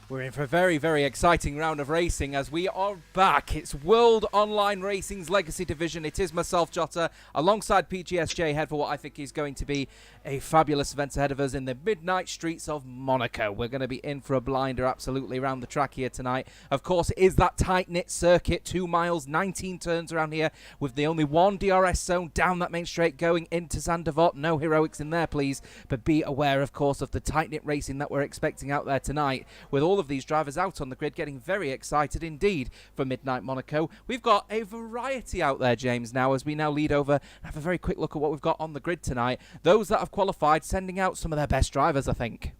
We're in for a very, very exciting round of racing as we are back. It's World Online Racing's Legacy Division. It is myself, Jota, alongside PGSJ, head for what I think is going to be a fabulous event ahead of us in the midnight streets of Monaco. We're going to be in for a blinder absolutely around the track here tonight. Of course, it is that tight-knit circuit, 2 miles, 19 turns around here with the only one DRS zone down that main straight going into Zandvoort. No heroics in there, please, but be aware, of course, of the tight-knit racing that we're expecting out there tonight with all of these drivers out on the grid getting very excited indeed for Midnight Monaco. We've got a variety out there, James, now as we now lead over and have a very quick look at what we've got on the grid tonight. Those that have qualified sending out some of their best drivers, I think.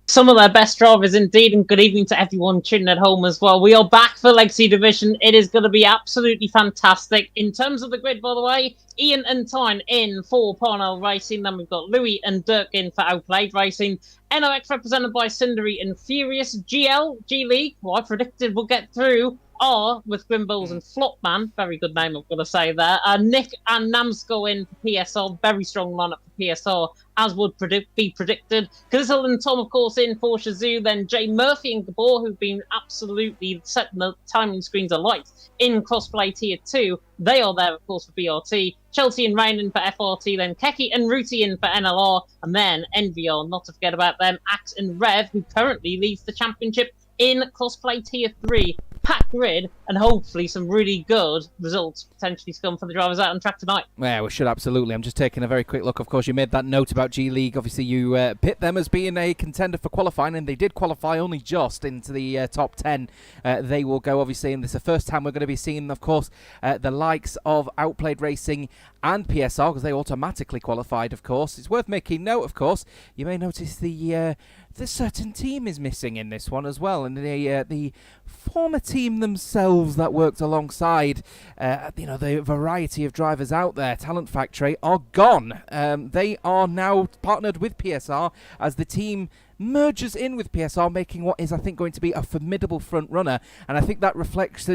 Some of their best drivers indeed, and good evening to everyone tuning at home as well. We are back for Legacy Division. It is going to be absolutely fantastic. In terms of the grid, by the way, Ian and Tyne in for Parnell Racing. Then we've got Louis and Dirk in for Outplayed Racing. NOX represented by Cindery and Furious. GL, G-League, who I predicted will get through, R with Grimballs and Flopman. Very good name, I've got to say there. Nick and Namsco in for PSR. Very strong lineup for PSR, as would be predicted. Grizzle and Tom, of course, in for Shazoo. Then Jay Murphy and Gabor, who've been absolutely setting the timing screens alight in Crossplay Tier 2. They are there, of course, for BRT. Chelsea and Rain in for FRT. Then Keki and Ruti in for NLR. And then NVR, not to forget about them. Axe and Rev, who currently leads the championship in Crossplay Tier 3. Pack grid, and hopefully some really good results potentially to come for the drivers out on track tonight. Yeah, we should absolutely. I'm just taking a very quick look. Of course, you made that note about G-League. Obviously, you pit them as being a contender for qualifying, and they did qualify only just into the top 10. They will go, obviously, and this is the first time we're going to be seeing, of course, the likes of Outplayed Racing and PSR, because they automatically qualified, of course. It's worth making note, of course. You may notice the certain team is missing in this one as well, and the former team themselves that worked alongside the variety of drivers out there, Talent Factory, are gone. They are now partnered with PSR as the team merges in with PSR, making what is, I think, going to be a formidable front runner, and I think that reflects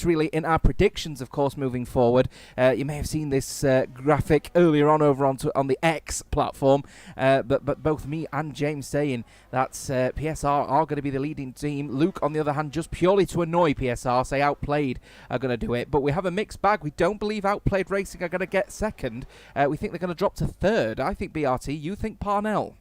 really in our predictions, of course, moving forward. You may have seen this graphic earlier on over on the X platform, but both me and James saying that PSR are going to be the leading team. Luke, on the other hand, just purely to annoy PSR, say Outplayed are going to do it, but we have a mixed bag. We don't believe Outplayed Racing are going to get second. We think they're going to drop to third. I think BRT. You think Parnell?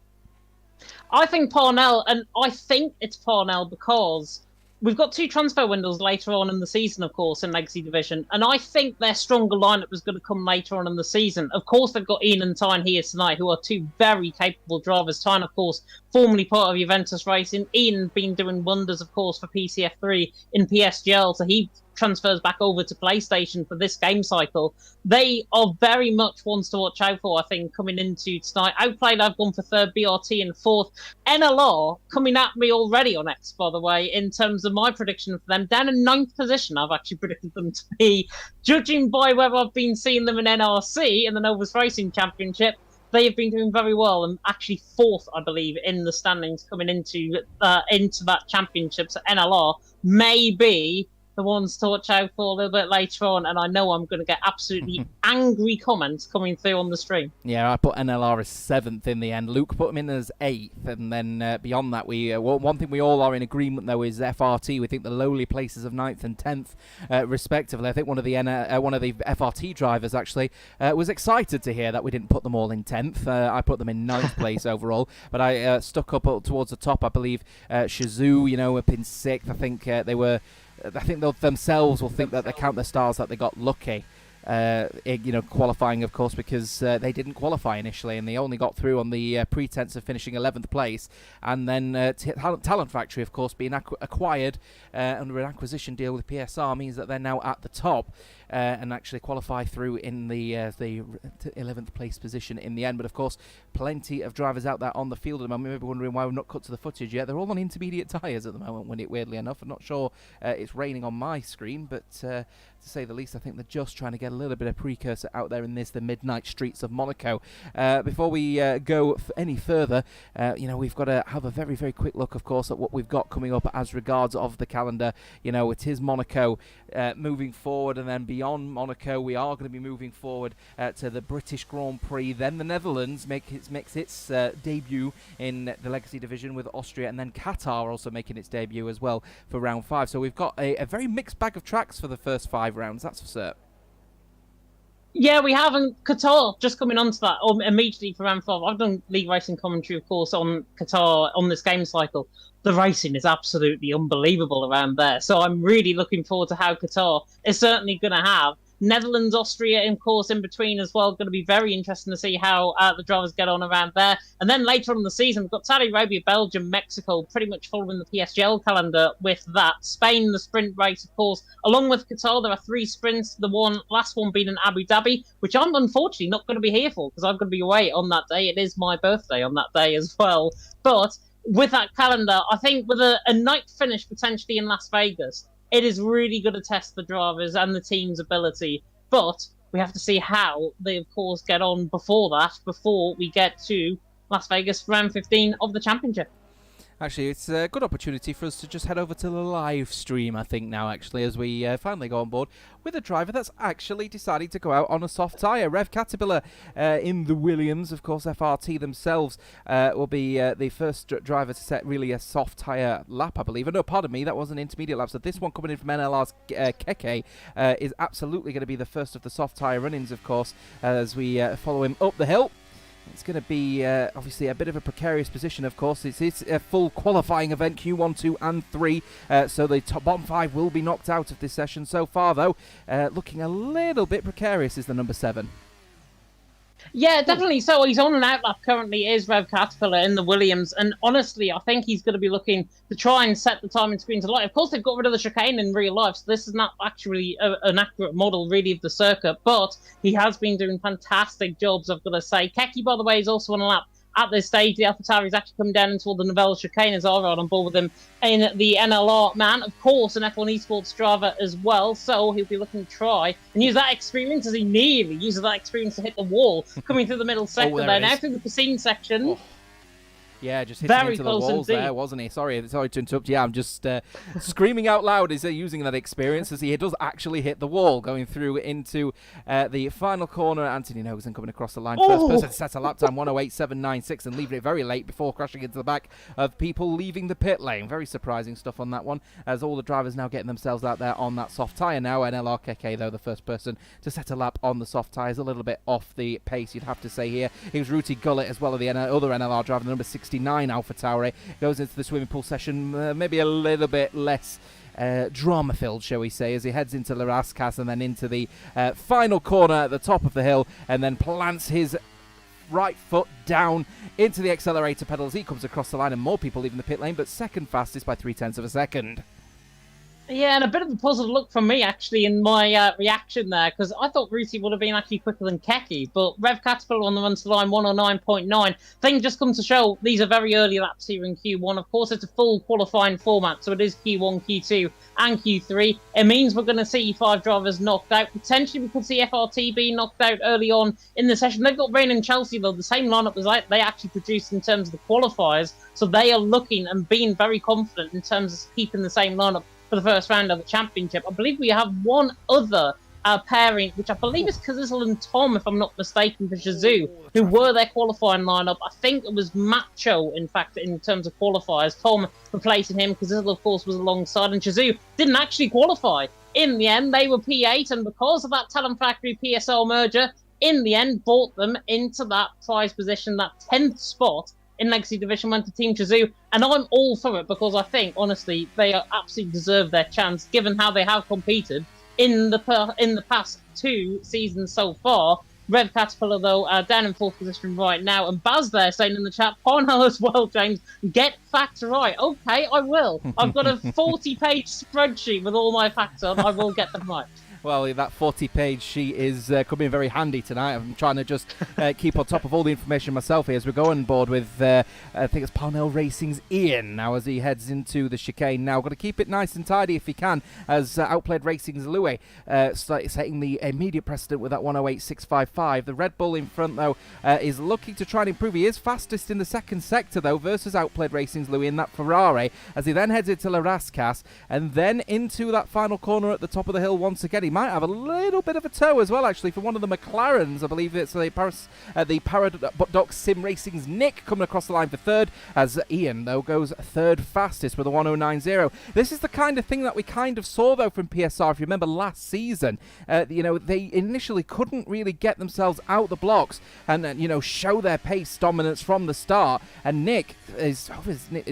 I think Parnell, and I think it's Parnell because we've got 2 transfer windows later on in the season, of course, in Legacy Division, and I think their stronger lineup is going to come later on in the season. Of course, they've got Ian and Tyne here tonight, who are 2 very capable drivers. Tyne, of course, formerly part of Juventus Racing. Ian been doing wonders, of course, for PCF3 in PSGL, so he transfers back over to PlayStation for this game cycle. They are very much ones to watch out for, I think, coming into tonight. Outplayed, I've gone for third, BRT in fourth. NLR coming at me already on X, by the way, in terms of my prediction for them. Down in 9th position, I've actually predicted them to be. Judging by whether I've been seeing them in NRC, in the Novus Racing Championship, they have been doing very well, and actually 4th, I believe, in the standings coming into that championship. So NLR may be the ones to watch out for a little bit later on, and I know I'm going to get absolutely angry comments coming through on the stream. Yeah, I put NLR as 7th in the end. Luke put him in as 8th, and then beyond that, we one thing we all are in agreement, though, is FRT. We think the lowly places of 9th and 10th, respectively. I think one of the FRT drivers, actually, was excited to hear that we didn't put them all in 10th. I put them in 9th place overall, but I stuck up towards the top. I believe Shazoo, up in 6th. I think they were... I think they themselves will think that they count their stars that they got lucky, qualifying, of course, because they didn't qualify initially and they only got through on the pretense of finishing 11th place. And then Talent Factory, of course, being acquired under an acquisition deal with PSR means that they're now at the top. And actually qualify through in the 11th place position in the end. But of course, plenty of drivers out there on the field at the moment. Maybe wondering why we've not cut to the footage yet. They're all on intermediate tyres at the moment, weirdly enough. I'm not sure it's raining on my screen, but to say the least, I think they're just trying to get a little bit of precursor out there in the midnight streets of Monaco. Before we go any further, we've got to have a very, very quick look, of course, at what we've got coming up as regards of the calendar. It is Monaco moving forward, and then beyond beyond Monaco, we are going to be moving forward to the British Grand Prix. Then the Netherlands makes its debut in the Legacy Division with Austria, and then Qatar also making its debut as well for round 5. So we've got a very mixed bag of tracks for the first 5 rounds, that's for certain. Yeah, we haven't. Qatar, just coming onto that immediately for round 5. I've done league racing commentary, of course, on Qatar on this game cycle. The racing is absolutely unbelievable around there. So I'm really looking forward to how Qatar is certainly going to have. Netherlands, Austria, of course, in between as well. Going to be very interesting to see how the drivers get on around there. And then later on in the season, we've got Saudi Arabia, Belgium, Mexico, pretty much following the PSGL calendar with that. Spain, the sprint race, of course. Along with Qatar, there are 3 sprints. The last one being in Abu Dhabi, which I'm unfortunately not going to be here for because I'm going to be away on that day. It is my birthday on that day as well. But with that calendar, I think with a night finish potentially in Las Vegas, it is really going to test the drivers and the team's ability. But we have to see how they, of course, get on before we get to Las Vegas for round 15 of the championship. Actually, it's a good opportunity for us to just head over to the live stream, I think, now, actually, as we finally go on board with a driver that's actually decided to go out on a soft tyre. Rev Caterpillar in the Williams, of course, FRT themselves will be the first driver to set really a soft tyre lap, I believe. No, pardon me, that was an intermediate lap. So this one coming in from NLR's Keke is absolutely going to be the first of the soft tyre run-ins, of course, as we follow him up the hill. It's going to be obviously a bit of a precarious position, of course. It's a full qualifying event, Q1, 2 and 3, so the bottom 5 will be knocked out of this session. So far, though, looking a little bit precarious is the number 7. Yeah, definitely. So he's on an outlap currently, is Rev Caterpillar in the Williams. And honestly, I think he's going to be looking to try and set the timing screen to light. Of course, they've got rid of the chicane in real life, so this is not actually an accurate model, really, of the circuit. But he has been doing fantastic jobs, I've got to say. Keke, by the way, is also on a lap. At this stage, the AlphaTauri's actually come down into all the Novella chicane as I ride on board with him in the NLR man. Of course, an F1 Esports driver as well, so he'll be looking to try and use that experience as he nearly uses that experience to hit the wall, coming through the middle sector there. Now through the Piscine section. Oh. Yeah, just hitting Very into the close walls indeed. there, wasn't he? Sorry to interrupt. Yeah, I'm just screaming out loud as using that experience as he does actually hit the wall, going through into the final corner. Anthony Nogueson coming across the line. First person to set a lap time, 1:08.796, and leaving it very late before crashing into the back of people leaving the pit lane. Very surprising stuff on that one, as all the drivers now getting themselves out there on that soft tyre now. NLR Keke, though, the first person to set a lap on the soft tyres, a little bit off the pace, you'd have to say here. It was Ruti Gullit as well, of the other NLR driver, the number 69 AlphaTauri, goes into the swimming pool session maybe a little bit less drama-filled, shall we say, as he heads into Las Vegas and then into the final corner at the top of the hill, and then plants his right foot down into the accelerator pedals. He comes across the line, and more people leaving the pit lane, but second fastest by 0.3 of a second. Yeah, and a bit of a puzzled look from me, actually, in my reaction there, because I thought Ruti would have been actually quicker than Keke, but Rev Caterpillar on the run to the line, 109.9. Thing just comes to show these are very early laps here in Q1. Of course, it's a full qualifying format, so it is Q1, Q2, and Q3. It means we're going to see 5 drivers knocked out. Potentially, we could see FRT being knocked out early on in the session. They've got Rain and Chelsea, though, the same lineup as they actually produced in terms of the qualifiers, so they are looking and being very confident in terms of keeping the same lineup for the first round of the championship. I believe we have one other pairing, which I believe is Kazizel and Tom, if I'm not mistaken, for Shazoo, who were their qualifying lineup. I think it was Macho, in fact, in terms of qualifiers. Tom replacing him. Kazizel, of course, was alongside, and Shazoo didn't actually qualify. In the end, they were P8, and because of that Talon Factory PSL merger, in the end, brought them into that prize position, that 10th spot in Legacy Division 1 to Team Shazoo, and I'm all for it because I think, honestly, they absolutely deserve their chance, given how they have competed in the past 2 seasons so far. Rev Caterpillar, though, down in 4th position right now, and Baz there saying in the chat, Parnell as well, James, get facts right. Okay, I will. I've got a 40-page spreadsheet with all my facts on. I will get them right. Well, that 40-page sheet is coming very handy tonight. I'm trying to just keep on top of all the information myself here as we go on board with, I think it's Parnell Racing's Ian now as he heads into the chicane. Now, got to keep it nice and tidy if he can, as Outplayed Racing's Louis setting the immediate precedent with that 108.655. The Red Bull in front, though, is looking to try and improve. He is fastest in the second sector, though, versus Outplayed Racing's Louis in that Ferrari, as he then heads into Las Vegas and then into that final corner at the top of the hill once again. He might have a little bit of a toe as well, actually, for one of the McLarens. I believe it's the Paradox Sim Racing's Nick coming across the line for third, as Ian, though, goes third fastest with a 1:09.0. This is the kind of thing that we kind of saw, though, from PSR. If you remember last season, they initially couldn't really get themselves out the blocks and, show their pace dominance from the start. And Nick is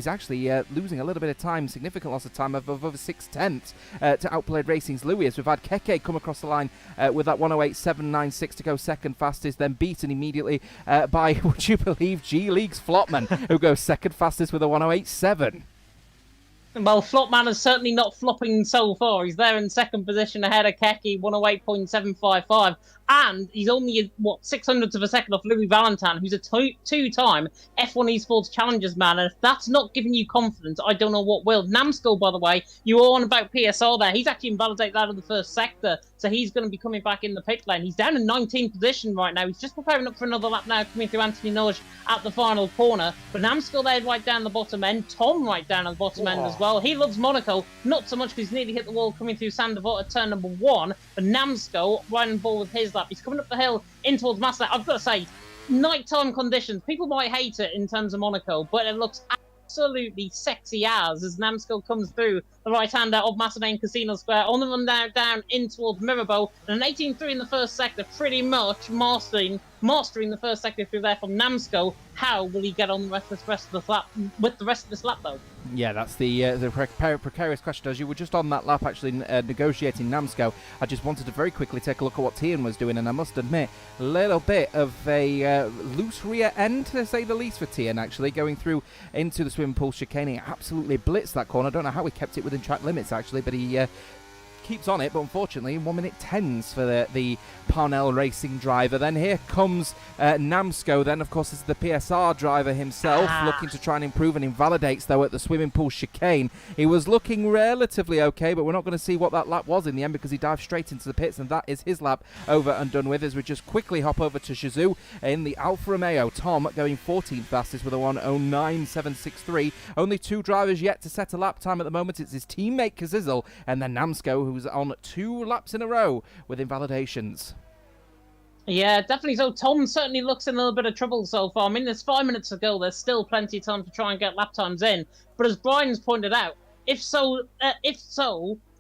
actually losing a little bit of time, significant loss of time of over 6/10 to Outplayed Racing's Louis. We've had Keke come across the line with that 1:08.796 to go second fastest, then beaten immediately by, would you believe, G League's Flopman, who goes second fastest with a 1:08.7. Well, Flopman is certainly not flopping so far. He's there in second position ahead of Keke, 1:08.755. And he's only, 600th of a second off Louis Valentin, who's a two-time F1 Esports Challengers man. And if that's not giving you confidence, I don't know what will. Namsko, by the way, you were on about PSR there. He's actually invalidated out of the first sector, so he's going to be coming back in the pit lane. He's down in 19th position right now. He's just preparing up for another lap now, coming through Anthony Noj at the final corner. But Namsko there right down the bottom end. Tom right down at the bottom end as well. He loves Monaco, not so much because he's nearly hit the wall coming through Sandevot at turn number 1. But Namsko riding ball with his lap. He's coming up the hill in towards Master. I've got to say, nighttime conditions. People might hate it in terms of Monaco, but it looks absolutely sexy as Namsko comes through the right-hander of Macedon Casino Square on the run down in towards Mirabeau. And an 18.3 in the first sector, pretty much mastering the first sector through there from Namsko. How will he get on the rest of this lap with the rest of this lap, though? Yeah, that's the precarious question. As you were just on that lap, actually negotiating Namsko, I just wanted to very quickly take a look at what Tian was doing, and I must admit, a little bit of a loose rear end, to say the least, for Tian, actually, going through into the swimming pool chicane. He absolutely blitzed that corner. I don't know how he kept it within track limits, actually, but he keeps on it, but unfortunately 1:10 for the Parnell Racing driver. Then here comes Namsko. Then of course this is the PSR driver himself, looking to try and improve, and invalidates though at the swimming pool chicane. He was looking relatively okay, but we're not going to see what that lap was in the end, because he dived straight into the pits, and that is his lap over and done with. As we just quickly hop over to Shizu in the Alfa Romeo. Tom going 14th fastest with a 1:09.763. Only two drivers yet to set a lap time at the moment. It's his teammate Kazizel, and then Namsko, who's on 2 laps in a row with invalidations. Yeah, definitely so. Tom certainly looks in a little bit of trouble so far. I mean, there's 5 minutes to go. There's still plenty of time to try and get lap times in. But as Brian's pointed out, it's so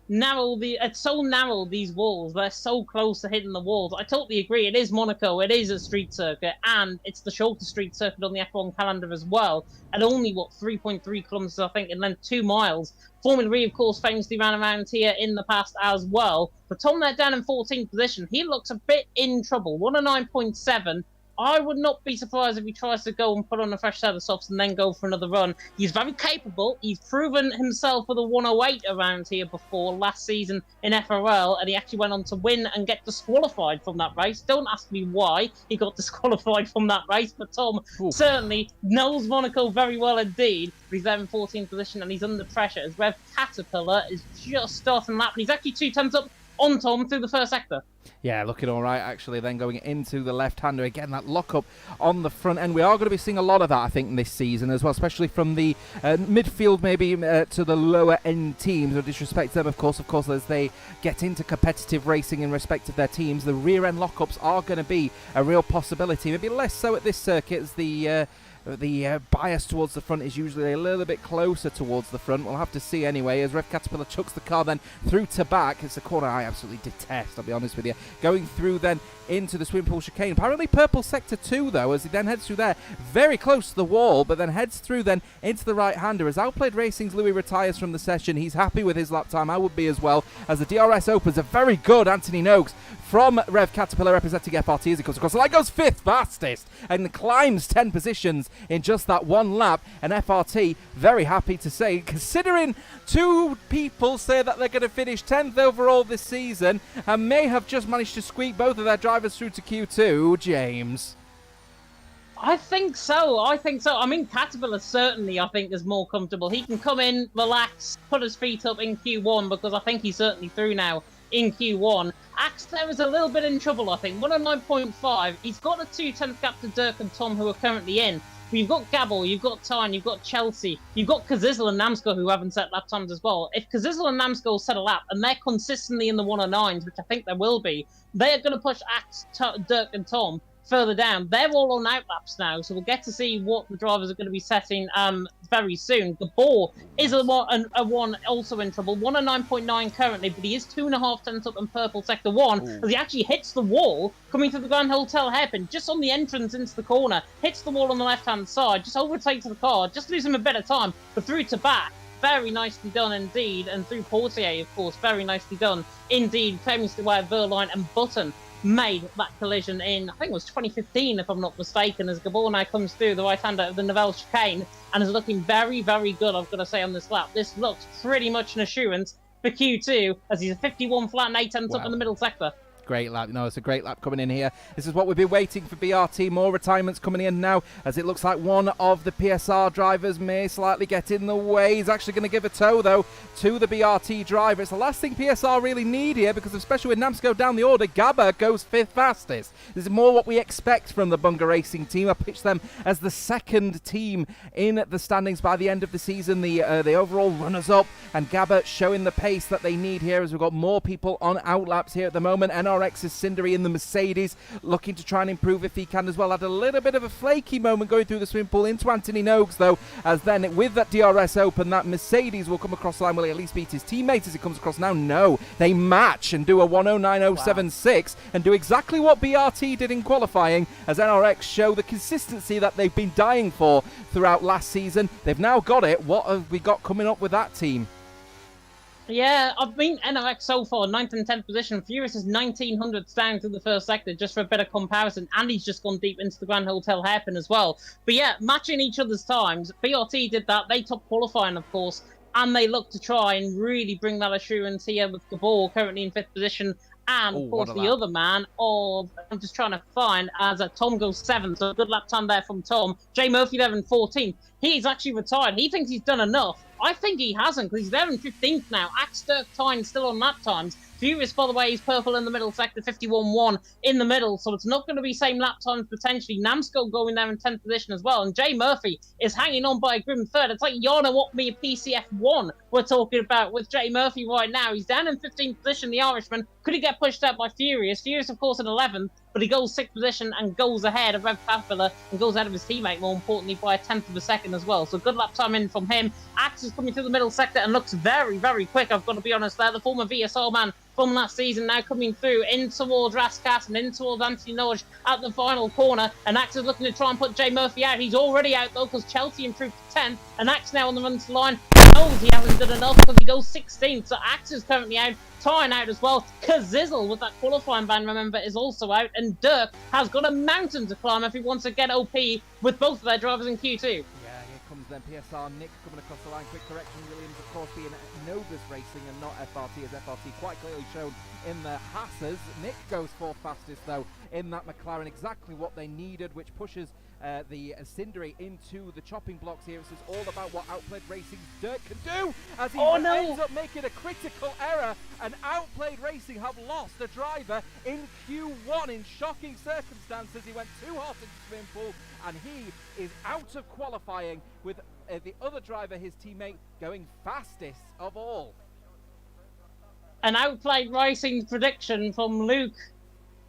narrow, these walls. They're so close to hitting the walls. I totally agree. It is Monaco. It is a street circuit, and it's the shortest street circuit on the F1 calendar as well. At only 3.3 kilometers, I think, in length, 2 miles. Formula E, of course, famously ran around here in the past as well. But Tom there down in 14th position. He looks a bit in trouble. 1:09.7. I would not be surprised if he tries to go and put on a fresh set of softs and then go for another run. He's very capable. He's proven himself with a 1:08 around here before last season in FRL, and he actually went on to win and get disqualified from that race. Don't ask me why he got disqualified from that race, but Tom certainly knows Monaco very well indeed. But he's there in 14th position, and he's under pressure as Rev Caterpillar is just starting lap, and he's actually 2 tenths up on Tom through the first sector. Yeah, looking all right, actually. Then going into the left-hander again, that lock-up on the front end. We are going to be seeing a lot of that, I think, this season as well, especially from the midfield, maybe to the lower-end teams. No disrespect to them, of course, as they get into competitive racing in respect of their teams. The rear-end lock-ups are going to be a real possibility. Maybe less so at this circuit, as the bias towards the front is usually a little bit closer towards the front. We'll have to see anyway, as Rev Caterpillar chucks the car then through to back. It's a corner I absolutely detest, I'll be honest with you. Going through then into the swimming pool chicane. Apparently purple sector 2 though, as he then heads through there, very close to the wall, but then heads through then into the right-hander. As Outplayed Racing's Louis retires from the session, he's happy with his lap time. I would be as well, as the DRS opens. A very good Anthony Noakes from Rev Caterpillar representing FRT as he comes across the line, goes 5th fastest and climbs 10 positions in just that one lap. And FRT very happy to say, considering 2 people say that they're going to finish 10th overall this season and may have just managed to squeak both of their drivers through to Q2. James? I think so. I mean, Caterpillar certainly, I think, is more comfortable. He can come in, relax, put his feet up in Q1, because I think he's certainly through now in Q1. Axter is a little bit in trouble, I think. 109.5. He's got a 2/10 gap to Dirk and Tom, who are currently in. But you've got Gabor, you've got Tyne, you've got Chelsea, you've got Kazizel and Namsko who haven't set lap times as well. If Kazizel and Namsko set a lap and they're consistently in the 109s, which I think they will be, they're going to push Axe, Dirk and Tom further down. They're all on outlaps now, so we'll get to see what the drivers are going to be setting very soon. Gabor is a one also in trouble, 109.9 currently, but he is 2.5 tenths up in purple sector 1 as he actually hits the wall coming to the Grand Hotel hairpin just on the entrance into the corner, hits the wall on the left-hand side, just overtakes the car, just losing a bit of time, but through to back. Very nicely done indeed, and through Portier, of course, very nicely done indeed, famously where Verline and Button made that collision in, I think it was 2015, if I'm not mistaken, as Gabor now comes through the right-hander of the Novell chicane and is looking very, very good, I've got to say, on this lap. This looks pretty much an assurance for Q2, as he's a 51 flat and 8 tenths up in the middle sector. Great lap. No, it's a great lap coming in here. This is what we've been waiting for BRT. More retirements coming in now, as it looks like one of the PSR drivers may slightly get in the way. He's actually going to give a tow, though, to the BRT driver. It's the last thing PSR really need here, because especially with Namsko down the order, Gabba goes 5th fastest. This is more what we expect from the Bunga Racing team. I pitched them as the second team in the standings by the end of the season, the overall runners-up, and Gabba showing the pace that they need here, as we've got more people on outlaps here at the moment. NRX's Cindery in the Mercedes, looking to try and improve if he can as well. Had a little bit of a flaky moment going through the swimming pool into Anthony Noakes, though, as then with that DRS open, that Mercedes will come across the line. Will he at least beat his teammates as he comes across now? No, they match and do a 109.076 and do exactly what BRT did in qualifying, as NRX show the consistency that they've been dying for throughout last season. They've now got it. What have we got coming up with that team? Yeah, I've been NRX so far, 9th and 10th position. Furious is 1900 down through the first sector, just for a bit of comparison. And he's just gone deep into the Grand Hotel hairpin as well. But yeah, matching each other's times. BRT did that. They top qualifying, of course. And they look to try and really bring that assurance here with Gabor currently in 5th position. And, of course, the other man of, I'm just trying to find, as Tom goes 7th. So a good lap time there from Tom. Jay Murphy there in 14th. He's actually retired. He thinks he's done enough. I think he hasn't, because he's there in 15th now. Axe, Dirk, Tyne still on lap times. Furious, by the way, he's purple in the middle sector, 51.1 in the middle, so it's not going to be same lap times potentially. Namsko going there in 10th position as well, and Jay Murphy is hanging on by a grim third. It's like Yana what me a PCF1 we're talking about with Jay Murphy right now. He's down in 15th position, the Irishman. Could he get pushed out by Furious? Furious, of course, in 11th, but he goes 6th position and goes ahead of Rev Papilla and goes ahead of his teammate, more importantly, by a 10th of a second as well. So good lap time in from him. Axe is coming through the middle sector and looks very, very quick, I've got to be honest there. The former VSR man from last season now coming through in towards Raskas and in towards Anthony Norge at the final corner. And Axe is looking to try and put Jay Murphy out. He's already out, though, because Chelsea improved to 10th. And Axe now on the run to line. Knows he hasn't done enough because he goes 16th. So Axe is currently out. Tyne out as well. Kazizel with that qualifying ban, remember, is also out. And Dirk has got a mountain to climb if he wants to get OP with both of their drivers in Q2. Comes then PSR, Nick coming across the line, quick correction, Williams of course being Novus Racing and not FRT, as FRT quite clearly shown in the Hassers. Nick goes 4th fastest though in that McLaren, exactly what they needed, which pushes the Cindery into the chopping blocks here. This is all about what Outplayed Racing's Dirk can do, as he ends up making a critical error, and Outplayed Racing have lost a driver in Q1 in shocking circumstances. He went too hot into the swimming pool and he is out of qualifying, with the other driver, his teammate, going fastest of all. An Outplayed Racing prediction from Luke,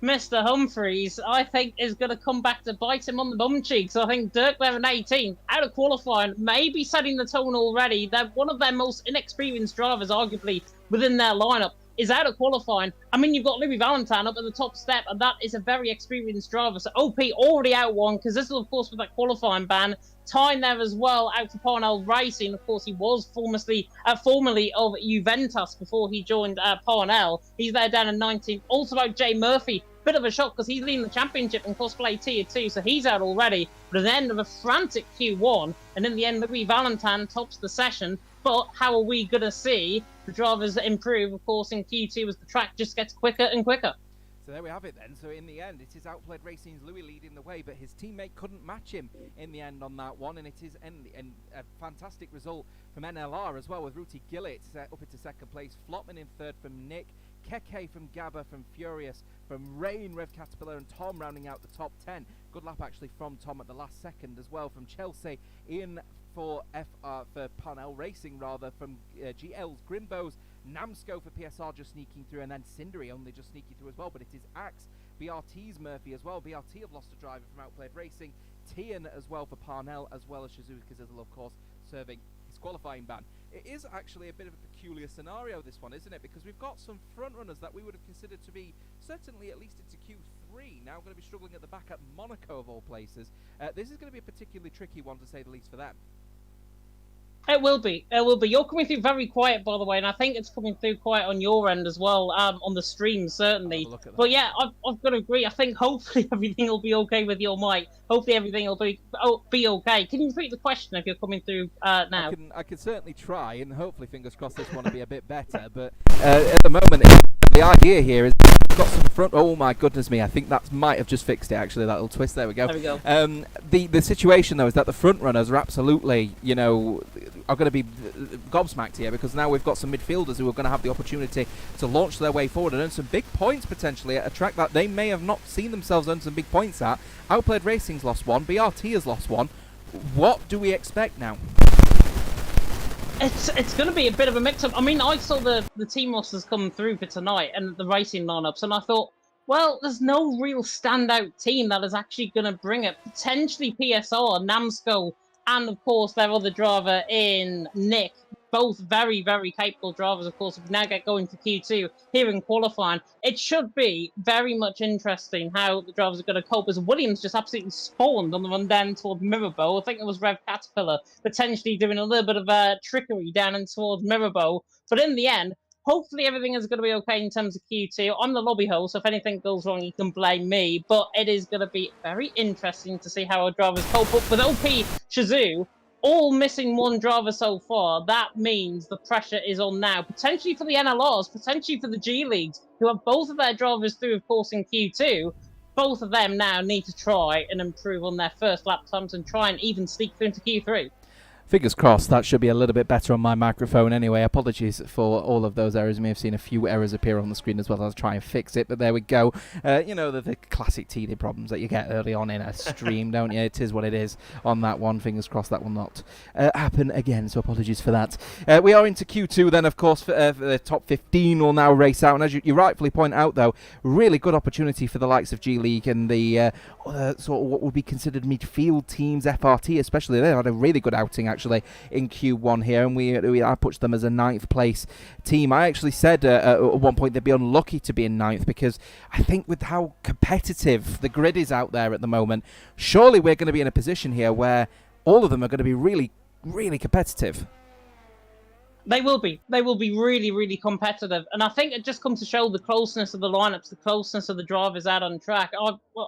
Mr. Humphreys, I think is going to come back to bite him on the bum cheeks. I think Dirk there in 18th, out of qualifying, maybe setting the tone already. They're one of their most inexperienced drivers, arguably, within their lineup, is out of qualifying. I mean, you've got Louis Valentine up at the top step, and that is a very experienced driver. So OP already out one, because this is, of course, with that qualifying ban. Tyne there as well, out for Parnell Racing. Of course, he was formerly of Juventus before he joined Parnell. He's there down in 19th. Also out Jay Murphy. Bit of a shock because he's leading the championship in cosplay tier 2, so he's out already. But at the end of a frantic Q1, and in the end, Louis Valentine tops the session. But how are we going to see the drivers improve, of course, in Q2 as the track just gets quicker and quicker? So there we have it then. So in the end, it is Outplayed Racing's Louis leading the way, but his teammate couldn't match him in the end on that one, and it is a fantastic result from NLR as well, with Ruti Gillett up into second place, Flopman in third from Nick, Keke from Gabba, from Furious, from Rain, Rev Caterpillar, and Tom rounding out the top 10. Good lap actually from Tom at the last second as well, from Chelsea in for Parnell Racing rather, from GL's Grimbos, Namsco for PSR just sneaking through, and then Cindery only just sneaking through as well, but it is Axe, BRT's Murphy as well. BRT have lost a driver from Outplayed Racing, Tian as well for Parnell, as well as Shizuka Zizzle, of course, serving his qualifying ban. It is actually a bit of a peculiar scenario, this one, isn't it? Because we've got some front runners that we would have considered to be certainly at least into Q3, now going to be struggling at the back at Monaco of all places. This is going to be a particularly tricky one, to say the least, for them. It will be. It will be. You're coming through very quiet, by the way, and I think it's coming through quiet on your end as well, on the stream, certainly. But yeah, I've got to agree. I think hopefully everything will be okay with your mic. Hopefully everything will be okay. Can you repeat the question if you're coming through now? I can certainly try, and hopefully, fingers crossed, this one will be a bit better. But at the moment, the idea here is we've got some front. Oh my goodness me! I think that might have just fixed it. Actually, that little twist. There we go. There we go. The situation though is that the front runners are absolutely, are going to be gobsmacked here, because now we've got some midfielders who are going to have the opportunity to launch their way forward and earn some big points potentially at a track that they may have not seen themselves earn some big points at. Outplayed Racing's lost one, BRT has lost one. What do we expect now? It's going to be a bit of a mix-up. I mean, I saw the team rosters come through for tonight and the racing lineups, and I thought, well, there's no real standout team that is actually going to bring it. Potentially PSR, Namsco, and of course their other driver in Nick. Both very, very capable drivers, of course. If we now get going to Q2 here in qualifying, it should be very much interesting how the drivers are going to cope, as Williams just absolutely spawned on the run down toward Mirabo. I think it was Rev Caterpillar potentially doing a little bit of trickery down in towards Mirabo. But in the end, hopefully everything is going to be okay in terms of Q2. I'm the lobby host, so if anything goes wrong, you can blame me. But it is going to be very interesting to see how our drivers cope up with OP Shizou. All missing one driver so far. That means the pressure is on now, potentially for the NLRs, potentially for the G Leagues, who have both of their drivers through, of course, in Q2. Both of them now need to try and improve on their first lap times and try and even sneak through into Q3. Fingers crossed, that should be a little bit better on my microphone anyway. Apologies for all of those errors. You may have seen a few errors appear on the screen as well. I'll try and fix it, but there we go. The classic teething problems that you get early on in a stream, don't you? It is what it is on that one. Fingers crossed that will not happen again, so apologies for that. We are into Q2 then, of course, for the top 15 will now race out. And as you rightfully point out, though, really good opportunity for the likes of G League and the sort of what would be considered midfield teams, FRT especially. They had a really good outing, actually, in Q1 here, and I pushed them as a 9th place team. I actually said at one point they'd be unlucky to be in 9th, because I think with how competitive the grid is out there at the moment, surely we're going to be in a position here where all of them are going to be really, really competitive. They will be. They will be really, really competitive. And I think it just comes to show the closeness of the lineups, the closeness of the drivers out on track.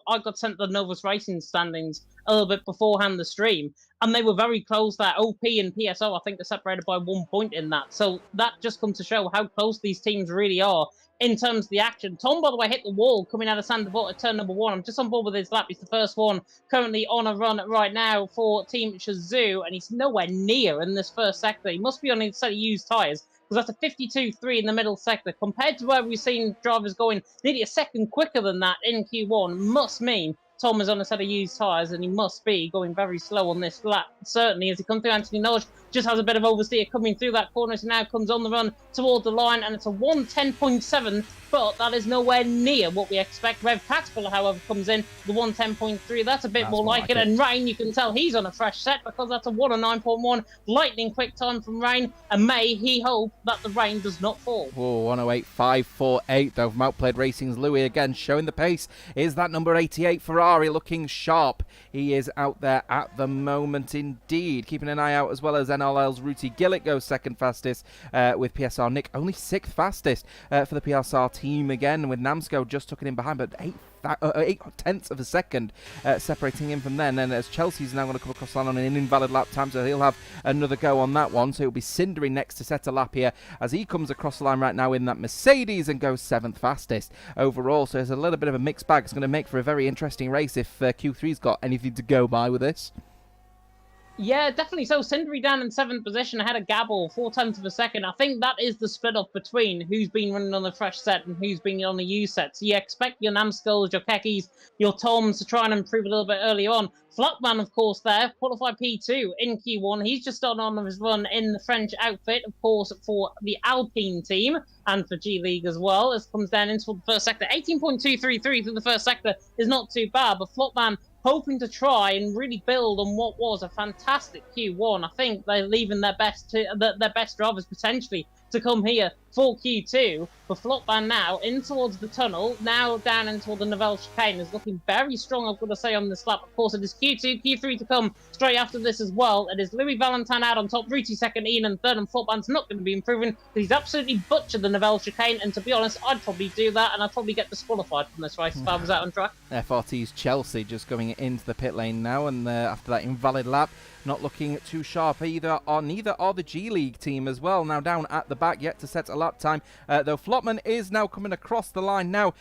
I got sent the Novus Racing standings a little bit beforehand the stream, and they were very close. That OP and PSO, I think they're separated by 1 point in that. So that just comes to show how close these teams really are in terms of the action. Tom, by the way, hit the wall coming out of Santa Bota at turn number 1. I'm just on board with his lap. He's the first one currently on a run right now for Team Shizou, and he's nowhere near in this first sector. He must be on a set of used tyres, because that's a 52.3 in the middle sector. Compared to where we've seen drivers going nearly a second quicker than that in Q1, must mean Tom is on a set of used tyres, and he must be going very slow on this lap. Certainly, as he comes through, Anthony Knowledge just has a bit of oversteer coming through that corner, so now comes on the run toward the line, and it's a 1:10.7, but that is nowhere near what we expect. Rev Caterpillar, however, comes in the 1:10.3. That's a bit more like it. And Rain, you can tell he's on a fresh set, because that's a 1:09.1. Lightning quick time from Rain, and may he hope that the rain does not fall. Oh, 1:08.548 though from Outplayed Racing's Louis, again showing the pace. Is that number 88 Ferrari looking sharp? He is out there at the moment indeed. Keeping an eye out as well as NLL's Ruti Gillett goes second fastest, with PSR Nick only 6th fastest for the PSR team again, with Namsco just tucking in behind, but 8/10 of a second separating him from then. And as Chelsea's now going to come across the line on an invalid lap time, so he'll have another go on that one. So it'll be Cindry next to set a lap here as he comes across the line right now in that Mercedes and goes 7th fastest overall. So it's a little bit of a mixed bag. It's going to make for a very interesting race if Q3's got anything to go by with this. Yeah, definitely so. Cindry down in 7th position ahead of Gabble, 4/10 of a second. I think that is the split up between who's been running on the fresh set and who's been on the used set. So you expect your Namskulls, your Kekis, your Toms to try and improve a little bit early on. Flopman, of course, there, qualified P2 in Q1. He's just started on his run in the French outfit, of course, for the Alpine team and for G League as well. As comes down into the first sector. 18.233 through the first sector is not too bad, but Flopman hoping to try and really build on what was a fantastic Q1. I think they're leaving their best drivers potentially to come here for Q2. But Flopman now in towards the tunnel, now down into the Nivelle chicane is looking very strong, I've got to say, on this lap. Of course, it is Q2, Q3 to come straight after this as well. It is Louis Valentine out on top, Ruti second, Ian in third, and Flopman's not going to be improving because he's absolutely butchered the Nivelle chicane. And to be honest, I'd probably do that, and I'd probably get disqualified from this race if I was out on track. FRT's Chelsea just going into the pit lane now, and after that invalid lap, not looking too sharp either, or neither are the G League team as well. Now down at the back, yet to set a lap time, though Flopman is now coming across the line now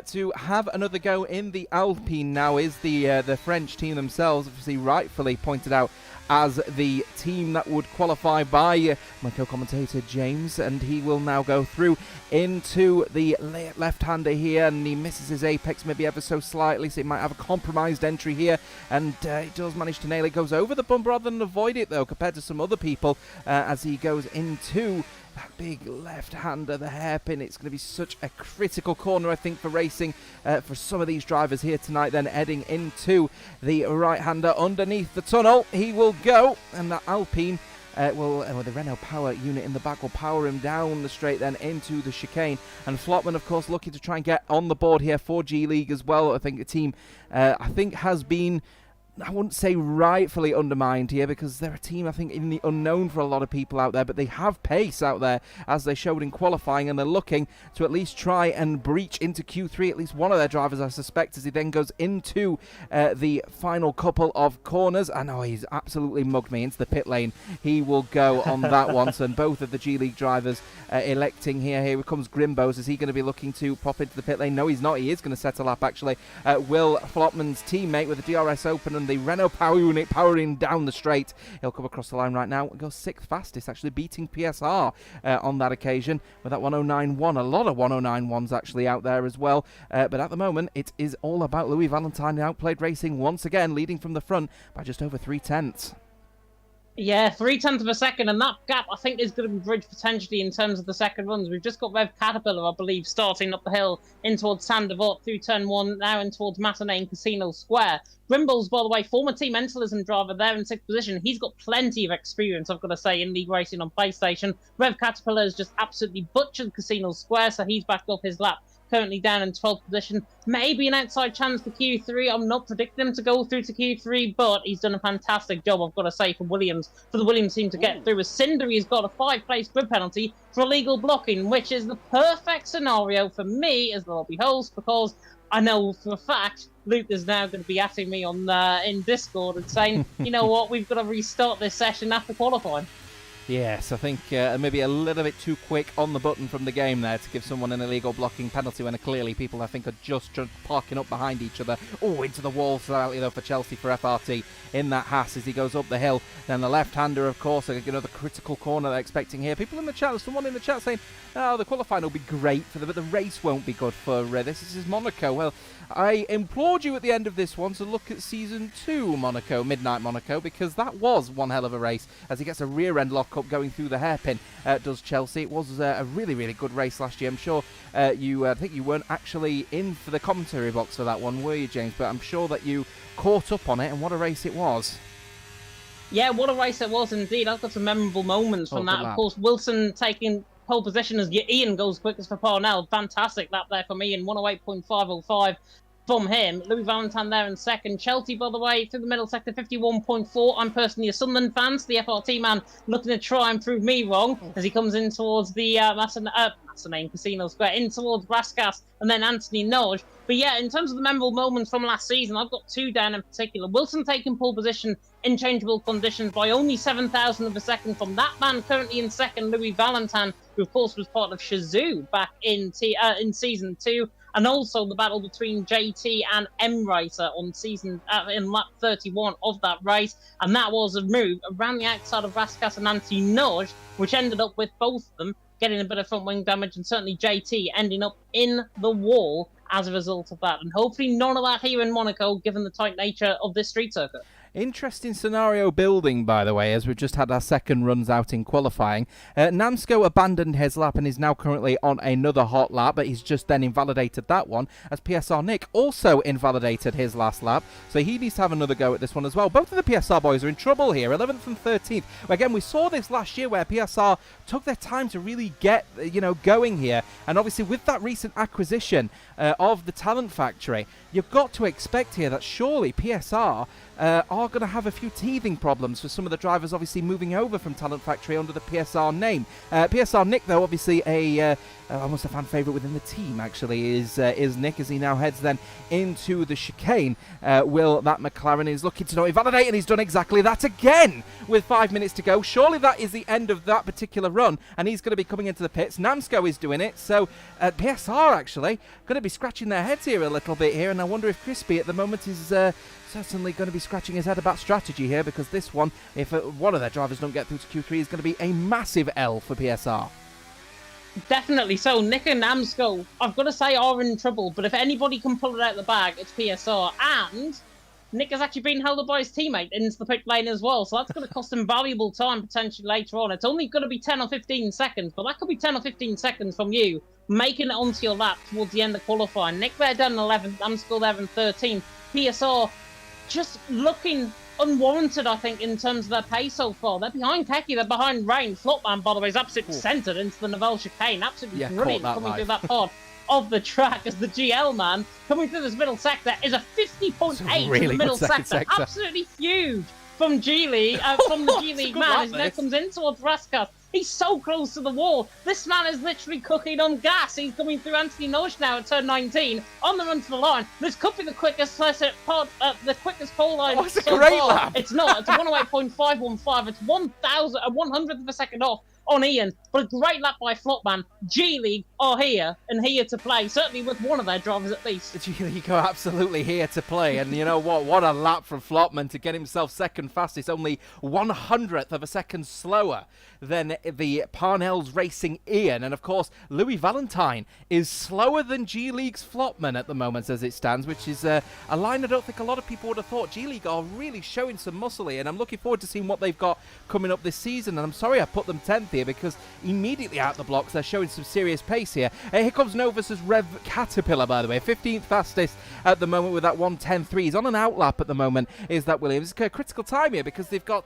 to have another go in the Alpine. Now is the French team themselves, obviously rightfully pointed out as the team that would qualify by my co-commentator James, and he will now go through into the left-hander here, and he misses his apex maybe ever so slightly, so he might have a compromised entry here, and he does manage to nail it. Goes over the bump rather than avoid it though, compared to some other people, as he goes into that big left-hander, the hairpin. It's going to be such a critical corner, I think, for racing for some of these drivers here tonight. Then heading into the right-hander underneath the tunnel, he will go, and that Alpine the Renault power unit in the back will power him down the straight then into the chicane. And Flopman, of course, looking to try and get on the board here for G League as well. I think the team, has been, I wouldn't say rightfully undermined here, because they're a team, I think, in the unknown for a lot of people out there, but they have pace out there, as they showed in qualifying, and they're looking to at least try and breach into Q3, at least one of their drivers, I suspect, as he then goes into the final couple of corners. I know he's absolutely mugged me into the pit lane. He will go on that one. So both of the G League drivers electing here. Here comes Grimbos. Is he going to be looking to pop into the pit lane? No, he's not. He is going to set a lap, actually. Will Flopman's teammate with the DRS open and the Renault power unit powering down the straight. He'll come across the line right now and go 6th fastest, actually beating PSR on that occasion with that 109.1. A lot of 109.1s actually out there as well. But at the moment, it is all about Louis Valentine. Outplayed racing once again, leading from the front by just over 3/10. Yeah, 3/10 of a second, and that gap, I think, is going to be bridged potentially in terms of the second runs. We've just got Rev Caterpillar, I believe, starting up the hill in towards Sandevot through turn 1, now in towards Matinee and Casino Square. Grimbles, by the way, former Team Mentalism driver there in 6th position. He's got plenty of experience, I've got to say, in league racing on PlayStation. Rev Caterpillar has just absolutely butchered Casino Square, so he's backed off his lap. Currently down in 12th position. Maybe an outside chance for Q3. I'm not predicting him to go through to Q3, but he's done a fantastic job, I've got to say, for the Williams team to get through. As Cindry has got a 5-place grid penalty for illegal blocking, which is the perfect scenario for me as the lobby host, because I know for a fact Luke is now going to be atting me on in Discord and saying, you know what, we've got to restart this session after qualifying. Yes, I think maybe a little bit too quick on the button from the game there to give someone an illegal blocking penalty when clearly people, I think, are just parking up behind each other. Oh, into the wall slightly though for Chelsea, for FRT in that Haas as he goes up the hill. Then the left-hander, of course, the critical corner they're expecting here. People in the chat, someone in the chat saying, oh, the qualifying will be great for them, but the race won't be good for this. This is Monaco. Well, I implored you at the end of this one to look at Season 2 Monaco, Midnight Monaco, because that was one hell of a race as he gets a rear-end lock-up going through the hairpin, does Chelsea. It was a really, really good race last year. I'm sure I think you weren't actually in for the commentary box for that one, were you, James? But I'm sure that you caught up on it, and what a race it was. Yeah, what a race it was indeed. I've got some memorable moments from that. Of course, Wilson taking pole position as Ian goes quickest for Parnell. Fantastic lap there for me in 108.505. from him. Louis Valentine there in second. Chelsea, by the way, through the middle sector, 51.4. I'm personally a Sunderland fan, so the FRT man looking to try and prove me wrong as he comes in towards the Massanane Casino Square, in towards Braskas, and then Anthony Nodge. But yeah, in terms of the memorable moments from last season, I've got two down in particular. Wilson taking pole position in changeable conditions by only 7,000 of a second from that man currently in second, Louis Valentine, who of course was part of Shazoo back in season 2. And also the battle between JT and M Racer on in lap 31 of that race. And that was a move around the outside of Raskas and Anthony Nodge, which ended up with both of them getting a bit of front wing damage, and certainly JT ending up in the wall as a result of that. And hopefully none of that here in Monaco, given the tight nature of this street circuit. Interesting scenario building, by the way, as we've just had our second runs out in qualifying. Namsco abandoned his lap and is now currently on another hot lap, but he's just then invalidated that one, as PSR Nick also invalidated his last lap, so he needs to have another go at this one as well. Both of the PSR boys are in trouble here, 11th and 13th. Again, we saw this last year where PSR took their time to really get, going here, and obviously with that recent acquisition of the Talent Factory, you've got to expect here that surely PSR are going to have a few teething problems for some of the drivers obviously moving over from Talent Factory under the PSR name. PSR Nick, though, obviously almost a fan favourite within the team, actually, is Nick, as he now heads then into the chicane. Will that McLaren is looking to not invalidate, and he's done exactly that again with 5 minutes to go. Surely that is the end of that particular run, and he's going to be coming into the pits. Namsco is doing it, so PSR actually going to be scratching their heads here a little bit here, and I wonder if Crispy at the moment is certainly going to be scratching his head about strategy here, because this one, if one of their drivers don't get through to Q3, is going to be a massive L for PSR. Definitely so. Nick and Namsco, I've got to say, are in trouble, but if anybody can pull it out of the bag, it's PSR. And Nick has actually been held up by his teammate into the pit lane as well, so that's going to cost him valuable time potentially later on. It's only going to be 10 or 15 seconds, but that could be 10 or 15 seconds from you making it onto your lap towards the end of qualifying. Nick there done 11th, Namsco there in 13th. PSR just looking unwarranted, I think, in terms of their pace so far. They're behind Keki, they're behind Rain. Flopman, by the way, is absolutely centred into the Novell chicane. Absolutely brilliant coming through that part of the track as the GL man coming through this middle sector is a 50.8 really in the middle sector. Absolutely huge from G-League, from the G-League man, as he now comes in towards Raskas. He's so close to the wall. This man is literally cooking on gas. He's coming through Anthony Nodge now at turn 19 on the run to the line. This could be the quickest the quickest pole line. Oh, it's a great lap. It's not. It's 108.515. It's 100th of a second off on Ian, but a great lap by Flopman. G-League are here and here to play, certainly with one of their drivers at least. G-League are absolutely here to play, and you know what a lap from Flopman to get himself second fastest, only 100th of a second slower than the Parnell's Racing Ian. And of course, Louis Valentine is slower than G-League's Flopman at the moment as it stands, which is a line I don't think a lot of people would have thought. G-League are really showing some muscle here, and I'm looking forward to seeing what they've got coming up this season. And I'm sorry I put them 10th here, because immediately out the blocks they're showing some serious pace here. Here comes Novus's Rev Caterpillar, by the way, 15th fastest at the moment with that 1:10.3. He's on an outlap at the moment, is that Williams. It's a critical time here because they've got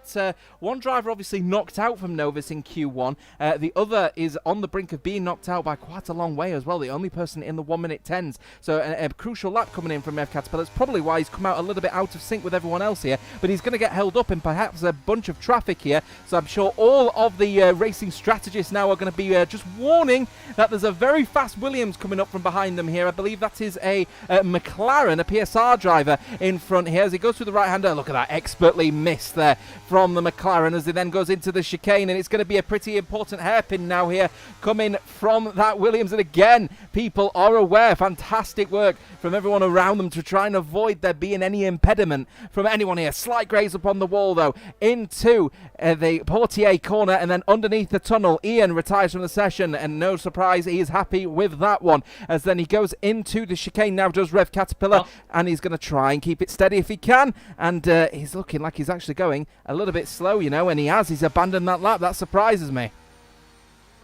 one driver obviously knocked out from Novus in Q1. The other is on the brink of being knocked out by quite a long way as well, the only person in the 1-minute 10s. So a crucial lap coming in from Rev Caterpillar. That's probably why he's come out a little bit out of sync with everyone else here, but he's going to get held up in perhaps a bunch of traffic here. So I'm sure all of the racing strategists now are going to be just warning that there's a very fast Williams coming up from behind them here. I believe that is a McLaren, a PSR driver in front here as he goes through the right-hander. Look at that, expertly missed there from the McLaren as he then goes into the chicane, and it's going to be a pretty important hairpin now here coming from that Williams. And again, people are aware. Fantastic work from everyone around them to try and avoid there being any impediment from anyone here. Slight graze up on the wall though into the Portier corner, and then underneath the tunnel Ian retires from the session, and no surprise, he is happy with that one as then he goes into the chicane now, does Rev Caterpillar, and he's going to try and keep it steady if he can, and he's looking like he's actually going a little bit slow, and he's abandoned that lap. That surprises me.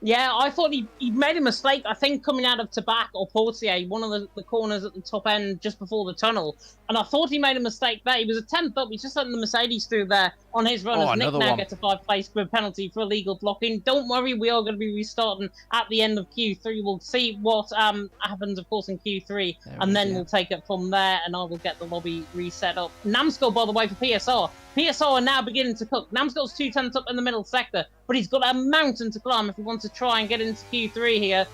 Yeah, I thought he made a mistake, I think, coming out of Tabac or Portier, one of the corners at the top end just before the tunnel. And I thought he made a mistake there. He was a 10th up. He's just letting the Mercedes through there. on his run, Oh, as Nick another now one. gets a 5-place grid penalty for illegal blocking. Don't worry, we are going to be restarting at the end of Q3. We'll see what happens, of course, in Q3, and then we'll take it from there, and I will get the lobby reset up. Namskull, by the way, for PSR. PSR are now beginning to cook. Namskull's 2/10 up in the middle sector, but he's got a mountain to climb if he wants to try and get into Q3 here.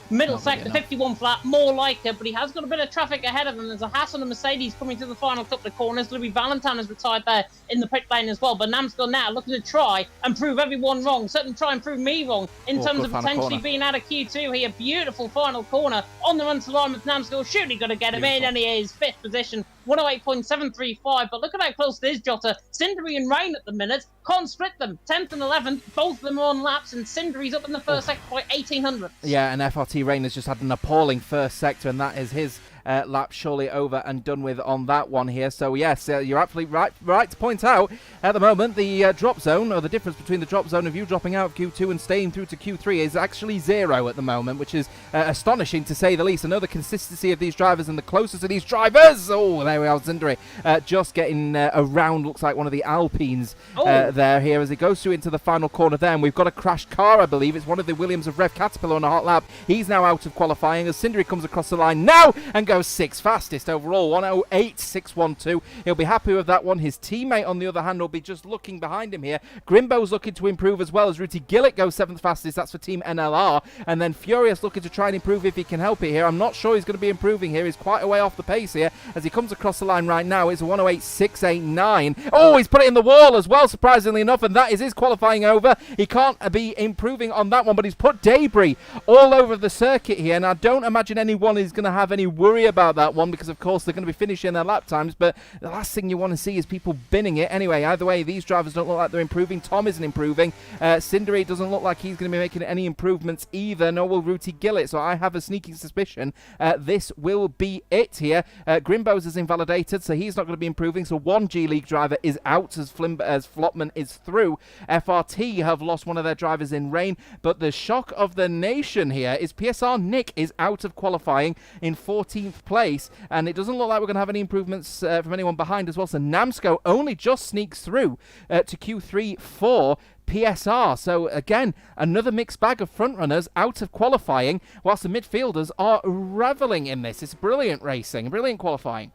Middle sector, 51 flat, more like it, but he has got a bit of traffic ahead of him. There's a Haas and a Mercedes coming to the final couple of corners. Louis Valentine has retired there in the pit lane as well, but Namskull now looking to try and prove everyone wrong, certainly try and prove me wrong in terms of potentially being out of Q2 here. Beautiful final corner on the run to line with Namskull. Surely going to get him in, and he is 5th position. 108.735, but look at how close it is, Jota. Cindery and Rain at the minute. Can't split them. 10th and 11th, both of them are on laps, and Cindery's up in the first sector by 1800. Yeah, and FRT Rain has just had an appalling first sector, and that is his lap surely over and done with on that one here. So yes, you're absolutely right to point out at the moment the drop zone, or the difference between the drop zone of you dropping out of Q2 and staying through to Q3 is actually 0 at the moment, which is astonishing to say the least. I know the consistency of these drivers and the closest of these drivers. Oh, there we are, Zindri just getting around, looks like one of the Alpines there here as he goes through into the final corner there, and we've got a crashed car, I believe. It's one of the Williams of Rev Caterpillar on a hot lap. He's now out of qualifying as Cindery comes across the line now and goes 6th fastest overall, 108.612. He'll be happy with that one. His teammate, on the other hand, will be just looking behind him here. Grimbo's looking to improve as well as Ruti Gillett goes 7th fastest. That's for Team NLR. And then Furious looking to try and improve if he can help it here. I'm not sure he's going to be improving here. He's quite a way off the pace here as he comes across the line right now. It's a 108.689. Oh, he's put it in the wall as well, surprisingly enough, and that is his qualifying over. He can't be improving on that one, but he's put debris all over the circuit here, and I don't imagine anyone is going to have any worry about that one because, of course, they're going to be finishing their lap times, but the last thing you want to see is people binning it. Anyway, either way, these drivers don't look like they're improving. Tom isn't improving. Cindery doesn't look like he's going to be making any improvements either, nor will Ruti Gillett, so I have a sneaking suspicion this will be it here. Grimbo's is invalidated, so he's not going to be improving, so one G-League driver is out as Flopman is through. FRT have lost one of their drivers in rain, but the shock of the nation here is PSR Nick is out of qualifying in 14th place, and it doesn't look like we're going to have any improvements from anyone behind as well, so Namsco only just sneaks through to Q3 for PSR. So again, another mixed bag of front runners out of qualifying, whilst the midfielders are reveling in this. It's brilliant racing, brilliant qualifying.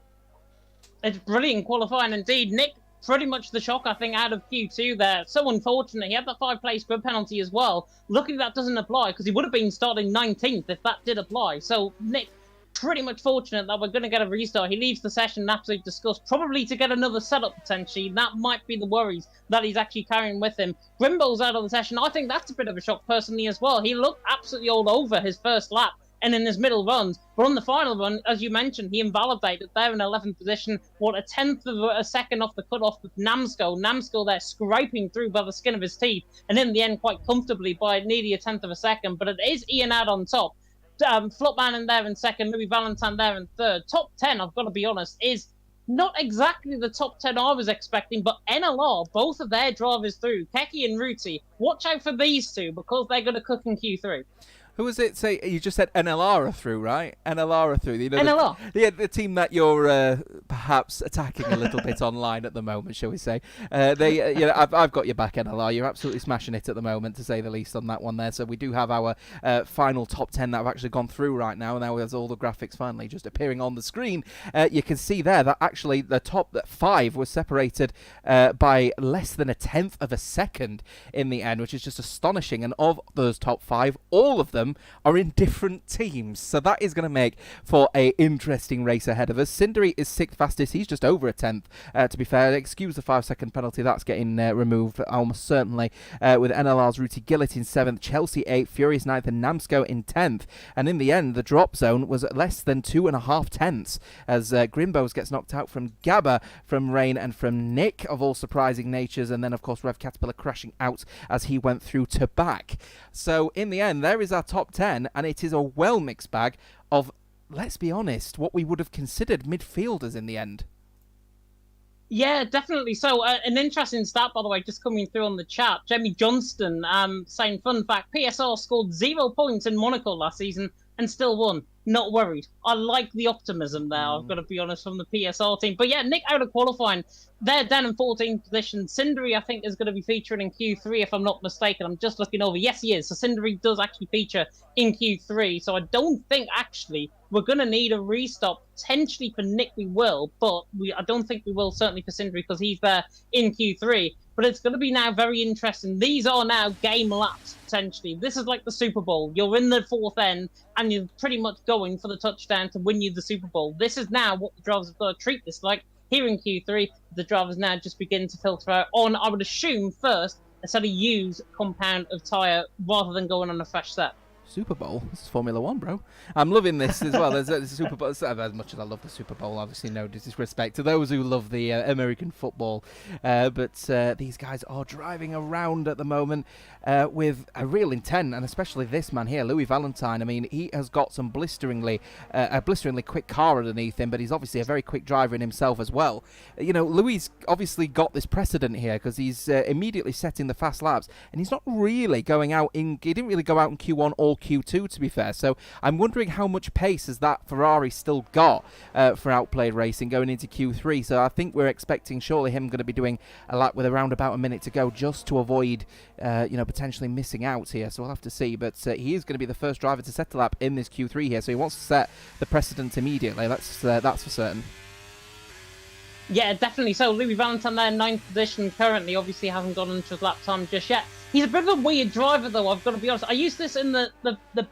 It's brilliant qualifying indeed. Nick, pretty much the shock, I think, out of Q2 there. So unfortunate. He had that 5-place grid penalty as well. Luckily that doesn't apply, because he would have been starting 19th if that did apply. So Nick, pretty much fortunate that we're going to get a restart. He leaves the session in absolute disgust, probably to get another setup potentially. That might be the worries that he's actually carrying with him. Grimbo's out of the session. I think that's a bit of a shock personally as well. He looked absolutely all over his first lap and in his middle runs, but on the final run, as you mentioned, he invalidated there in 11th position. What, a 10th of a second off the cutoff with Namskull. Namskull there scraping through by the skin of his teeth, and in the end quite comfortably by nearly a 10th of a second. But it is Ian out on top. Flopman in there in second, Louis Valentine there in third. Top 10, I've got to be honest, is not exactly the top 10 I was expecting, but NLR, both of their drivers through, Keki and Ruti, watch out for these two because they're going to cook in Q3. Who was it? Say you just said NLR are through, right? NLR are through. You know, NLR. The team that you're perhaps attacking a little bit online at the moment, shall we say? I've got your back, NLR. You're absolutely smashing it at the moment, to say the least, on that one there. So we do have our final top 10 that have actually gone through right now. Now there's all the graphics finally just appearing on the screen. You can see there that actually the top 5 was separated by less than a 10th of a second in the end, which is just astonishing. And of those top 5, all of them are in different teams, so that is going to make for a interesting race ahead of us. Cindery is 6th fastest. He's just over a 10th, to be fair. Excuse the 5-second penalty, that's getting removed almost certainly, with NLR's Ruti Gillett in 7th, Chelsea 8th, Furious 9th, and Namsco in 10th. And in the end, the drop zone was less than 2.5 tenths as Grimbos gets knocked out from Gabba, from Rain, and from Nick, of all surprising natures, and then of course Rev Caterpillar crashing out as he went through to back. So in the end, there is our top 10, and it is a well mixed bag of, let's be honest, what we would have considered midfielders in the end. Yeah, definitely. So an interesting stat, by the way, just coming through on the chat. Jamie Johnston saying, fun fact, PSR scored 0 points in Monaco last season and still won. Not worried. I like the optimism there, I've got to be honest, from the PSR team. But yeah, Nick out of qualifying. They're down in 14th position. Cindery, I think, is going to be featuring in Q3, if I'm not mistaken. I'm just looking over. Yes, he is. So Cindery does actually feature in Q3. So I don't think, actually, we're going to need a restart. Potentially for Nick, we will. But I don't think we will, certainly for Cindery, because he's there in Q3. But it's going to be now very interesting. These are now game laps, potentially. This is like the Super Bowl. You're in the fourth end, and you're pretty much going for the touchdown to win you the Super Bowl. This is now what the drivers have got to treat this like. Here in Q3, the drivers now just begin to filter out on, I would assume, first, a sort of used compound of tyre rather than going on a fresh set. Super Bowl? This is Formula One, bro. I'm loving this as well. There's a Super Bowl. As much as I love the Super Bowl, obviously no disrespect to those who love the American football. But these guys are driving around at the moment with a real intent, and especially this man here, Louis Valentine. I mean, he has got a blisteringly quick car underneath him, but he's obviously a very quick driver in himself as well. You know, Louis obviously got this precedent here because he's immediately setting the fast laps, and he's not really going out in. He didn't really go out in Q1 or Q2, to be fair. So I'm wondering how much pace has that Ferrari still got for outplayed racing going into Q3. So I think we're expecting surely him going to be doing a lap with around about a minute to go just to avoid potentially missing out here. So we'll have to see. But he is going to be the first driver to set a lap in this Q3 here. So he wants to set the precedent immediately. That's for certain. Yeah, definitely. So Louis Valentine there in 9th position currently, obviously hasn't gone into his lap time just yet. He's a bit of a weird driver, though, I've got to be honest. I use this in the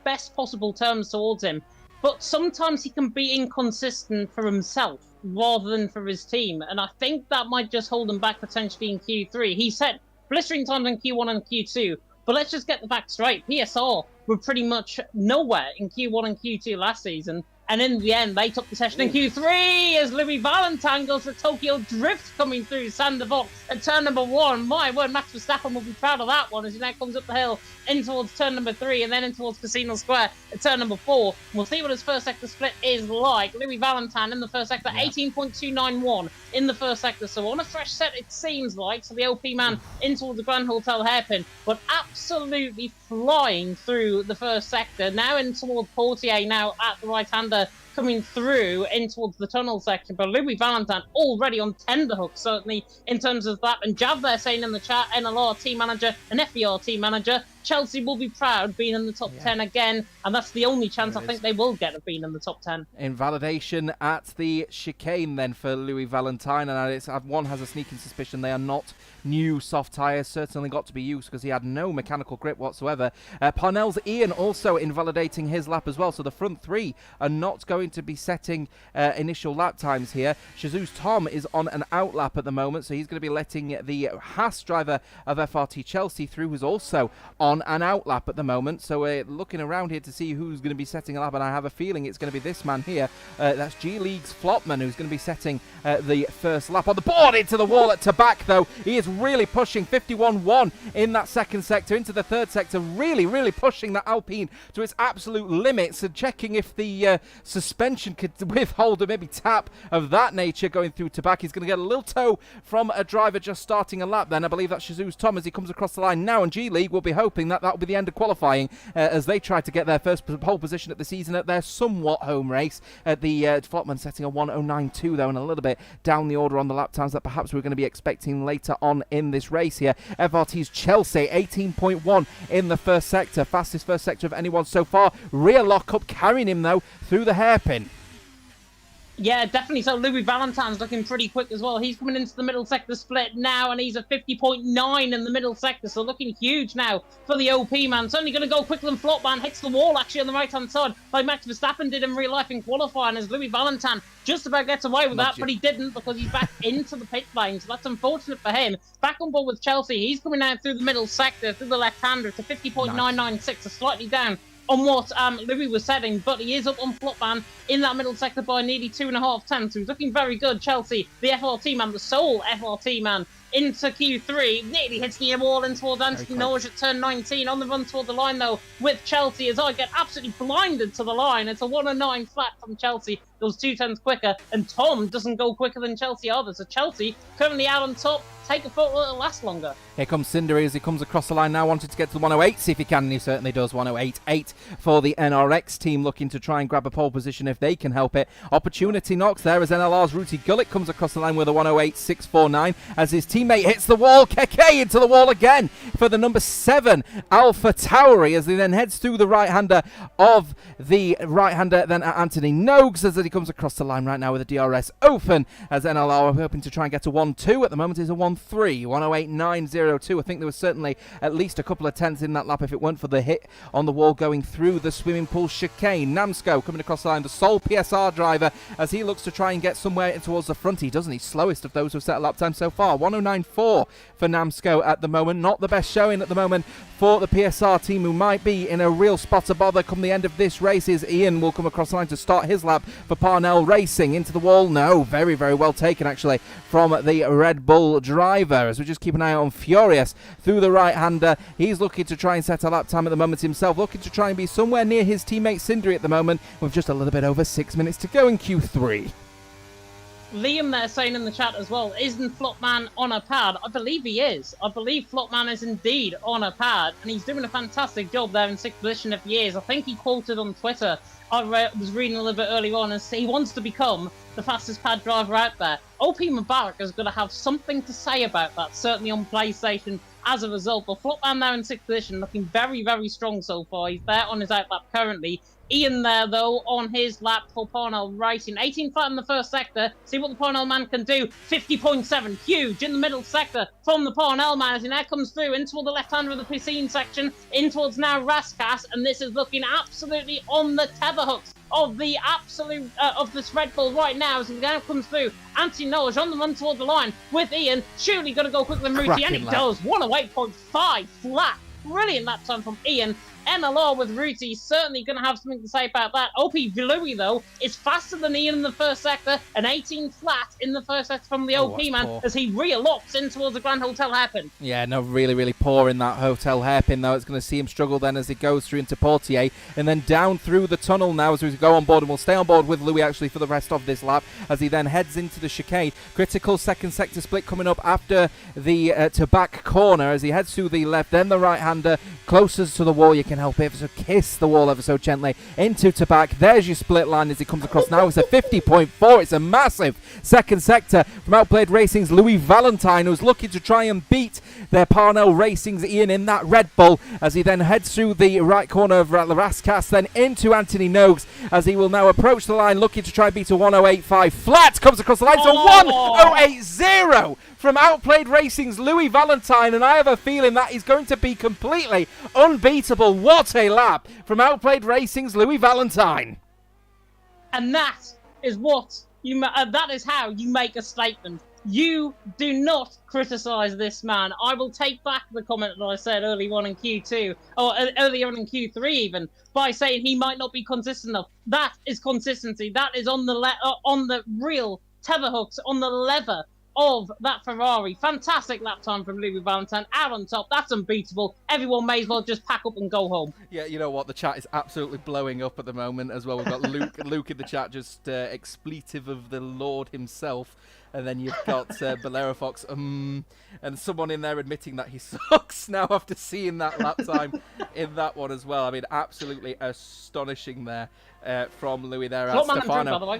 best possible terms towards him, but sometimes he can be inconsistent for himself rather than for his team, and I think that might just hold him back potentially in Q3. He set blistering times in Q1 and Q2, but let's just get the facts straight. PSR were pretty much nowhere in Q1 and Q2 last season, and in the end, they took the session in Q3 as Louis Valentine goes for Tokyo Drift coming through Sander Box at turn number 1. My word, Max Verstappen will be proud of that one as he now comes up the hill in towards turn number 3 and then in towards Casino Square at turn number 4. We'll see what his first sector split is like. Louis Valentine in the first sector, 18.291 in the first sector. So on a fresh set, it seems like. So the OP man in towards the Grand Hotel hairpin, but absolutely flying through the first sector. Now in towards Portier, now at the right-hander, coming through in towards the tunnel section. But Louis Valentine already on tenderhook, certainly, in terms of that. And Jav there saying in the chat, NLR team manager and FBR team manager, Chelsea will be proud being in the top 10 again, and that's the only chance I think they will get of being in the top 10. Invalidation at the chicane then for Louis Valentine, and one has a sneaking suspicion they are not new soft tyres, certainly got to be used because he had no mechanical grip whatsoever. Parnell's Ian also invalidating his lap as well, so the front three are not going to be setting initial lap times here. Jesus Tom is on an out lap at the moment, so he's going to be letting the Haas driver of FRT Chelsea through, who's also on an out lap at the moment. So we're looking around here to see who's going to be setting a lap, and I have a feeling it's going to be this man here. That's G League's Flopman, who's going to be setting the first lap on the board into the wall at Tabac, though. He is really pushing 51-1 in that second sector into the third sector, really pushing that Alpine to its absolute limits and checking if the suspension could withhold or maybe tap of that nature going through Tabac. He's going to get a little toe from a driver just starting a lap then. I believe that's Jesus Tom as he comes across the line now, and G League will be hoping that will be the end of qualifying as they try to get their first pole position at the season at their somewhat home race. The Flopman setting a 1:09.2 though, and a little bit down the order on the lap times that perhaps we're going to be expecting later on in this race here. FRT's Chelsea 18.1 in the first sector, fastest first sector of anyone so far. Rear lockup carrying him though through the hairpin. Yeah, definitely. So Louis Valentine's looking pretty quick as well. He's coming into the middle sector split now, and he's at 50.9 in the middle sector, so looking huge now for the OP man. Certainly going to go quicker than Flopman. Hits the wall actually on the right-hand side, like Max Verstappen did in real life in qualifying, as Louis Valentine just about gets away with that, but he didn't because he's back into the pit lane, so that's unfortunate for him. Back on board with Chelsea. He's coming out through the middle sector, through the left-hander to 50.996, so slightly down on what Louis was setting, but he is up on Flopman in that middle sector by nearly 2.5 tenths. So he's looking very good. Chelsea, the FRT man, the sole FRT man into Q3. Nearly hits the wall in towards Anthony Norge at turn 19. On the run toward the line, though, with Chelsea, as I get absolutely blinded to the line. It's a 109 flat from Chelsea. Goes 2/10 quicker, and Tom doesn't go quicker than Chelsea either. So Chelsea currently out on top. Take a photo, it'll last longer. Here comes Cindery as he comes across the line now, wanting to get to the 108, see if he can, and he certainly does. 108.8 for the NRX team, looking to try and grab a pole position if they can help it. Opportunity knocks there as NLR's Ruti Gullit comes across the line with a 108.649 as his teammate hits the wall. Keke into the wall again for the number 7 Alpha Towery as he then heads through the right-hander of the right-hander then at Anthony Nogues as he comes across the line right now with a DRS open as NLR are hoping to try and get to 1-2. At the moment is a 1-3, 108.902. I think there was certainly at least a couple of tenths in that lap if it weren't for the hit on the wall going through the swimming pool chicane. Namsco coming across the line, the sole PSR driver as he looks to try and get somewhere towards the front. He doesn't. He's slowest of those who've set a lap time so far. 109.4 for Namsco at the moment. Not the best showing at the moment for the PSR team, who might be in a real spot of bother come the end of this race. Is Ian will come across the line to start his lap for Parnell Racing. Into the wall. No, very, very well taken actually from the Red Bull driver as we just keep an eye on Furious through the right-hander. He's looking to try and set a lap time at the moment himself, looking to try and be somewhere near his teammate Cindery at the moment with just a little bit over 6 minutes to go in Q3. Liam there saying in the chat as well, isn't Flopman on a pad? I believe he is. I believe Flopman is indeed on a pad, and he's doing a fantastic job there in 6th position if he is. I think he quoted on Twitter, I was reading a little bit earlier on, and he wants to become the fastest pad driver out there. OP Mubarak is going to have something to say about that, certainly on PlayStation as a result. But Flopman there in 6th position, looking very, very strong so far. He's there on his outlap currently. Ian there, though, on his lap for Parnell Racing. 18 flat in the first sector. See what the Parnell man can do. 50.7. Huge in the middle sector from the Parnell man as he now comes through in toward the left-hander of the piscine section, in towards now Raskas, and this is looking absolutely on the tether hooks of the absolute of this Red Bull right now as he now comes through. Anthony Norge on the run toward the line with Ian. Surely going to go quicker than Ruti, and he does. 108.5 flat. Brilliant lap time from Ian. NLR with Ruti certainly going to have something to say about that. OP Vilui, though, is faster than Ian in the first sector. An 18 flat in the first sector from the OP man poor as he re-locks in towards the Grand Hotel Hairpin. Yeah, no, really, really poor in that Hotel Hairpin, though. It's going to see him struggle then as he goes through into Portier and then down through the tunnel now as we go on board, and we'll stay on board with Louis actually for the rest of this lap as he then heads into the chicane. Critical second sector split coming up after the to back corner as he heads through the left, then the right-hander closest to the wall. You can help it, so kiss the wall ever so gently into to back. There's your split line as he comes across now. It's a 50.4. It's a massive second sector from Outplayed Racing's Louis Valentine, who's looking to try and beat their Parnell Racing's Ian in that Red Bull as he then heads through the right corner of Raskas, then into Anthony Nogues as he will now approach the line looking to try and beat a 108.5 flat. Comes across the line to 108.0 from Outplayed Racing's Louis Valentine, and I have a feeling that is going to be completely unbeatable. What a lap from Outplayed Racing's Louis Valentine. And that is what you that is how you make a statement. You do not criticise this man. I will take back the comment that I said early on in Q2, or earlier on in Q3 even, by saying he might not be consistent enough. That is consistency. That is on the real tether hooks, on the lever of that Ferrari. Fantastic lap time from Louis Valentine, out on top. That's unbeatable. Everyone may as well just pack up and go home. Yeah, you know what? The chat is absolutely blowing up at the moment as well. We've got Luke in the chat just expletive of the Lord himself. And then you've got Bolero Fox, and someone in there admitting that he sucks now after seeing that lap time in that one as well. I mean, absolutely astonishing there from Louis there.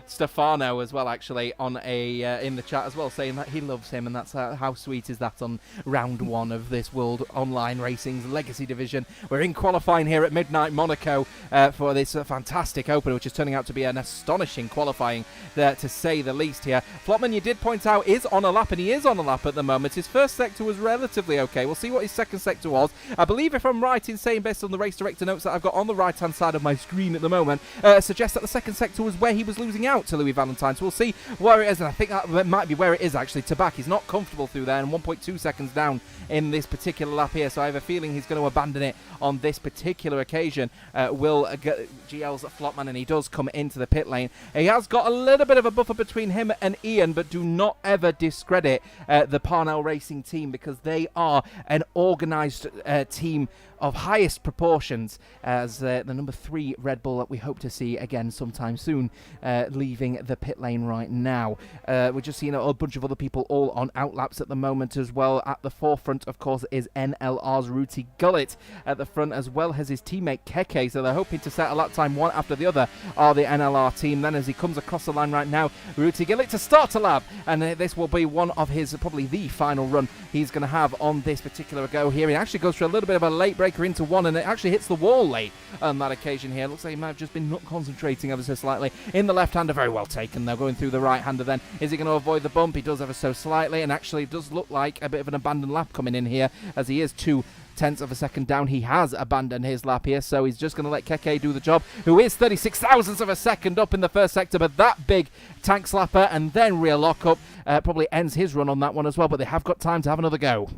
Stefano as well, actually, on a in the chat as well, saying that he loves him, and that's how sweet is that on round one of this World Online Racing's Legacy Division. We're in qualifying here at midnight Monaco for this fantastic opener, which is turning out to be an astonishing qualifying there, to say the least here. Flopman, you did point out, is on a lap, and he is on a lap at the moment. His first sector was relatively okay. We'll see what his second sector was. I believe, if I'm right in saying, based on the race director notes that I've got on the right-hand side of my screen at the moment, suggests that the second sector was where he was losing out to Louis Valentine. So we'll see where it is, and I think that might be where it is, actually. Tabak, he's not comfortable through there, and 1.2 seconds down in this particular lap here, so I have a feeling he's going to abandon it on this particular occasion. GL's Flopman, and he does come into the pit lane. He has got a little bit of a buffer between him and Ian, but do not ever discredit the Parnell Racing team, because they are an organised team of highest proportions, as the number 3 Red Bull that we hope to see again sometime soon leaving the pit lane right now. We're just seeing a bunch of other people all on outlaps at the moment as well. At the forefront, of course, is NLR's Ruti Gullit at the front, as well as his teammate Keke, so they're hoping to set a lap time one after the other are the NLR team. Then as he comes across the line right now, Ruti Gullit to start a lap, and this will be one of his, probably the final run he's going to have on this particular go here. He actually goes for a little bit of a late breaker into one, and it actually hits the wall late on that occasion here. Looks like he might have just been not concentrating ever so slightly in the left-hander. Very well taken though, going through the right-hander then. Is he going to avoid the bump? He does ever so slightly, and actually does look like a bit of an abandoned lap coming in here, as he is 0.2 of a second down. He has abandoned his lap here, so he's just going to let Keke do the job, who is 36 thousandths of a second up in the first sector, but that big tank slapper and then rear lockup probably ends his run on that one as well, but they have got time to have another go.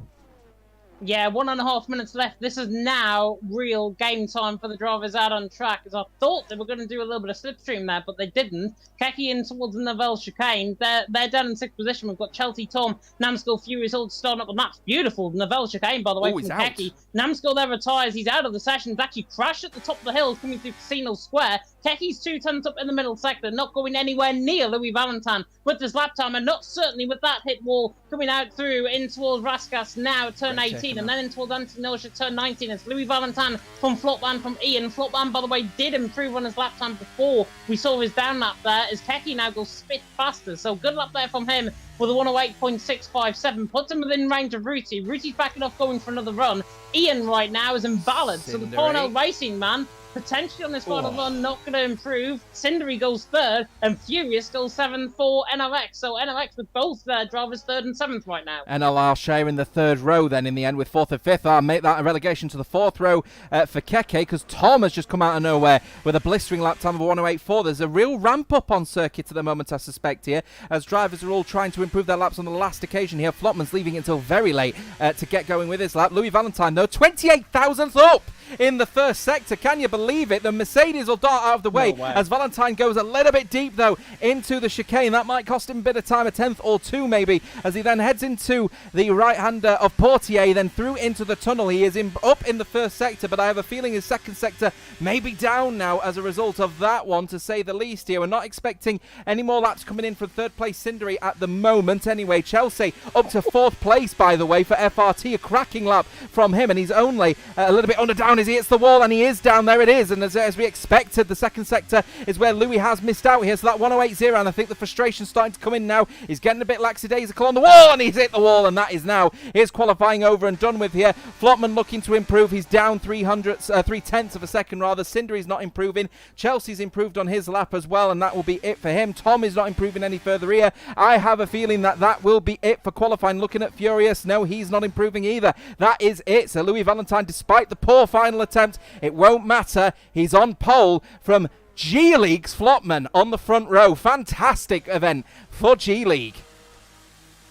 Yeah, 1.5 minutes left. This is now real game time for the drivers out on track, as I thought they were going to do a little bit of slipstream there, but they didn't. Keke in towards the Novell chicane. They're down in 6th position. We've got Chelsea, Tom, Namskull, Furious all starting up the map. Beautiful Novell chicane, by the way, from Keke. Namskull there retires. He's out of the session. He's actually crashed at the top of the hill coming through Casino Square. Keke's 2 tons up in the middle sector, not going anywhere near Louis Valentine with this lap time, and not certainly with that hit wall coming out through in towards Raskas now, turn 18, and then in towards Antonosha, turn 19. It's Louis Valentine from Flopman from Ian. Flopman, by the way, did improve on his lap time before we saw his down lap there, as Keke now goes spit faster. So good lap there from him with a 108.657. Puts him within range of Ruti. Ruti's backing off going for another run. Ian right now is in balance. So the Parnell Racing man, potentially on this final run, not going to improve. Cindery goes 3rd, and Furious goes 7th for NRX. So NRX with both their drivers 3rd and 7th right now. NLR sharing the 3rd row then in the end with 4th and 5th. I'll make that a relegation to the 4th row for Keke, because Tom has just come out of nowhere with a blistering lap time of 108.4. There's a real ramp up on circuit at the moment, I suspect, here, as drivers are all trying to improve their laps on the last occasion here. Flopman's leaving it until very late to get going with his lap. Louis Valentine, though, 28 thousandths up in the first sector. Can you believe it? The Mercedes will dart out of the way as Valentine goes a little bit deep though into the chicane. That might cost him a bit of time, a 10th or 2 maybe, as he then heads into the right-hander of Portier, then through into the tunnel. He is up in the first sector, but I have a feeling his second sector may be down now as a result of that one, to say the least here. We're not expecting any more laps coming in from 3rd place Cindery at the moment anyway. Chelsea up to 4th place, by the way, for FRT. A cracking lap from him, and he's only a little bit under down as he hits the wall, and he is down. There it is, and as we expected, the second sector is where Louis has missed out here, so that 108.0, and I think the frustration's starting to come in now. He's getting a bit lackadaisical on the wall, and he's hit the wall, and that is now his qualifying over and done with here. Flopman looking to improve. He's down 3/10 of a second rather. Cindery's not improving. Chelsea's improved on his lap as well, and that will be it for him. Tom is not improving any further here. I have a feeling that will be it for qualifying. Looking at Furious, no, he's not improving either. That is it. So Louis Valentine, despite the poor final attempt, it won't matter. He's on pole from G League's Flopman on the front row. Fantastic event for G League.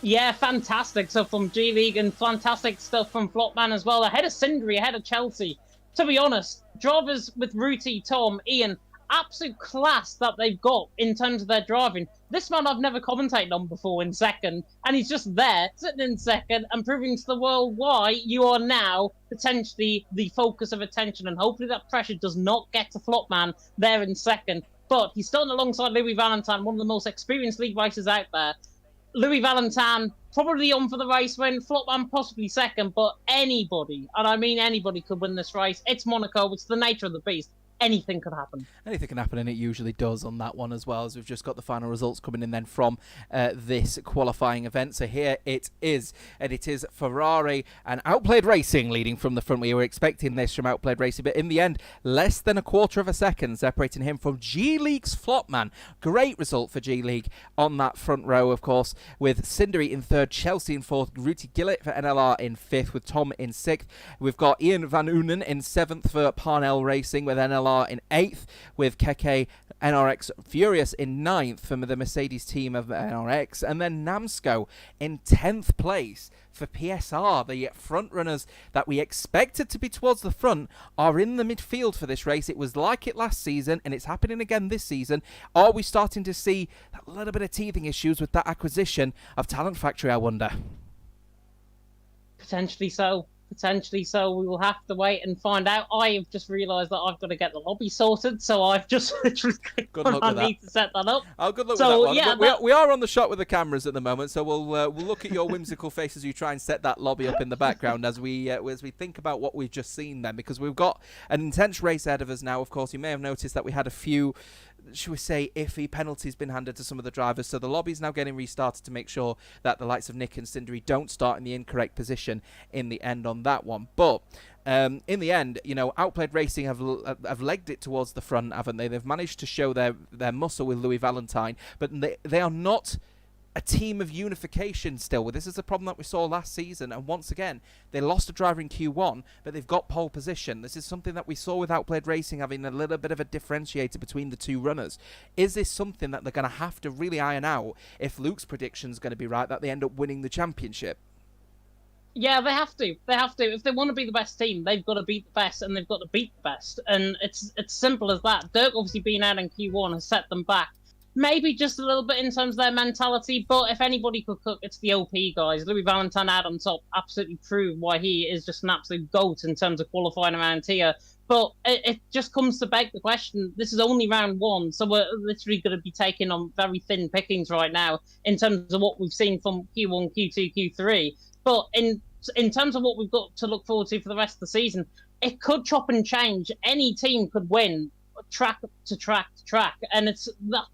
Yeah, fantastic stuff from G League, and fantastic stuff from Flopman as well. Ahead of Cindery, ahead of Chelsea. To be honest, drivers with Ruti, Tom, Ian, absolute class that they've got in terms of their driving. This man I've never commentated on before in second, and he's just there, sitting in second, and proving to the world why you are now potentially the focus of attention, and hopefully that pressure does not get to Flopman there in second. But he's starting alongside Louis Valentine, one of the most experienced league racers out there. Louis Valentine probably on for the race win, Flopman possibly second, but anybody, and I mean anybody, could win this race. It's Monaco, it's the nature of the beast. Anything could happen. Anything can happen, and it usually does on that one as well, as we've just got the final results coming in then from this qualifying event. So here it is, and it is Ferrari and Outplayed Racing leading from the front. We were expecting this from Outplayed Racing, but in the end, less than a quarter of a second separating him from G League's Flopman. Great result for G League on that front row, of course, with Cindery in 3rd, Chelsea in 4th, Ruti Gillett for NLR in 5th, with Tom in 6th. We've got Ian Van Unen in 7th for Parnell Racing, with NLR Lamar in 8th, with Keke NRX Furious in 9th from the Mercedes team of NRX, and then Namsco in 10th place for PSR. The front runners that we expected to be towards the front are in the midfield for this race. It was like it last season, and it's happening again this season. Are we starting to see a little bit of teething issues with that acquisition of Talent Factory, I wonder? Potentially so. Potentially so. We will have to wait and find out. I have just realised that I've got to get the lobby sorted, so I've just literally good luck with need to set that up. Oh, good luck so, with that one. Yeah, we are on the shot with the cameras at the moment, so we'll look at your whimsical face as you try and set that lobby up in the background as we think about what we've just seen then, because we've got an intense race ahead of us now. Of course, you may have noticed that we had a few, should we say, iffy penalties been handed to some of the drivers, so the lobby's now getting restarted to make sure that the likes of Nick and Cindery don't start in the incorrect position in the end on that one. But in the end, Outplayed Racing have legged it towards the front, haven't they? They've managed to show their muscle with Louis Valentine, but they are not a team of unification still. This is a problem that we saw last season, and once again, they lost a driver in Q1, but they've got pole position. This is something that we saw with Outplayed Racing having a little bit of a differentiator between the two runners. Is this something that they're going to have to really iron out if Luke's prediction's going to be right, that they end up winning the championship? Yeah, they have to. They have to. If they want to be the best team, they've got to beat the best, and they've got to beat the best. And it's simple as that. Dirk obviously being out in Q1 has set them back. Maybe just a little bit in terms of their mentality, but if anybody could cook, it's the OP guys. Louis Valentine out on top absolutely proved why he is just an absolute GOAT in terms of qualifying around here. But it just comes to beg the question, this is only round 1, so we're literally going to be taking on very thin pickings right now in terms of what we've seen from Q1, Q2, Q3. But in terms of what we've got to look forward to for the rest of the season, it could chop and change. Any team could win track to track to track, and it's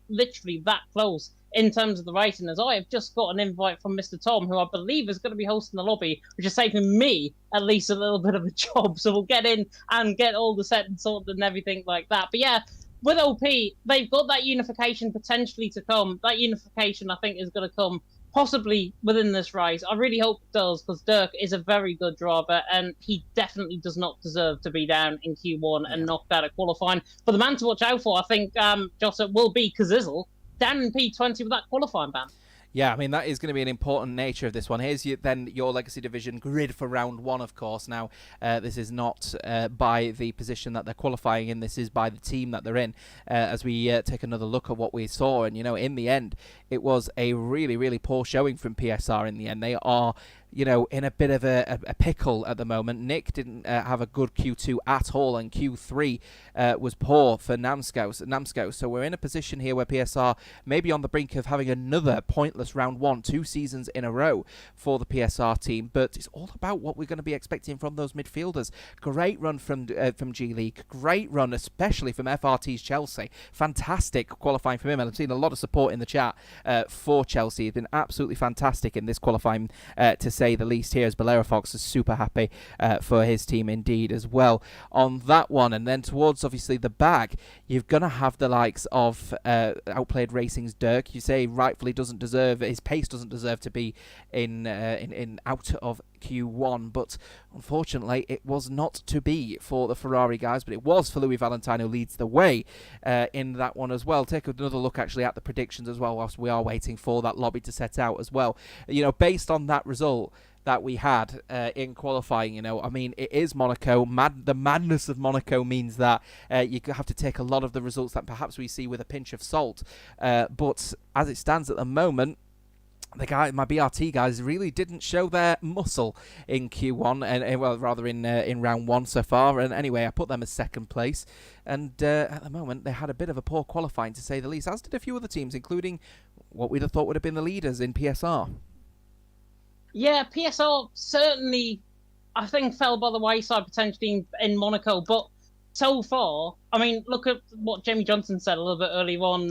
literally that close in terms of the rating. As I have just got an invite from Mr. Tom, who I believe is going to be hosting the lobby, which is saving me at least a little bit of a job. So we'll get in and get all the set and sorted and everything like that. But yeah, with OP, they've got that unification potentially to come. That unification, I think, is going to come possibly within this race. I really hope it does, because Dirk is a very good driver, and he definitely does not deserve to be down in Q1 and knocked out at qualifying. But the man to watch out for, I think, Jota, will be Kazizel, down in P20 with that qualifying ban. Yeah, I mean, that is going to be an important nature of this one. Here's your Legacy Division grid for round 1, of course. Now, this is not by the position that they're qualifying in. This is by the team that they're in. As we take another look at what we saw, and, in the end, it was a really, really poor showing from PSR in the end. They are in a bit of a pickle at the moment. Nick didn't have a good Q2 at all, and Q3 was poor for Namsco. So we're in a position here where PSR may be on the brink of having another pointless round 1, 2 seasons in a row for the PSR team. But it's all about what we're going to be expecting from those midfielders. Great run from G League. Great run, especially from FRT's Chelsea. Fantastic qualifying from him, and I've seen a lot of support in the chat for Chelsea. He's been absolutely fantastic in this qualifying, to say the least. Here as Bolero Fox is super happy for his team indeed as well on that one. And then towards obviously the back, you're gonna have the likes of Outplayed Racing's Dirk. You say rightfully doesn't deserve, his pace doesn't deserve to be in out of Q1, but unfortunately it was not to be for the Ferrari guys, but it was for Louis Valentine, who leads the way in that one as well. Take another look actually at the predictions as well whilst we are waiting for that lobby to set out as well. Based on that result that we had in qualifying, I mean, it is Monaco. The madness of Monaco means that you have to take a lot of the results that perhaps we see with a pinch of salt, but as it stands at the moment, my BRT guys really didn't show their muscle in Q1, and well, rather in round 1 so far. And anyway, I put them as second place, and at the moment they had a bit of a poor qualifying, to say the least, as did a few other teams, including what we'd have thought would have been the leaders in PSR. Yeah, PSR certainly, I think, fell by the wayside potentially in Monaco, but so far, I mean, look at what Jamie Johnson said a little bit earlier on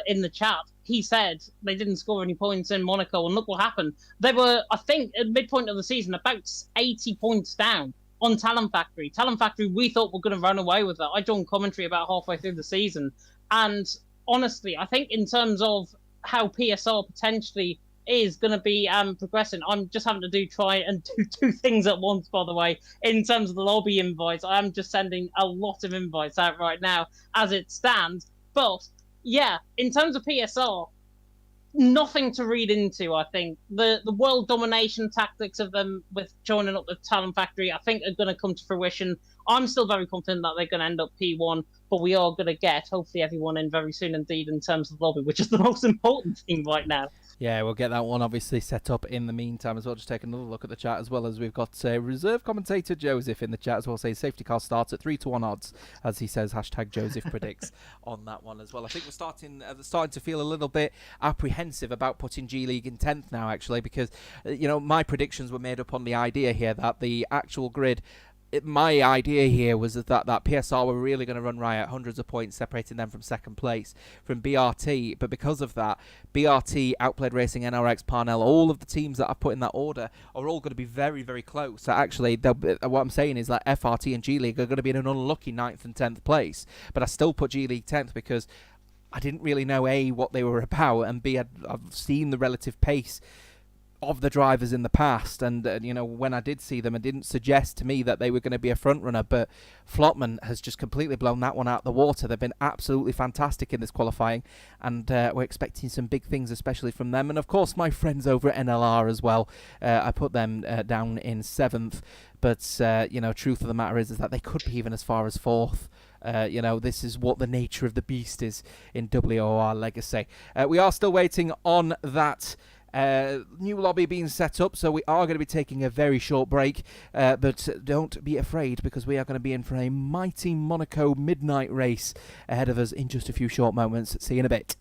in the chat. He said they didn't score any points in Monaco, and look what happened. They were, I think, at midpoint of the season, about 80 points down on Talent Factory. Talent Factory, we thought were going to run away with it. I joined commentary about halfway through the season, and honestly, I think in terms of how PSR potentially is going to be progressing. I'm just having to try and do two things at once, by the way, in terms of the lobby invites. I am just sending a lot of invites out right now as it stands. But yeah, in terms of PSR, nothing to read into. I think the world domination tactics of them with joining up the Talent Factory, I think, are going to come to fruition. I'm still very confident that they're going to end up P1, but we are going to get, hopefully, everyone in very soon indeed in terms of the lobby, which is the most important thing right now. Yeah, we'll get that one obviously set up in the meantime as well. Just take another look at the chat as well, as we've got reserve commentator Joseph in the chat as well, saying safety car starts at 3-1 odds, as he says, hashtag Joseph predicts on that one as well. I think we're starting to feel a little bit apprehensive about putting G League in 10th now, actually, because my predictions were made up on the idea here that the actual grid, my idea here was that PSR were really going to run riot, hundreds of points separating them from second place from BRT. But because of that, BRT, Outplayed Racing, NRX, Parnell, all of the teams that I've put in that order are all going to be very, very close. So actually, what I'm saying is that FRT and G League are going to be in an unlucky 9th and 10th place. But I still put G League 10th because I didn't really know, A, what they were about, and B, I've seen the relative pace of the drivers in the past, and when I did see them, it didn't suggest to me that they were going to be a front runner, but Flotman has just completely blown that one out of the water. They've been absolutely fantastic in this qualifying, and we're expecting some big things, especially from them, and of course my friends over at NLR as well. I put them down in 7th, but truth of the matter is that they could be even as far as 4th. This is what the nature of the beast is in WOR Legacy. We are still waiting on that new lobby being set up, so we are going to be taking a very short break, but don't be afraid, because we are going to be in for a mighty Monaco midnight race ahead of us in just a few short moments. See you in a bit.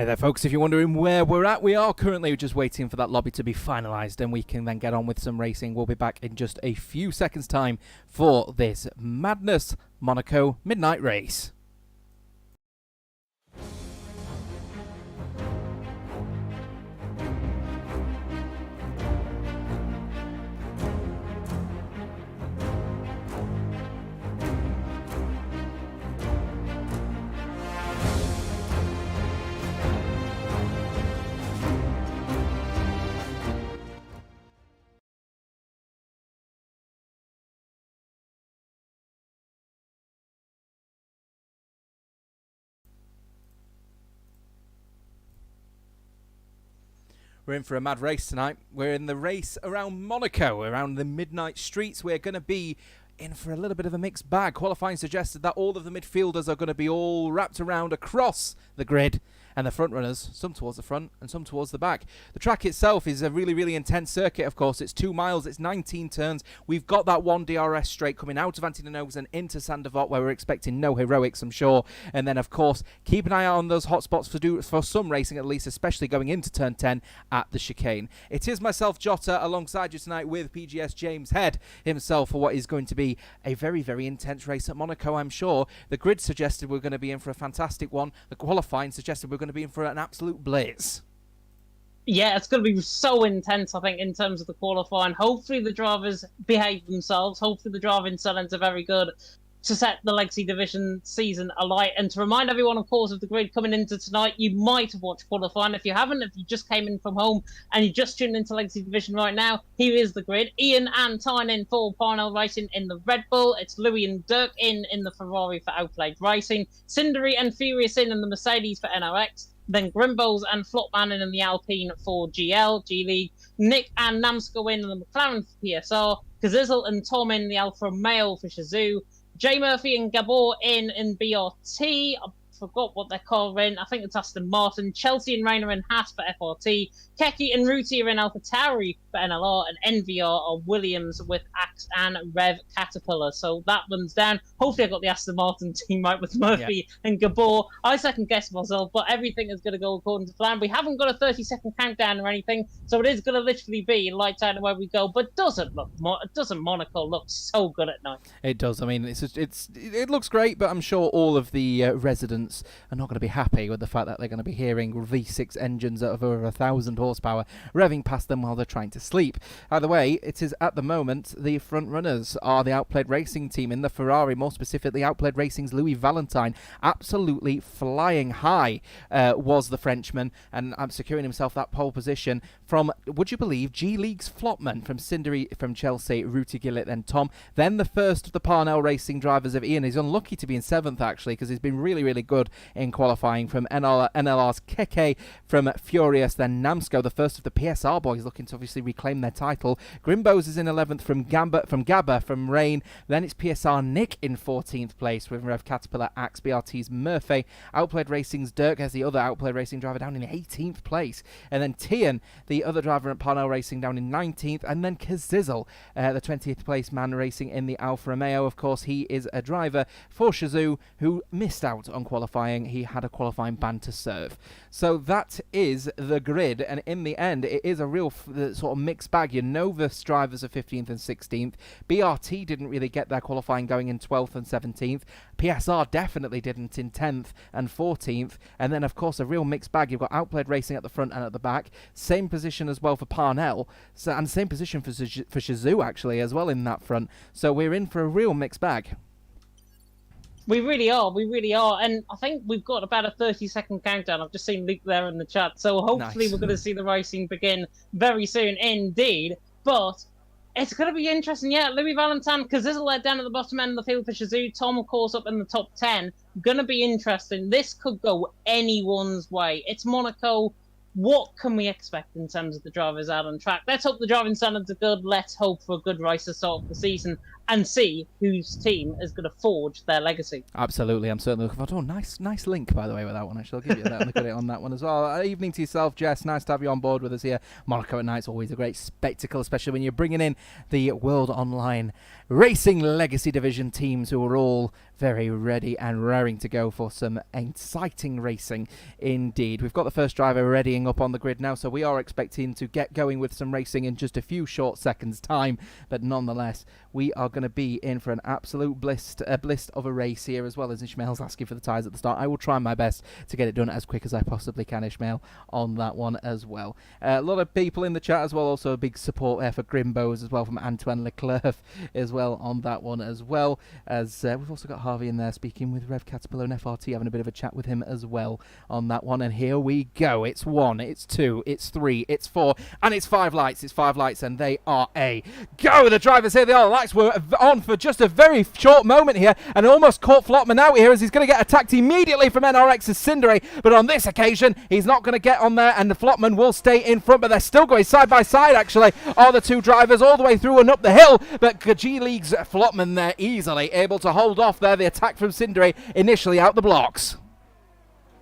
Hey there folks, if you're wondering where we're at, we are currently just waiting for that lobby to be finalised and we can then get on with some racing. We'll be back in just a few seconds time for this Madness Monaco Midnight Race. We're in for a mad race tonight. We're in the race around Monaco, around the midnight streets. We're going to be in for a little bit of a mixed bag. Qualifying suggested that all of the midfielders are going to be all wrapped around across the grid, and the front runners, some towards the front and some towards the back. The track itself is a really, really intense circuit, of course. It's 2 miles, it's 19 turns. We've got that one DRS straight coming out of Antinonos and into Sandevot, where we're expecting no heroics, I'm sure. And then, of course, keep an eye out on those hot spots for some racing, at least, especially going into turn 10 at the chicane. It is myself, Jota, alongside you tonight with PGS James Head himself for what is going to be a very, very intense race at Monaco, I'm sure. The grid suggested we're going to be in for a fantastic one. The qualifying suggested we're going to be in for an absolute blaze. Yeah, it's going to be so intense, I think, in terms of the qualifying. Hopefully the drivers behave themselves. Hopefully the driving settings are very good to set the Legacy Division season alight. And to remind everyone, of course, of the grid coming into tonight, you might have watched qualifying. If you haven't, if you just came in from home and you just tuned into Legacy Division right now, here is the grid. Ian and Tyne in for Parnell Racing in the Red Bull. It's Louis and Dirk in the Ferrari for Outplayed Racing. Cindery and Furious in the Mercedes for NRX. Then Grimbos and Flopman in the Alpine for GL, G-League. Nick and Namsko in the McLaren for PSR. Kazizel and Tom in the Alfa Romeo for Shazoo. J. Murphy and Gabor in BRT. I forgot what they're called in. I think it's Aston Martin. Chelsea and Rayner in Haas for FRT. Keki and Ruti are in Alpha Tauri for NLR. And NVR are Williams with Axe and Rev Caterpillar. So that runs down. Hopefully I got the Aston Martin team right with Murphy and Gabor. I second guess myself, but everything is going to go according to plan. We haven't got a 30-second countdown or anything, so it is going to literally be lights out where we go. But doesn't Monaco look so good at night? It does. I mean, it looks great, but I'm sure all of the residents are not going to be happy with the fact that they're going to be hearing V6 engines of over 1,000 horsepower revving past them while they're trying to sleep. Either way, it is at the moment the front runners are the Outplayed Racing team in the Ferrari, more specifically Outplayed Racing's Louis Valentine. Absolutely flying high was the Frenchman, and securing himself that pole position from, would you believe, G-League's Flopman from Cindery from Chelsea, Ruti Gillett, then Tom. Then the first of the Parnell Racing drivers of Ian. He's unlucky to be in 7th, actually, because he's been really, really good in qualifying from NLR's Keke from Furious, then Namsko, the first of the PSR boys, looking to obviously reclaim their title. Grimbos is in 11th from Gabba from Rain. Then it's PSR Nick in 14th place with Rev Caterpillar, Axe, BRT's Murphy. Outplayed Racing's Dirk as the other Outplayed Racing driver down in 18th place. And then Tian, the other driver at Parnell Racing, down in 19th. And then Kazizel, the 20th place man racing in the Alfa Romeo. Of course, he is a driver for Shazoo who missed out on qualifying. He had a qualifying ban to serve. So that is the grid, and in the end, it is a real sort of mixed bag. Your Novus drivers are 15th and 16th. BRT didn't really get their qualifying going in 12th and 17th. PSR definitely didn't in 10th and 14th. And then, of course, a real mixed bag. You've got Outplayed Racing at the front and at the back. Same position as well for Parnell, and same position for Shazoo, actually, as well in that front. So we're in for a real mixed bag. We really are. And I think we've got about a 30-second countdown. I've just seen Luke there in the chat. So hopefully we're going to see the racing begin very soon indeed. But it's going to be interesting. Yeah, Louis Valentine, Kazizel led down at the bottom end of the field for Shazoo. Tom, of course, up in the top 10. Going to be interesting. This could go anyone's way. It's Monaco. What can we expect in terms of the drivers out on track? Let's hope the driving standards are good. Let's hope for a good race to start the season and see whose team is going to forge their legacy. Absolutely. I'm certainly looking forward. Oh, nice link, by the way, with that one. I shall give you that. Look at it on that one as well. Evening to yourself, Jess. Nice to have you on board with us here. Monaco at night's always a great spectacle, especially when you're bringing in the World Online Racing Legacy Division teams who are all very ready and raring to go for some exciting racing indeed. We've got the first driver readying up on the grid now, so we are expecting to get going with some racing in just a few short seconds time, but nonetheless we are going to be in for an absolute blist of a race here, as well as Ishmael's asking for the tyres at the start. I will try my best to get it done as quick as I possibly can, Ishmael, on that one as well. A lot of people in the chat as well, also a big support there for Grimbos as well from Antoine Leclerc as well on that one as well, as we've also got Harvey in there speaking with Rev Caterpillar and FRT, having a bit of a chat with him as well on that one. And here we go. It's 1, it's 2, it's 3, it's 4, and it's 5 lights. It's 5 lights, and they are a go. The drivers here, they are. The lights were on for just a very short moment here, and almost caught Flopman out here as he's going to get attacked immediately from NRX's Cinderay. But on this occasion, he's not going to get on there, and the Flopman will stay in front, but they're still going side by side, actually, are the two drivers all the way through and up the hill. But G League's Flopman there easily able to hold off there the attack from Cinderay initially out the blocks.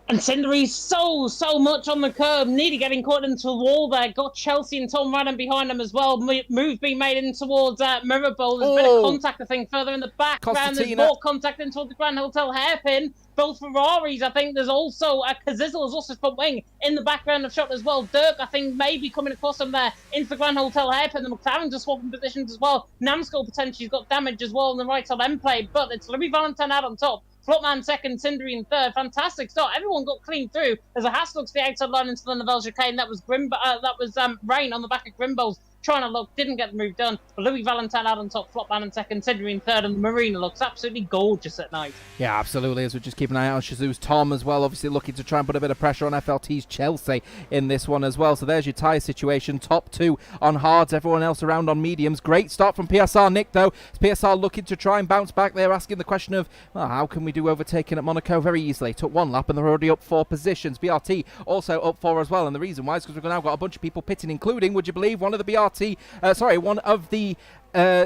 And Cindery's so much on the curb, nearly getting caught into the wall there. Got Chelsea and Tom Radden behind them as well. Move being made in towards Mirabel. There's a bit of contact, I think, further in the background. There's more contact in towards the Grand Hotel hairpin. Both Ferraris, I think there's also Kazizel has also front wing in the background of shot as well. Dirk, I think, maybe coming across them there into the Grand Hotel hairpin. The McLaren just swapping positions as well. Namskull potentially has got damage as well on the right side end play, but it's Louis Valentin out on top. Flopman second, Cindery in third. Fantastic start. Everyone got clean through. There's a Haslux to the outside line into the Novelle chicane. That was Rain on the back of Grimbo's. Trying to look, didn't get the move done. But Louis Valentin out on top, Flopman in second, Cindery in third, and the Marina looks absolutely gorgeous at night. Yeah, absolutely, as we just keep an eye out on Shazoo's Tom as well, obviously looking to try and put a bit of pressure on FLT's Chelsea in this one as well. So there's your tyre situation, top 2 on hards, everyone else around on mediums. Great start from PSR Nick, though. PSR looking to try and bounce back. They're asking the question of, well, how can we do overtaking at Monaco? Very easily. Took 1 lap and they're already up 4 positions. BRT also up 4 as well, and the reason why is because we've now got a bunch of people pitting, including, would you believe, one of the one of the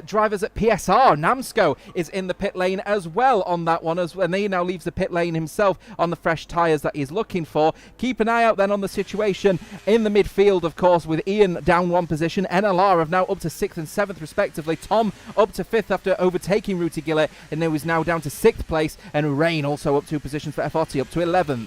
drivers at PSR, Namsko, is in the pit lane as well on that one, and he now leaves the pit lane himself on the fresh tyres that he's looking for. Keep an eye out then on the situation in the midfield, of course, with Ian down 1 position. NLR have now up to 6th and 7th respectively. Tom up to 5th after overtaking Ruti Gillett, and now he's now down to 6th place, and Rain also up 2 positions for FRT, up to 11th.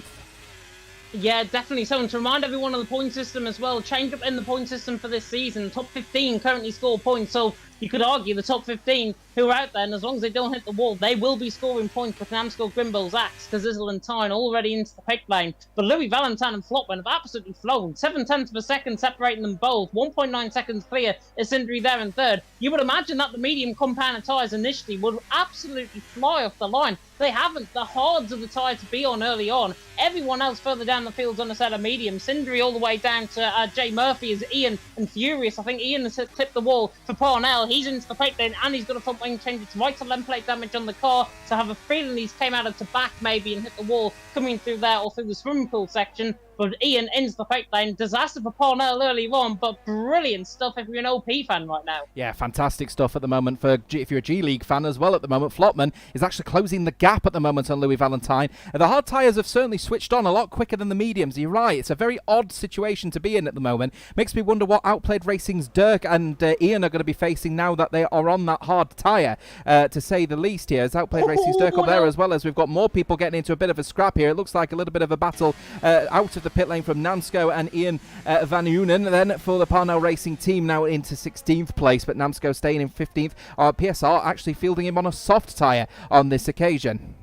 Yeah, definitely. So, and to remind everyone of the point system as well, change up in the point system for this season. Top 15 currently score points, so you could argue the top 15 who are out there, and as long as they don't hit the wall, they will be scoring points with Namskull, Grimbles, Axe, Kazizel and Tyne already into the pit lane. But Louis Valentin and Flopman have absolutely flown. 7/10 of a second separating them both. 1.9 seconds clear is Cindery there in third. You would imagine that the medium compound tyres initially would absolutely fly off the line. They haven't. The hards of the tyre to be on early on. Everyone else further down the field's on a set of medium. Cindery all the way down to Jay Murphy is Ian and Furious. I think Ian has clipped the wall for Parnell. He's into the plate lane and he's got a front wing change its right to left plate damage on the car. So I have a feeling he's came out of the back maybe and hit the wall coming through there or through the swimming pool section. But Ian ends the plate lane. Disaster for Parnell early on, but brilliant stuff if you're an OP fan right now. Yeah, fantastic stuff at the moment for if you're a G League fan as well at the moment. Flopman is actually closing the gap at the moment on Louis Valentine. The hard tyres have certainly switched on a lot quicker than the mediums. You're right. It's a very odd situation to be in at the moment. Makes me wonder what Outplayed Racing's Dirk and Ian are going to be facing now that they are on that hard tyre, to say the least here. As Outplayed Racing's Dirk up there as well, as we've got more people getting into a bit of a scrap here. It looks like a little bit of a battle out of the pit lane from Namsko and Ian Van Unen. Then for the Parnell Racing team now into 16th place, but Namsko staying in 15th. PSR actually fielding him on a soft tyre on this occasion.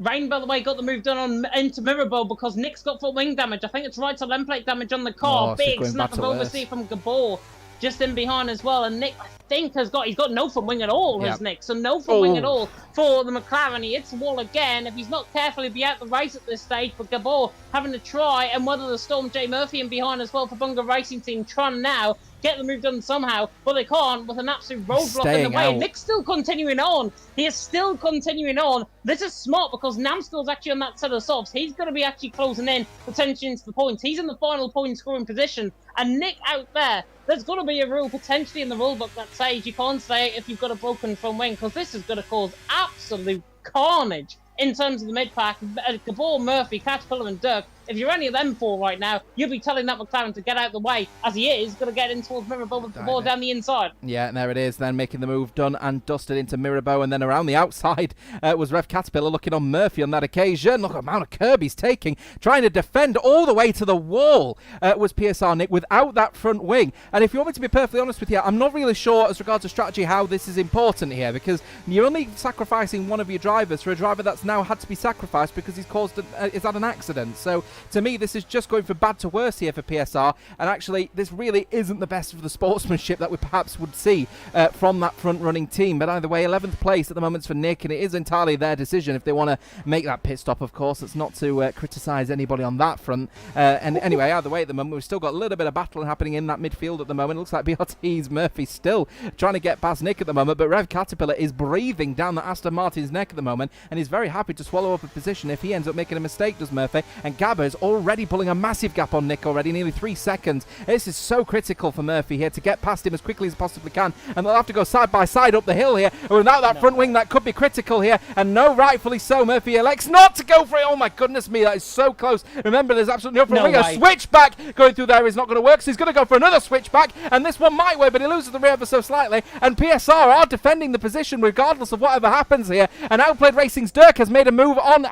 Rain, by the way, got the move done into Mirabel because Nick's got full wing damage. I think it's right side end plate damage on the car. Big snap of oversee from Gabor just in behind as well. And Nick, I think, he's got no front wing at all, has Nick. So no front wing at all for the McLaren. He hits the wall again. If he's not careful, he'll be out the race at this stage. But Gabor having to try and weather the storm. Jay Murphy in behind as well for Bunga Racing Team, trying now get the move done somehow, but they can't with an absolute roadblock in the way. Nick's still continuing on. He is still continuing on. This is smart because Namskull's actually on that set of softs. He's going to be actually closing in potentially into the points. He's in the final point scoring position. And Nick out there, there's going to be a rule potentially in the rulebook that says you can't say if you've got a broken front wing, because this is going to cause absolute carnage in terms of the mid-pack. Gabor, Murphy, Caterpillar and Dirk If you're any of them four right now, you'll be telling that McLaren to get out of the way, as he is going to get in towards Mirabeau with the ball down the inside. Yeah, and there it is, then making the move, done and dusted into Mirabeau, and then around the outside was Rev Caterpillar looking on Murphy on that occasion. Look at the amount of curb he's taking, trying to defend all the way to the wall was PSR Nick without that front wing. And if you want me to be perfectly honest with you, I'm not really sure as regards to strategy how this is important here, because you're only sacrificing one of your drivers for a driver that's now had to be sacrificed because he's had an accident. So to me, this is just going from bad to worse here for PSR, and actually this really isn't the best of the sportsmanship that we perhaps would see from that front running team. But either way, 11th place at the moment for Nick, and it is entirely their decision if they want to make that pit stop, of course. It's not to criticise anybody on that front. And anyway, either way, at the moment, we've still got a little bit of battle happening in that midfield at the moment. It looks like BRT's Murphy still trying to get past Nick at the moment, but Rev Caterpillar is breathing down the Aston Martin's neck at the moment, and he's very happy to swallow up a position if he ends up making a mistake, does Murphy. And Gabba is already pulling a massive gap on Nick already, nearly 3 seconds. This is so critical for Murphy here to get past him as quickly as possibly can, and they'll have to go side by side up the hill here. And without that front wing, that could be critical here, and no, rightfully so, Murphy elects not to go for it. Oh my goodness me, that is so close. Remember, there's absolutely no front wing. A switchback going through there is not going to work, so he's going to go for another switchback, and this one might work, but he loses the rear ever so slightly, and PSR are defending the position regardless of whatever happens here. And Outplayed Racing's Dirk has made a move on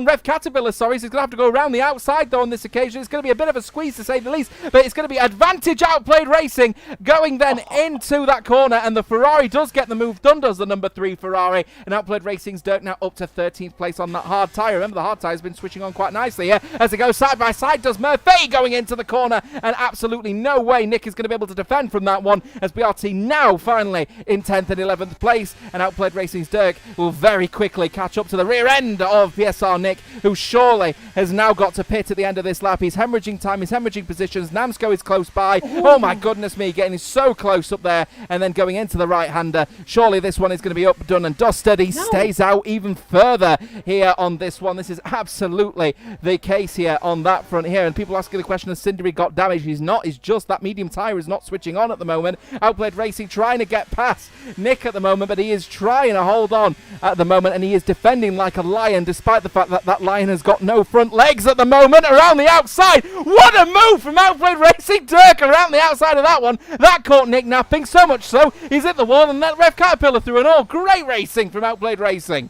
Rev Caterpillar, so he's going to have to go around the outside though on this occasion. It's going to be a bit of a squeeze to say the least, but it's going to be advantage Outplayed Racing going then into that corner, and the Ferrari does get the move done, does the number 3 Ferrari, and Outplayed Racing's Dirk now up to 13th place on that hard tyre. Remember, the hard tyre has been switching on quite nicely here as it goes side by side, does Murphy going into the corner, and absolutely no way Nick is going to be able to defend from that one, as BRT now finally in 10th and 11th place, and Outplayed Racing's Dirk will very quickly catch up to the rear end of PSR Nick, who surely has now got to pit at the end of this lap. He's hemorrhaging time, he's hemorrhaging positions. Namsco is close by. Oh my goodness me, getting so close up there, and then going into the right-hander. Surely this one is going to be up, done and dusted. He stays out even further here on this one. This is absolutely the case here on that front here, and people asking the question, has Cindery got damaged? He's not. It's just that medium tyre is not switching on at the moment. Outplayed Racing trying to get past Nick at the moment, but he is trying to hold on at the moment, and he is defending like a lion, despite the fact that that lion has got no front legs at the moment. Around the outside, what a move from Outplayed Racing. Dirk around the outside of that one. That caught Nick napping, so much so he's hit the wall and let Rev Caterpillar through and all. Great racing from Outplayed Racing.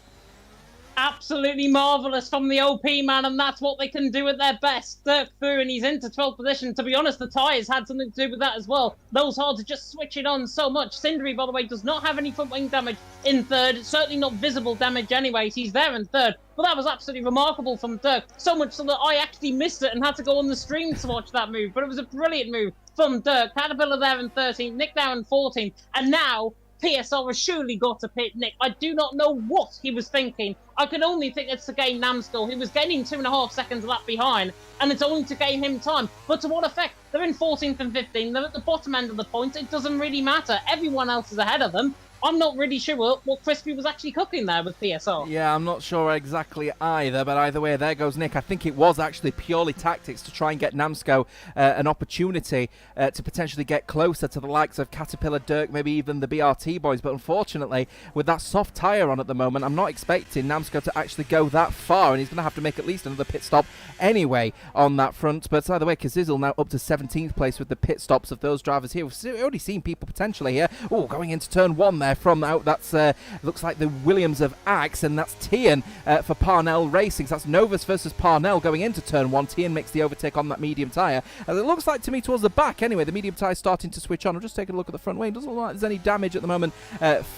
Absolutely marvellous from the OP man, and that's what they can do at their best. Dirk through, and he's into 12th position. To be honest, the tyres had something to do with that as well. Those hards are just switching on so much. Cindery, by the way, does not have any front wing damage in third. It's certainly not visible damage anyways. He's there in third. But that was absolutely remarkable from Dirk. So much so that I actually missed it and had to go on the stream to watch that move. But it was a brilliant move from Dirk. Caterpillar there in 13th, Nick there in 14th. And now PSR has surely got to pit Nick. I do not know what he was thinking. I can only think it's to gain Namskull. He was gaining 2.5 seconds lap behind, and it's only to gain him time. But to what effect? They're in 14th and 15th. They're at the bottom end of the points. It doesn't really matter. Everyone else is ahead of them. I'm not really sure what Crispy was actually cooking there with PSR. Yeah, I'm not sure exactly either, but either way, there goes Nick. I think it was actually purely tactics to try and get Namsco an opportunity to potentially get closer to the likes of Caterpillar, Dirk, maybe even the BRT boys. But unfortunately, with that soft tyre on at the moment, I'm not expecting Namsco to actually go that far, and he's going to have to make at least another pit stop anyway on that front. But either way, Kazizel now up to 17th place with the pit stops of those drivers here. We've already seen people potentially here. Oh, going into turn 1 there from out. That's looks like the Williams of Axe, and that's Tian for Parnell Racing. So that's Novus versus Parnell going into turn 1. Tian makes the overtake on that medium tyre. As it looks like to me towards the back anyway, the medium tyre is starting to switch on. I'm just taking a look at the front wing. Doesn't look like there's any damage at the moment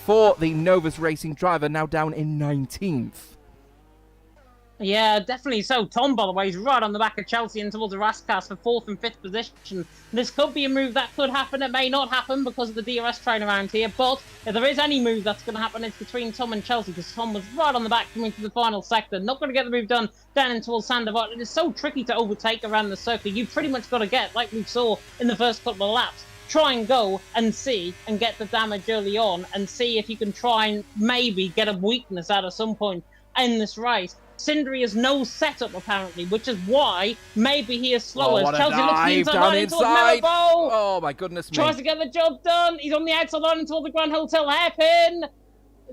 for the Novus Racing driver, now down in 19th. Yeah, definitely so. Tom, by the way, is right on the back of Chelsea and towards the Rascas for 4th and 5th position. This could be a move that could happen. It may not happen because of the DRS train around here. But if there is any move that's going to happen, it's between Tom and Chelsea, because Tom was right on the back coming to the final sector. Not going to get the move done down in towards Sandoval. It is so tricky to overtake around the circle. You've pretty much got to get, like we saw in the first couple of laps, try and go and see and get the damage early on and see if you can try and maybe get a weakness out at some point in this race. Cindery has no setup apparently, which is why maybe he is slower. Oh, Chelsea looks the inside line towards Mirabeau. Oh my goodness me. Tries to get the job done. He's on the outside line towards the Grand Hotel hairpin.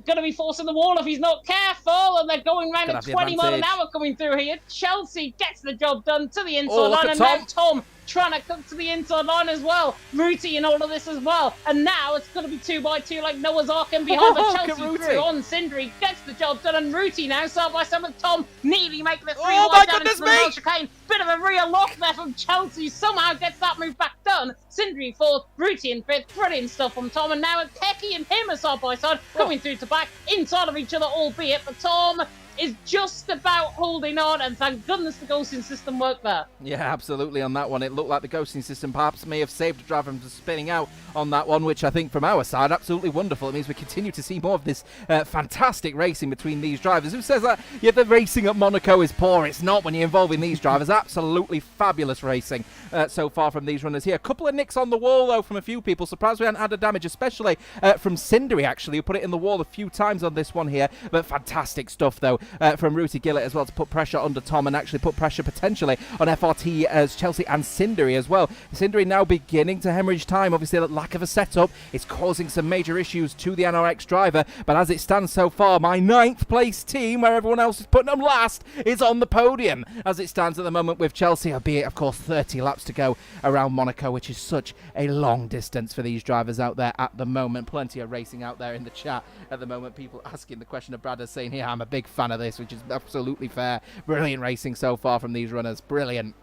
going to be forcing the wall if he's not careful, and they're going round at 20 mile an hour coming through here. Chelsea gets the job done to the inside line, and now Tom trying to cook to the inside line as well. Rooty in all of this as well, and now it's going to be 2x2 like Noah's Ark in behind, but Chelsea through on Sindri gets the job done, and Rooty now side by side with Tom, nearly making it 3 wide down into the chicane. Bit of a real lock there from Chelsea, somehow gets that move back done. Sindri fourth, Rooty in fifth, brilliant stuff from Tom, and now Keki and him are side by side, coming through to back, inside of each other albeit, but Tom is just about holding on, and thank goodness the ghosting system worked there. Yeah, absolutely on that one. It looked like the ghosting system perhaps may have saved a driver from spinning out on that one, which I think from our side, absolutely wonderful. It means we continue to see more of this fantastic racing between these drivers. Who says that the racing at Monaco is poor? It's not when you're involving these drivers. Absolutely fabulous racing so far from these runners here. A couple of nicks on the wall, though, from a few people. Surprised we hadn't had a damage, especially from Sindri, actually, who put it in the wall a few times on this one here. But fantastic stuff, though, from Rooty Gillett as well, to put pressure under Tom and actually put pressure potentially on FRT as Chelsea and Sindri as well. Sindri now beginning to hemorrhage time. Obviously, the lack of a setup is causing some major issues to the NRX driver, but as it stands so far, my 9th place team, where everyone else is putting them last, is on the podium as it stands at the moment with Chelsea, albeit of course 30 laps to go around Monaco, which is such a long distance for these drivers out there at the moment. Plenty of racing out there in the chat at the moment. People asking the question of Brad is saying here, I'm a big fan of this, which is absolutely fair. Brilliant racing so far from these runners. Brilliant.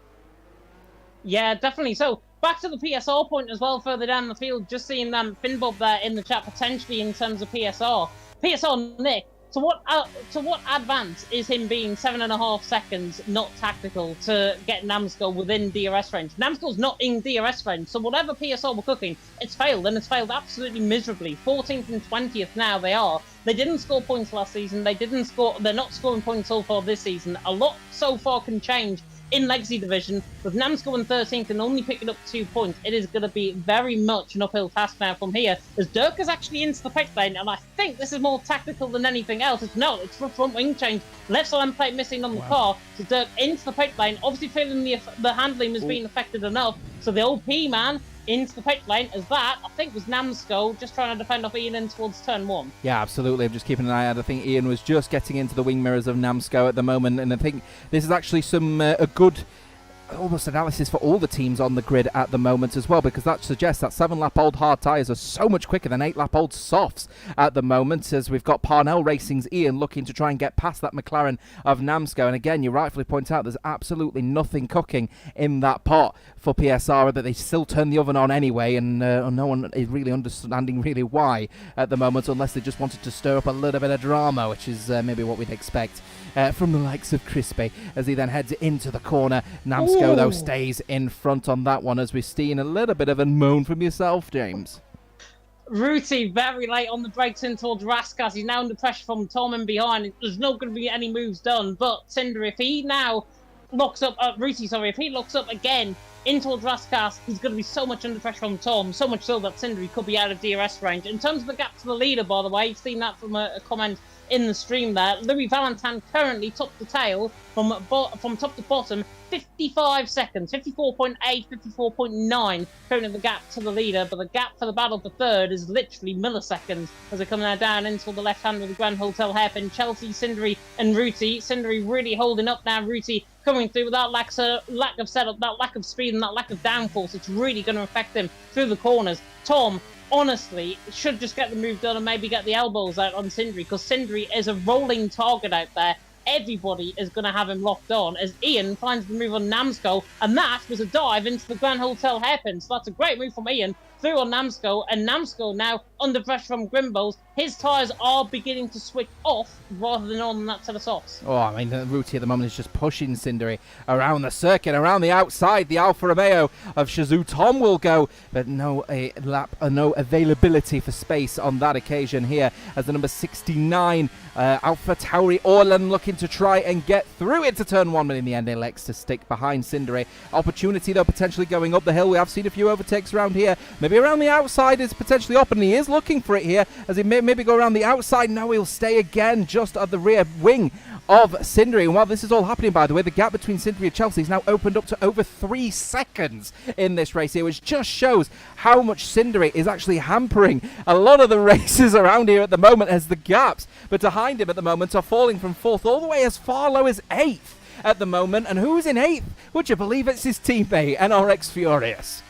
Yeah, definitely. So back to the PSR point as well, further down the field, just seeing Finn Bob there in the chat potentially in terms of PSR. PSR Nick, to what advance is him being 7.5 seconds not tactical to get Namskull within DRS range? Namskull's not in DRS range, so whatever PSR we're cooking, it's failed, and it's failed absolutely miserably. 14th and 20th now they are. They didn't score points last season. They're not scoring points so far this season. A lot so far can change in Legacy Division. With Namskull in 13th and only picking up 2 points, it is going to be very much an uphill task now from here, as Dirk is actually into the pit lane, and I think this is more tactical than anything else. It's for front wing change. Left side plate missing on the car, so Dirk into the pit lane, obviously feeling the handling has been affected enough, so the old P-man into the pit lane, as that, I think, was Namskull just trying to defend off Ian in towards turn 1. Yeah, absolutely. I'm just keeping an eye out. I think Ian was just getting into the wing mirrors of Namskull at the moment, and I think this is actually some a good almost analysis for all the teams on the grid at the moment as well, because that suggests that 7-lap-old hard tyres are so much quicker than 8-lap-old softs at the moment, as we've got Parnell Racing's Ian looking to try and get past that McLaren of Namskull. And again, you rightfully point out there's absolutely nothing cooking in that pot for PSR, that they still turn the oven on anyway, and no one is really understanding really why at the moment, unless they just wanted to stir up a little bit of drama, which is maybe what we'd expect from the likes of Crispy as he then heads into the corner. Namskull, though, stays in front on that one, as we've seen a little bit of a moan from yourself, James. Rooty very late on the brakes in towards Raskas. He's now under pressure from Tom in behind. There's not going to be any moves done, but Cinder, if he now locks up, if he locks up again in towards Raskas, he's going to be so much under pressure from Tom, so much so that Cinder could be out of DRS range. In terms of the gap to the leader, by the way, you've seen that from a comment in the stream there. Louis Valentin currently top to tail from top to bottom, 55 seconds, 54.8, 54.9 currently the gap to the leader, but the gap for the battle for third is literally milliseconds as they come now down into the left hand of the Grand Hotel hairpin. Chelsea, Sindri and Rooty. Sindri really holding up now. Rooty coming through with that lack of setup, that lack of speed and that lack of downforce. It's really going to affect him through the corners. Tom, honestly, should just get the move done and maybe get the elbows out on Sindri, because Sindri is a rolling target out there. Everybody is going to have him locked on as Ian finds the move on Namskull, and that was a dive into the Grand Hotel hairpin. So that's a great move from Ian through on Namskull, and Namskull now under pressure from Grimbles. His tyres are beginning to switch off rather than on that set of softs. Oh, I mean, the Rooty at the moment is just pushing Sindri around the circuit, around the outside. The Alfa Romeo of Shazoo Tom will go, but no availability for space on that occasion here, as the number 69 Alpha Tauri Orlan looking to try and get through into turn 1, but in the end elects to stick behind Sindri. Opportunity, though, potentially going up the hill. We have seen a few overtakes around here. Maybe around the outside is potentially up, and he is looking for it here, as he may maybe go around the outside. No, he'll stay again just at the rear wing of Sindri. And while this is all happening, by the way, the gap between Sindri and Chelsea is now opened up to over 3 seconds in this race here, which just shows how much Sindri is actually hampering a lot of the races around here at the moment, as the gaps behind him at the moment are falling from 4th all the way as far low as 8th at the moment. And who's in 8th? Would you believe it's his teammate, NRX Furious?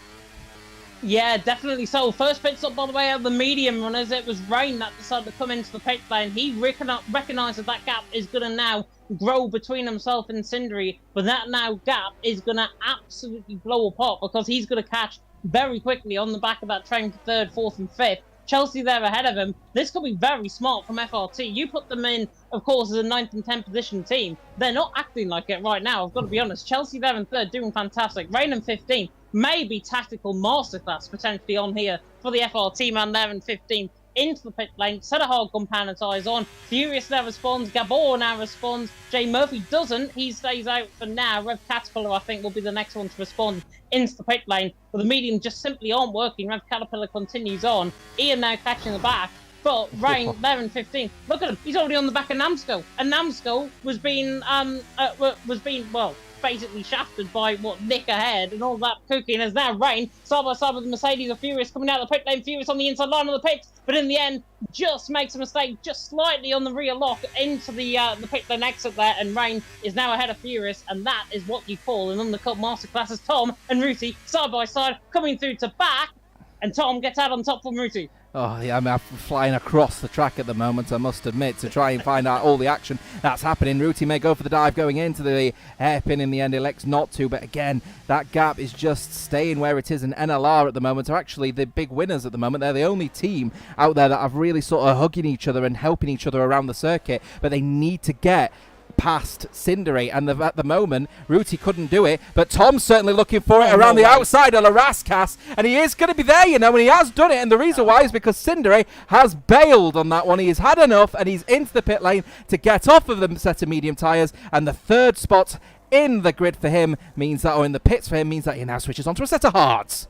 Yeah, definitely so. First pit stop, by the way, of the medium runners. It was Rain that decided to come into the pit lane. He recognised that gap is going to now grow between himself and Sindri, but that now gap is going to absolutely blow apart because he's going to catch very quickly on the back of that train for 3rd, 4th and 5th. Chelsea there ahead of him. This could be very smart from FRT. You put them in, of course, as a 9th and 10th position team. They're not acting like it right now, I've got to be honest. Chelsea there in 3rd, doing fantastic. Rain in 15th. Maybe tactical masterclass potentially on here for the FRT man there in 15th. Into the pit lane, set a hard gun panetize on. Furious now responds, Gabor now responds. Jay Murphy doesn't, he stays out for now. Rev Caterpillar, I think, will be the next one to respond into the pit lane. But the medium just simply aren't working. Rev Caterpillar continues on. Ian now catching the back. But Rain there in 15th. Look at him, he's already on the back of Namsco. And Namsco was being, well, basically shafted by Nick ahead and all that cooking. As now Rain side by side with the Mercedes of Furious coming out of the pit lane. Furious on the inside line of the pit, but in the end just makes a mistake just slightly on the rear lock into the pit lane exit there, and Rain is now ahead of Furious, and that is what you call an undercut masterclass, as Tom and Ruti side by side coming through to back, and Tom gets out on top from Ruti. Oh, yeah, I'm flying across the track at the moment, I must admit, to try and find out all the action that's happening. Ruti may go for the dive going into the hairpin. In the end, elects not to, but again, that gap is just staying where it is, and NLR at the moment are actually the big winners at the moment. They're the only team out there that are really sort of hugging each other and helping each other around the circuit, but they need to get past Sindri, and at the moment Ruti couldn't do it, but Tom's certainly looking for it around the outside of Larascas, and he is going to be there, you know, and he has done it. And the reason why is because Sindri has bailed on that one. He has had enough, and he's into the pit lane to get off of the set of medium tyres, and the 3rd spot in the grid for him means that, or in the pits for him, means that he now switches onto a set of hards.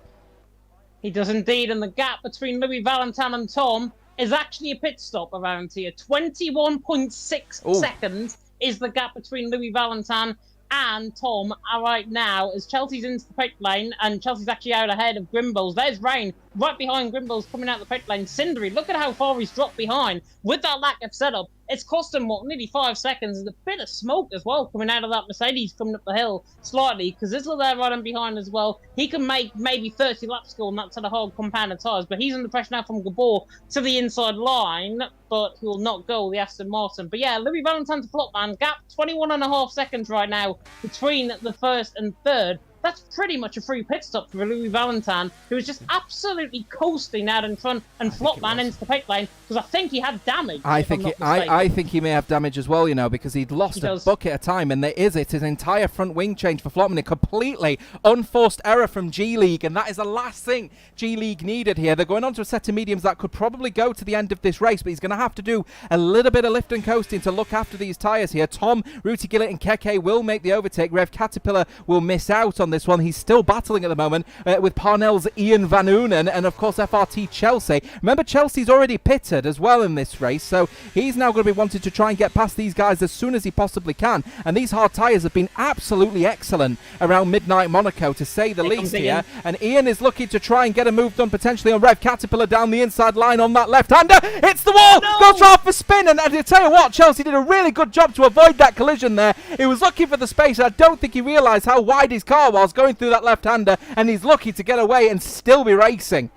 He does indeed, and the gap between Louis Valentin and Tom is actually a pit stop around here. 21.6 seconds is the gap between Louis Valentin and Tom right now, as Chelsea's into the pit lane, and Chelsea's actually out ahead of Grimbles. There's Rain right behind Grimbles coming out the pit lane. Sindri, look at how far he's dropped behind. With that lack of setup, it's cost him, nearly 5 seconds, and a bit of smoke as well coming out of that Mercedes coming up the hill slightly, because Zizzle there right in behind as well. He can make maybe 30 laps go on that set of hard compounded tyres, but he's under pressure now from Gabor to the inside line, but he will not go, the Aston Martin. But yeah, Louis Valentin to Flopman, gap 21.5 seconds right now between the 1st and 3rd. That's pretty much a free pit stop for Louis Valentin, who was just absolutely coasting out in front, and Flopman into the pit lane, because I think he had damage. I think he may have damage as well, you know, because he'd lost a bucket of time, and there is his entire front wing change for Flopman. A completely unforced error from G-League, and that is the last thing G-League needed here. They're going on to a set of mediums that could probably go to the end of this race, but he's going to have to do a little bit of lift and coasting to look after these tyres here. Tom, Ruti Gillett and Keke will make the overtake. Rev Caterpillar will miss out on this one. He's still battling at the moment with Parnell's Ian Van Oonen and, of course, FRT Chelsea. Remember, Chelsea's already pitted as well in this race, so he's now going to be wanting to try and get past these guys as soon as he possibly can. And these hard tyres have been absolutely excellent around Midnight Monaco, to say the least here. And Ian is looking to try and get a move done potentially on Rev Caterpillar down the inside line on that left-hander. It's the wall! No! Goes off for spin, and I tell you what, Chelsea did a really good job to avoid that collision there. He was looking for the space, and I don't think he realised how wide his car was going through that left-hander, and he's lucky to get away and still be racing.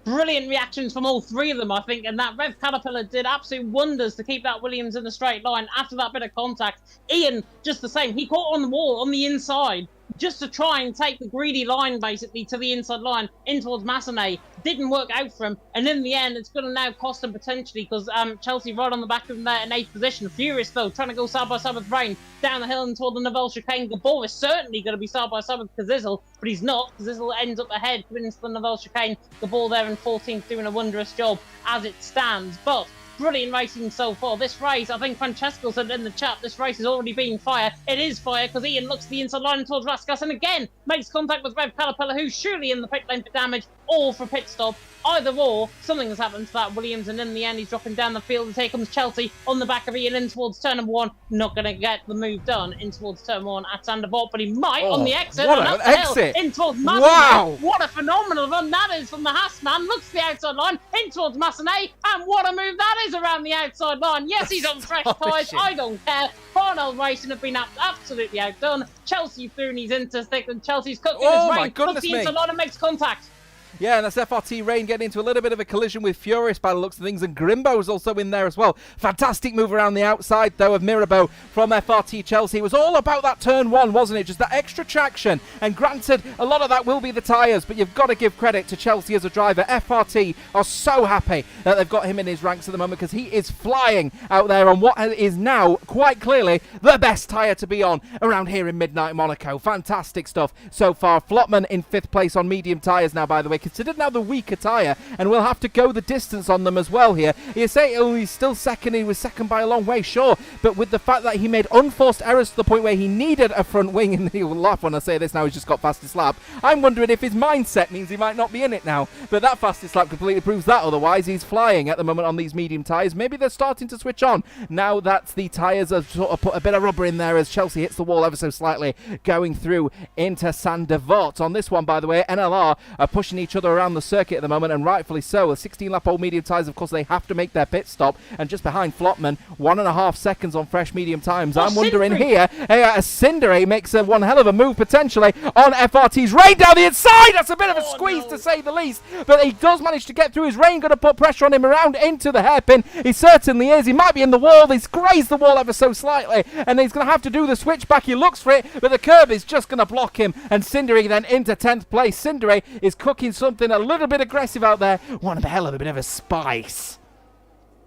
Brilliant reactions from all three of them, I think, and that Rev Caterpillar did absolute wonders to keep that Williams in the straight line after that bit of contact. Ian, just the same, he caught on the wall on the inside just to try and take the greedy line, basically, to the inside line in towards Massenet. Didn't work out for him, and in the end, it's going to now cost him potentially, because Chelsea right on the back of him there in 8th position. Furious, though, trying to go side by side with Rain down the hill and toward the Novell chicane. Gabor is certainly going to be side by side with Kazizel, but he's not. Kazizel ends up ahead, coming into the Novell chicane. Gabor there in 14th, doing a wondrous job as it stands. But brilliant racing so far. This race, I think Francesco said in the chat, this race has already been fire. It is fire, because Ian looks the inside line towards Raskas and again makes contact with Rev Caterpillar, who's surely in the pit lane for damage. or for a pit stop. Either or, something has happened to that Williams, and in the end, he's dropping down the field, and here comes Chelsea on the back of Ian in towards turn number 1. Not going to get the move done in towards turn 1 at Sandevort, but he might on the exit. What and an up the hill, exit! in towards Massenet. Wow! What a phenomenal run that is from the Haas man. Looks to the outside line, in towards Massenet, and what a move that is around the outside line. Yes, he's on fresh tyres. I don't care. Parnell Racing have been absolutely outdone. Chelsea through and he's into thick, and Chelsea's cooked in his rain. Looks the inside line and makes contact. Yeah, and that's FRT Rain getting into a little bit of a collision with Furious by the looks of things, and Grimbo's also in there as well. Fantastic move around the outside, though, of Mirabeau from FRT Chelsea. It was all about that turn 1, wasn't it? Just that extra traction, and granted, a lot of that will be the tyres, but you've got to give credit to Chelsea as a driver. FRT are so happy that they've got him in his ranks at the moment, because he is flying out there on what is now, quite clearly, the best tyre to be on around here in Midnight Monaco. Fantastic stuff so far. Flotman in 5th place on medium tyres now, by the way, considered now the weaker tyre, and we'll have to go the distance on them as well here. You say, oh, he's still second, he was second by a long way, sure, but with the fact that he made unforced errors to the point where he needed a front wing, and he'll laugh when I say this now, he's just got fastest lap. I'm wondering if his mindset means he might not be in it now, but that fastest lap completely proves that. Otherwise, he's flying at the moment on these medium tyres. Maybe they're starting to switch on now that the tyres have sort of put a bit of rubber in there as Chelsea hits the wall ever so slightly going through into Sandevort. On this one, by the way, NLR are pushing each other around the circuit at the moment, and rightfully so. A 16-lap-old medium tyres, of course, they have to make their pit stop, and just behind Flotman, 1.5 seconds on fresh medium times. I'm wondering here, Cindere makes one hell of a move potentially on FRT's Rain down the inside. That's a bit of a squeeze to say the least, but he does manage to get through his Rain. Going to put pressure on him around into the hairpin. He certainly is. He might be in the wall. He's grazed the wall ever so slightly, and he's going to have to do the switchback. He looks for it, but the curb is just going to block him, and Cindere then into 10th place. Cindere is cooking something a little bit aggressive out there. One hell of a bit of a spice.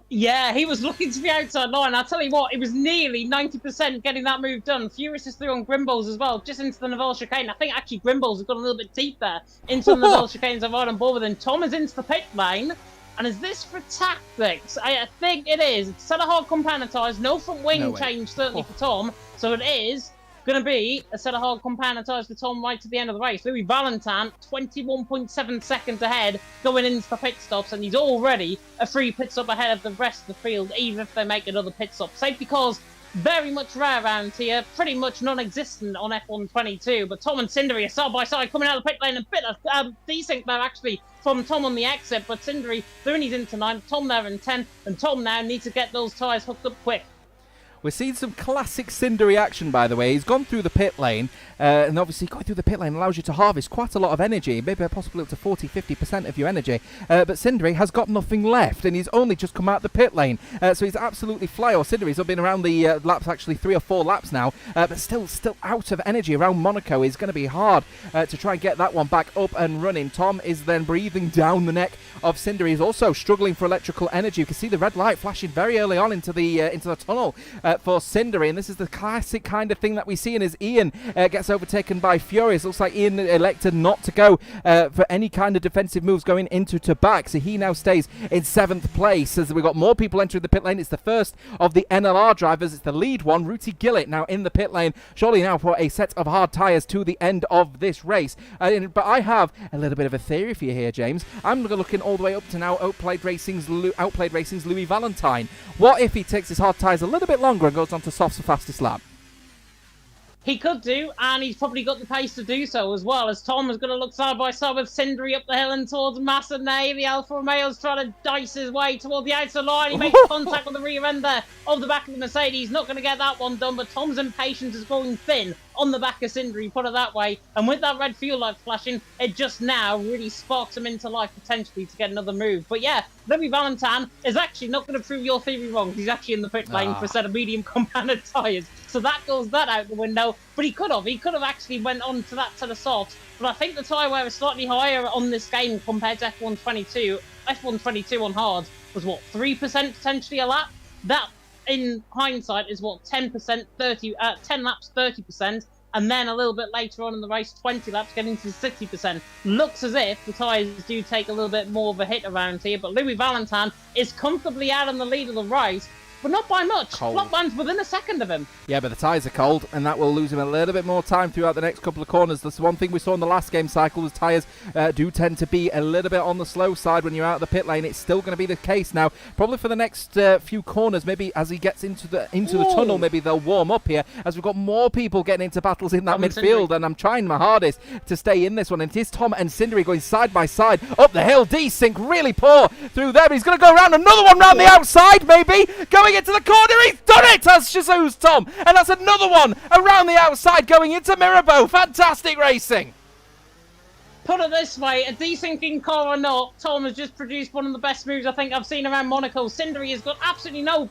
Yeah, he was looking to the outside line. I'll tell you what, it was nearly 90% getting that move done. Furious is through on Grimballs as well, just into the Neville chicane. I think actually Grimballs has got a little bit deep there into the Neville chicanes. I'm right on board with him. Tom is into the pit lane. And is this for tactics? I think it is. It's set of hard compound tyres, no front wing change certainly for Tom. So it is going to be a set of hard compound tyres for Tom right to the end of the race. Louis Valentin, 21.7 seconds ahead, going into the pit stops, and he's already a free pit stop ahead of the rest of the field, even if they make another pit stop. Safety cars, very much rare around here, pretty much non-existent on F1 22, but Tom and Cindere are side by side coming out of the pit lane. A bit of desync there actually from Tom on the exit, but Cindere, he's into 9, Tom there in 10, and Tom now needs to get those tyres hooked up quick. We're seeing some classic Cindere action, by the way. He's gone through the pit lane, and obviously going through the pit lane allows you to harvest quite a lot of energy, maybe possibly up to 40-50% of your energy, but Cindere has got nothing left, and he's only just come out the pit lane, so he's absolutely fly. Or Cindere's been around the laps, actually 3 or 4 laps now, but still out of energy around Monaco. Is going to be hard to try and get that one back up and running. Tom is then breathing down the neck of Cindere. He's also struggling for electrical energy. You can see the red light flashing very early on into the tunnel for Cindere, and this is the classic kind of thing that we see. And as Ian gets overtaken by Furious, looks like Ian elected not to go for any kind of defensive moves going into to back, so he now stays in 7th place. As we've got more people entering the pit lane, it's the first of the NLR drivers. It's the lead one, Ruti Gillett, now in the pit lane, surely now for a set of hard tyres to the end of this race. But I have a little bit of a theory for you here, James. I'm looking all the way up to now Outplayed Racing's Louis Valentine. What if he takes his hard tyres a little bit longer and goes on to softs for fastest lap? He could do, and he's probably got the pace to do so as well, as Tom is going to look side by side with Cindere up the hill and towards Massenet. The Alfa Romeo's trying to dice his way toward the outside line. He makes contact with the rear end there of the back of the Mercedes. Not going to get that one done, but Tom's impatience is growing thin on the back of Cindere, put it that way. And with that red fuel light flashing, it just now really sparks him into life potentially to get another move. But yeah, Louis Valentin is actually not going to prove your theory wrong. He's actually in the pit lane for a set of medium compounded tyres. So that goes that out the window. But he could have actually went on to that set of softs. But I think the tyre wear is slightly higher on this game compared to F1 22. F1 22 on hard was what, 3% potentially a lap? That, in hindsight, is what, 10%, 10 laps, 30%. And then a little bit later on in the race, 20 laps, getting to 60%. Looks as if the tyres do take a little bit more of a hit around here. But Louis Valentin is comfortably out on the lead of the race. but not by much. Cold. Flopman's within a second of him. Yeah, but the tyres are cold, and that will lose him a little bit more time throughout the next couple of corners. That's one thing we saw in the last game cycle, was tyres do tend to be a little bit on the slow side when you're out of the pit lane. It's still going to be the case now, probably for the next few corners. Maybe as he gets into the tunnel, maybe they'll warm up here, as we've got more people getting into battles in that midfield, and I'm trying my hardest to stay in this one. And it is Tom and Cindery going side by side up the hill. Desync really poor through there, but he's going to go around another one round the outside, maybe going into the corner. He's done it as Shazoo's Tom, and that's another one around the outside going into Mirabeau. Fantastic racing. Put it this way, a desyncing car or not, Tom has just produced one of the best moves I think I've seen around Monaco. Cindery has got absolutely no...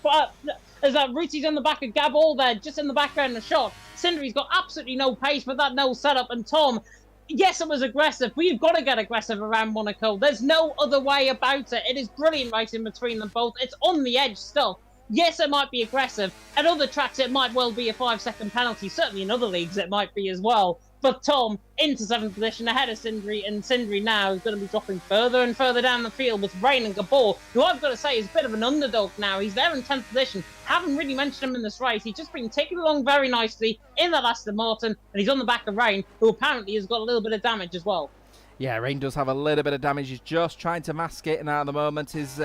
As that Ruti's on the back of Gabor there, just in the background of the shot. Cindery's got absolutely no pace with that no setup. And Tom, yes, it was aggressive, but you've got to get aggressive around Monaco. There's no other way about it. It is brilliant racing between them both. It's on the edge stuff. Yes, it might be aggressive. At other tracks, it might well be a 5-second penalty. Certainly in other leagues, it might be as well. But Tom, into 7th position, ahead of Cindery, and Cindery now is going to be dropping further and further down the field with Rain and Gabor, who I've got to say is a bit of an underdog now. He's there in 10th position. Haven't really mentioned him in this race. He's just been taken along very nicely in that Aston Martin, and he's on the back of Rain, who apparently has got a little bit of damage as well. Yeah, Rain does have a little bit of damage. He's just trying to mask it, and at the moment is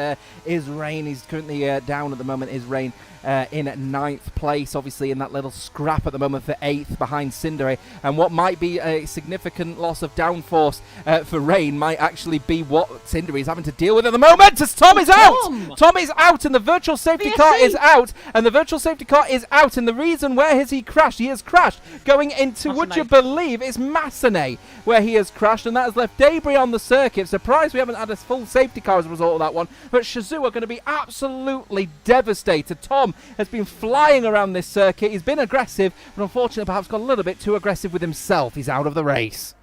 Rain. He's currently down at the moment. Is Rain in 9th place, obviously in that little scrap at the moment for 8th behind Cindery. And what might be a significant loss of downforce for Rain might actually be what Cindery is having to deal with at the moment, as Tom is out! Tom is out, and the virtual safety car is out, and the virtual safety car is out, and the reason where has he crashed? He has crashed going into, would you believe, it's Massenet where he has crashed, and that has left debris on the circuit. Surprised we haven't had a full safety car as a result of that one, but Shazoo are going to be absolutely devastated. Tom has been flying around this circuit. He's been aggressive, but unfortunately perhaps got a little bit too aggressive with himself. He's out of the race.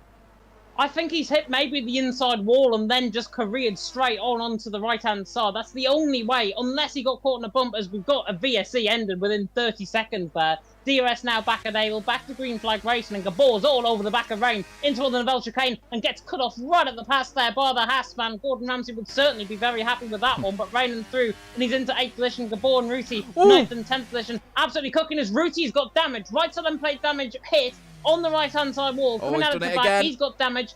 I think he's hit maybe the inside wall and then just careered straight onto the right-hand side. That's the only way, unless he got caught in a bump, as we've got a VSC ended within 30 seconds there. DRS now back at Abel, back to green flag racing, and Gabor's all over the back of Rain into the Novell chicane and gets cut off right at the pass there by the Haas man. Gordon Ramsay would certainly be very happy with that one, but raining through, and he's into 8th position. Gabor and Ruti, 9th and 10th position, absolutely cooking as Ruti's got damage. Right side end plate damage hit on the right-hand side wall. Coming out of the back, he's got damage.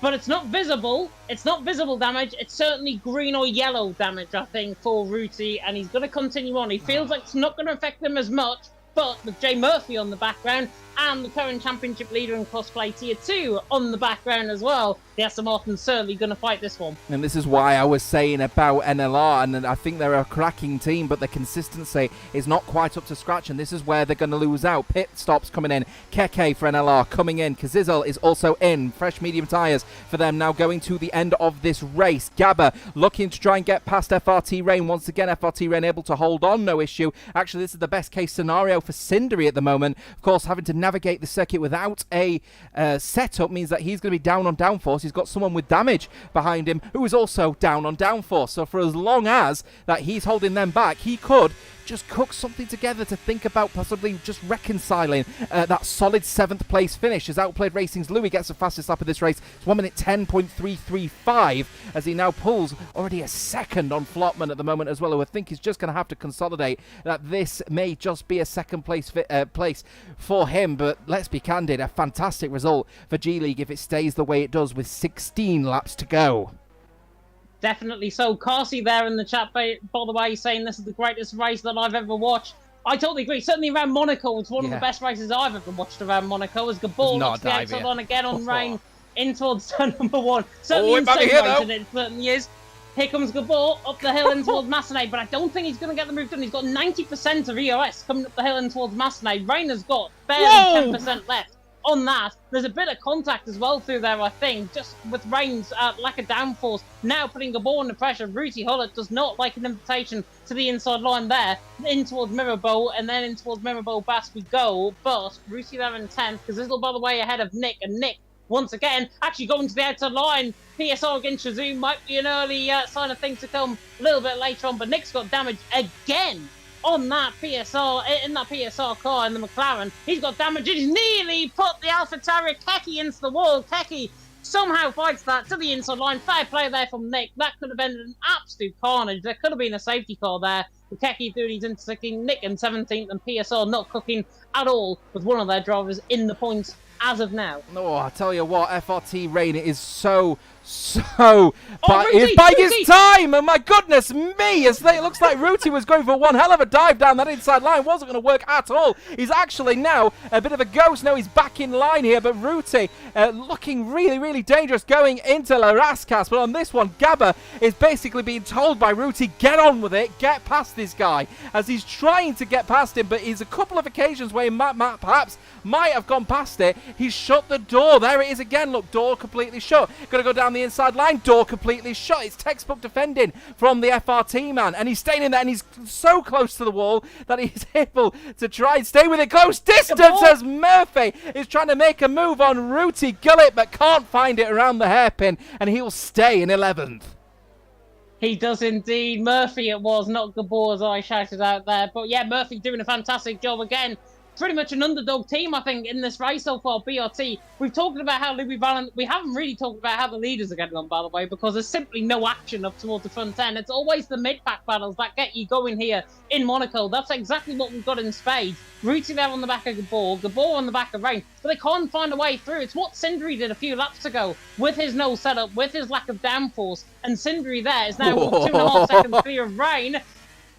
But it's not visible. It's not visible damage. It's certainly green or yellow damage, I think, for Ruti, and he's going to continue on. He feels like it's not going to affect him as much, but with Jay Murphy on the background and the current championship leader in crossplay tier 2 on the background as well, the Aston Martin's certainly going to fight this one. And this is why I was saying about NLR, and I think they're a cracking team, but the consistency is not quite up to scratch, and this is where they're going to lose out. Pit stops coming in. Keke for NLR coming in. Kazizel is also in. Fresh medium tyres for them now going to the end of this race. Gabba looking to try and get past FRT Rain. Once again, FRT Rain able to hold on, no issue. Actually, this is the best case scenario for Cindery at the moment. Of course, having to navigate the circuit without a setup means that he's going to be down on downforce. He's got someone with damage behind him who is also down on downforce. So for as long as that he's holding them back, he could just cook something together to think about possibly just reconciling that solid 7th place finish. As Outplayed Racing's Louis gets the fastest lap of this race. It's 1 minute 10.335 as he now pulls already a second on Flopman at the moment as well, who I think is just going to have to consolidate that this may just be a second place place for him. But let's be candid, a fantastic result for G League if it stays the way it does with 16 laps to go. Definitely so. Carsey there in the chat, by the way, saying this is the greatest race that I've ever watched. I totally agree. Certainly around Monaco, it's one of the best races I've ever watched around Monaco. As Gabor looks the outside line again on Rain in towards turn number 1. Certainly insane racing, it certainly is. Here comes Gabor up the hill in towards Massenet, but I don't think he's going to get the move done. He's got 90% of EOS coming up the hill in towards Massenet. Rain has got barely 10% left. On that, there's a bit of contact as well through there, I think, just with Rain's lack of downforce. Now putting Gabor under pressure. Ruti Hullett does not like an invitation to the inside line there. In towards Mirabeau, and then in towards Mirabeau Bass we go. But Ruti there in 10th, because this will, by the way, ahead of Nick. And Nick, once again, actually going to the outside line. PSR against Shazoo might be an early sign of things to come a little bit later on. But Nick's got damage again on that PSR, in that PSR car in the McLaren. He's got damage. He's nearly put the AlphaTauri Keke into the wall. Keke somehow fights that to the inside line. Fair play there from Nick. That could have been an absolute carnage. There could have been a safety car there. Bukeki 30s intersecting, Nick in 17th, and PSR not cooking at all with one of their drivers in the points as of now. Oh, I tell you what, FRT Rain is so Ruti, it's buying his time, and my goodness me, it looks like Ruti was going for one hell of a dive down that inside line, wasn't going to work at all. He's actually now a bit of a ghost. Now he's back in line here, but Ruti looking really dangerous going into La Rascas. But on this one, Gabba is basically being told by Ruti, get on with it, get past this guy, as he's trying to get past him, but he's a couple of occasions where he perhaps might have gone past it. He's shut the door. There it is again. Look, door completely shut. Going to go down the inside line, door completely shut. It's textbook defending from the FRT man, and he's staying in there, and he's so close to the wall that he's able to try and stay with it close distance as Murphy is trying to make a move on Ruti Gullet, but can't find it around the hairpin, and he'll stay in 11th. He does indeed. Murphy it was, not Gabor, as I shouted out there. But yeah, Murphy doing a fantastic job again. Pretty much an underdog team, I think, in this race so far, BRT. We've talked about how Louis Valent... We haven't really talked about how the leaders are getting on, by the way, because there's simply no action up towards the front end. It's always the mid-pack battles that get you going here in Monaco. That's exactly what we've got in spades. Ruti there on the back of Gabor on the back of Rain, but they can't find a way through. It's what Sindri did a few laps ago with his no setup, with his lack of downforce, and Sindri there is now 2.5 seconds clear of Rain.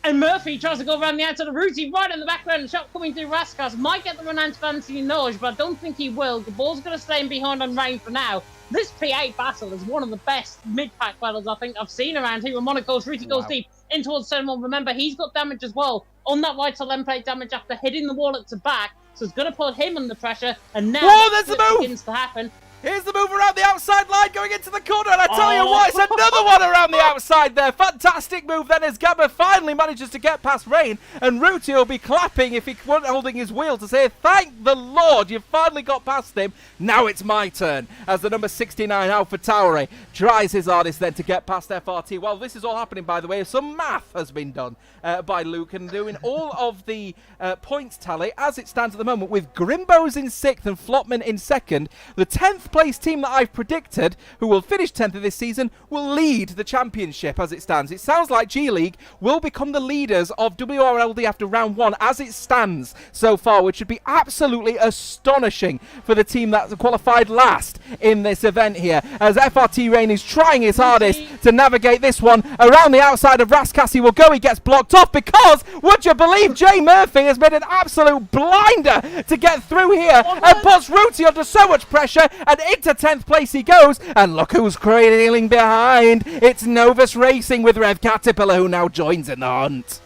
And Murphy tries to go around the outside of Ruti, right in the background, shot coming through Rascas. Might get the run out to Anthony Noj, but I don't think he will. Gabor's going to stay in behind on Rain for now. This P8 battle is one of the best mid-pack battles I think I've seen around here in Monaco. Ruti goes deep in towards turn one. Remember, he's got damage as well on that right side end plate damage after hitting the wall at the back. So it's going to put him under pressure. And now there's the move! Begins to happen. Here's the move around the outside line going into the corner, and I tell you what, it's another one around the outside there. Fantastic move then as Gabba finally manages to get past Rain, and Ruti will be clapping if he wasn't holding his wheel to say, thank the Lord, you finally got past him. Now it's my turn, as the number 69 Alpha Tauri tries his hardest then to get past FRT. While this is all happening, by the way, some math has been done by Luke, and doing all of the points tally as it stands at the moment, with Grimbos in 6th and Flopman in 2nd. The 10th place team that I've predicted, who will finish 10th of this season, will lead the championship as it stands. It sounds like G League will become the leaders of WRLD after round 1 as it stands so far, which would be absolutely astonishing for the team that qualified last in this event here, as FRT Rain is trying his hardest to navigate this one around the outside of Rascas. He will go, he gets blocked off because, would you believe, Jay Murphy has made an absolute blinder to get through here and puts Ruti under so much pressure, and into 10th place he goes, and look who's trailing behind. It's Novus Racing with Rev Caterpillar, who now joins in the hunt.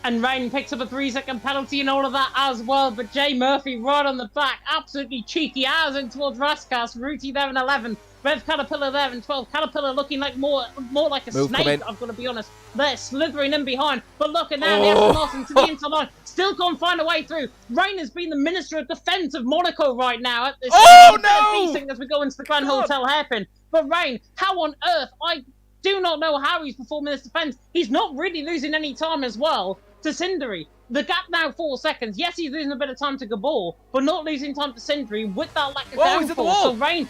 And Rain picks up a 3-second penalty and all of that as well, but Jay Murphy right on the back, absolutely cheeky as in towards Rascas. Ruti there in 11th, Rev Caterpillar there in 12th. Caterpillar looking like more like a snake, I've got to be honest. They're slithering in behind, but look at now, the Aston Martin to the inside line, still can't find a way through. Rain has been the Minister of Defence of Monaco right now at this point, as we go into the Grand Hotel hairpin. But Rain, how on earth? I do not know how he's performing this defence. He's not really losing any time as well to Sindri. The gap now 4 seconds. Yes, he's losing a bit of time to Gabor, but not losing time to Sindri with that lack of downforce. He's in the wall. So Rain,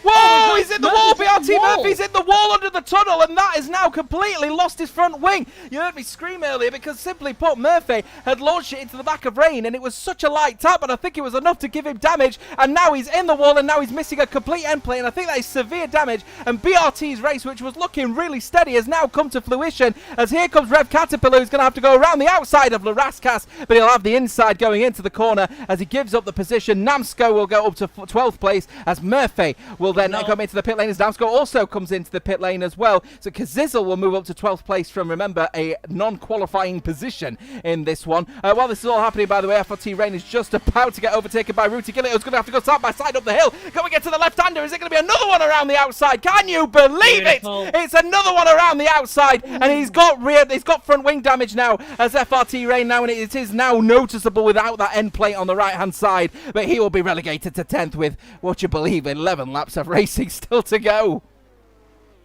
he's in the wall. BRT Murphy's in the wall under the tunnel, and that has now completely lost his front wing. You heard me scream earlier because, simply put, Murphy had launched it into the back of Rain, and it was such a light tap, but I think it was enough to give him damage, and now he's in the wall, and now he's missing a complete end plate, and I think that is severe damage, and BRT's race, which was looking really steady, has now come to fruition, as here comes Rev Caterpillar, who's going to have to go around the outside of La Rascas, but he'll have the inside going into the corner as he gives up the position. Namsko will go up to 12th place, as Murphy will then come into the pit lane, as Namsko also comes into the pit lane as well. So Kazizel will move up to 12th place from, remember, a non-qualifying position in this one. While this is all happening, by the way, FRT Rain is just about to get overtaken by Ruti Gillett, who's going to have to go side by side up the hill. Going to get to the left-hander. Is it going to be another one around the outside? Can you believe it? It's another one around the outside, and he's got front wing damage now as FRT Rain now, and it is now noticeable without that end plate on the right-hand side, but he will be relegated to 10th with, what you believe, 11 laps of racing still to go.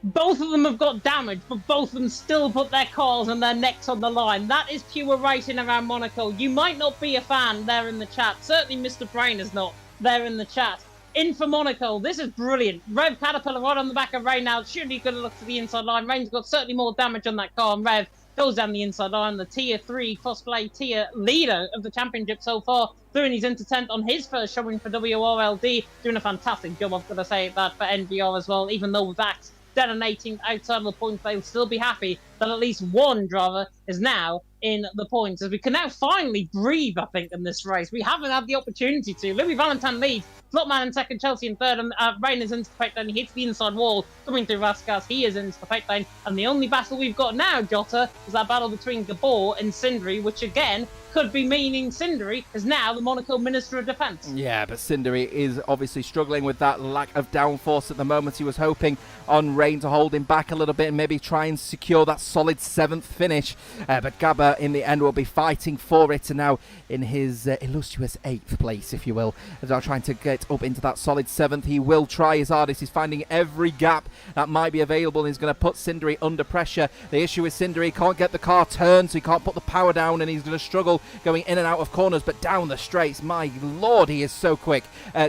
Both of them have got damage, but both of them still put their cars and their necks on the line. That is pure racing around Monaco. You might not be a fan there in the chat. Certainly Mr. Brain is not there in the chat. in for Monaco. This is brilliant. Rev Caterpillar right on the back of Rain now. Surely going to look to the inside line. Rain's got certainly more damage on that car, and Rev goes down the inside line. The Tier 3 crossplay tier leader of the championship so far, doing his into 10th on his first showing for WORLD. Doing a fantastic job, I've got to say that, for NVR as well. Even though with that detonating outside of the points, they'll still be happy that at least one driver is now in the points, as we can now finally breathe, I think, in this race. We haven't had the opportunity to. Louis Valentine leads, Flopman in second, Chelsea in third, and Rain is into the pit lane. He hits the inside wall, coming through Vasquez. He is into the pit lane, and the only battle we've got now, Jota, is that battle between Gabor and Sindri, which again could be meaning Sindri is now the Monaco Minister of Defence. Yeah, but Sindri is obviously struggling with that lack of downforce at the moment. He was hoping on Rain to hold him back a little bit and maybe try and secure that solid 7th finish. But Gabba, in the end, will be fighting for it, and now in his illustrious 8th place, if you will, as now trying to get up into that solid 7th. He will try his hardest. He's finding every gap that might be available, and he's going to put Sindri under pressure. The issue is Sindri can't get the car turned, so he can't put the power down, and he's going to struggle going in and out of corners, but down the straights, my lord, he is so quick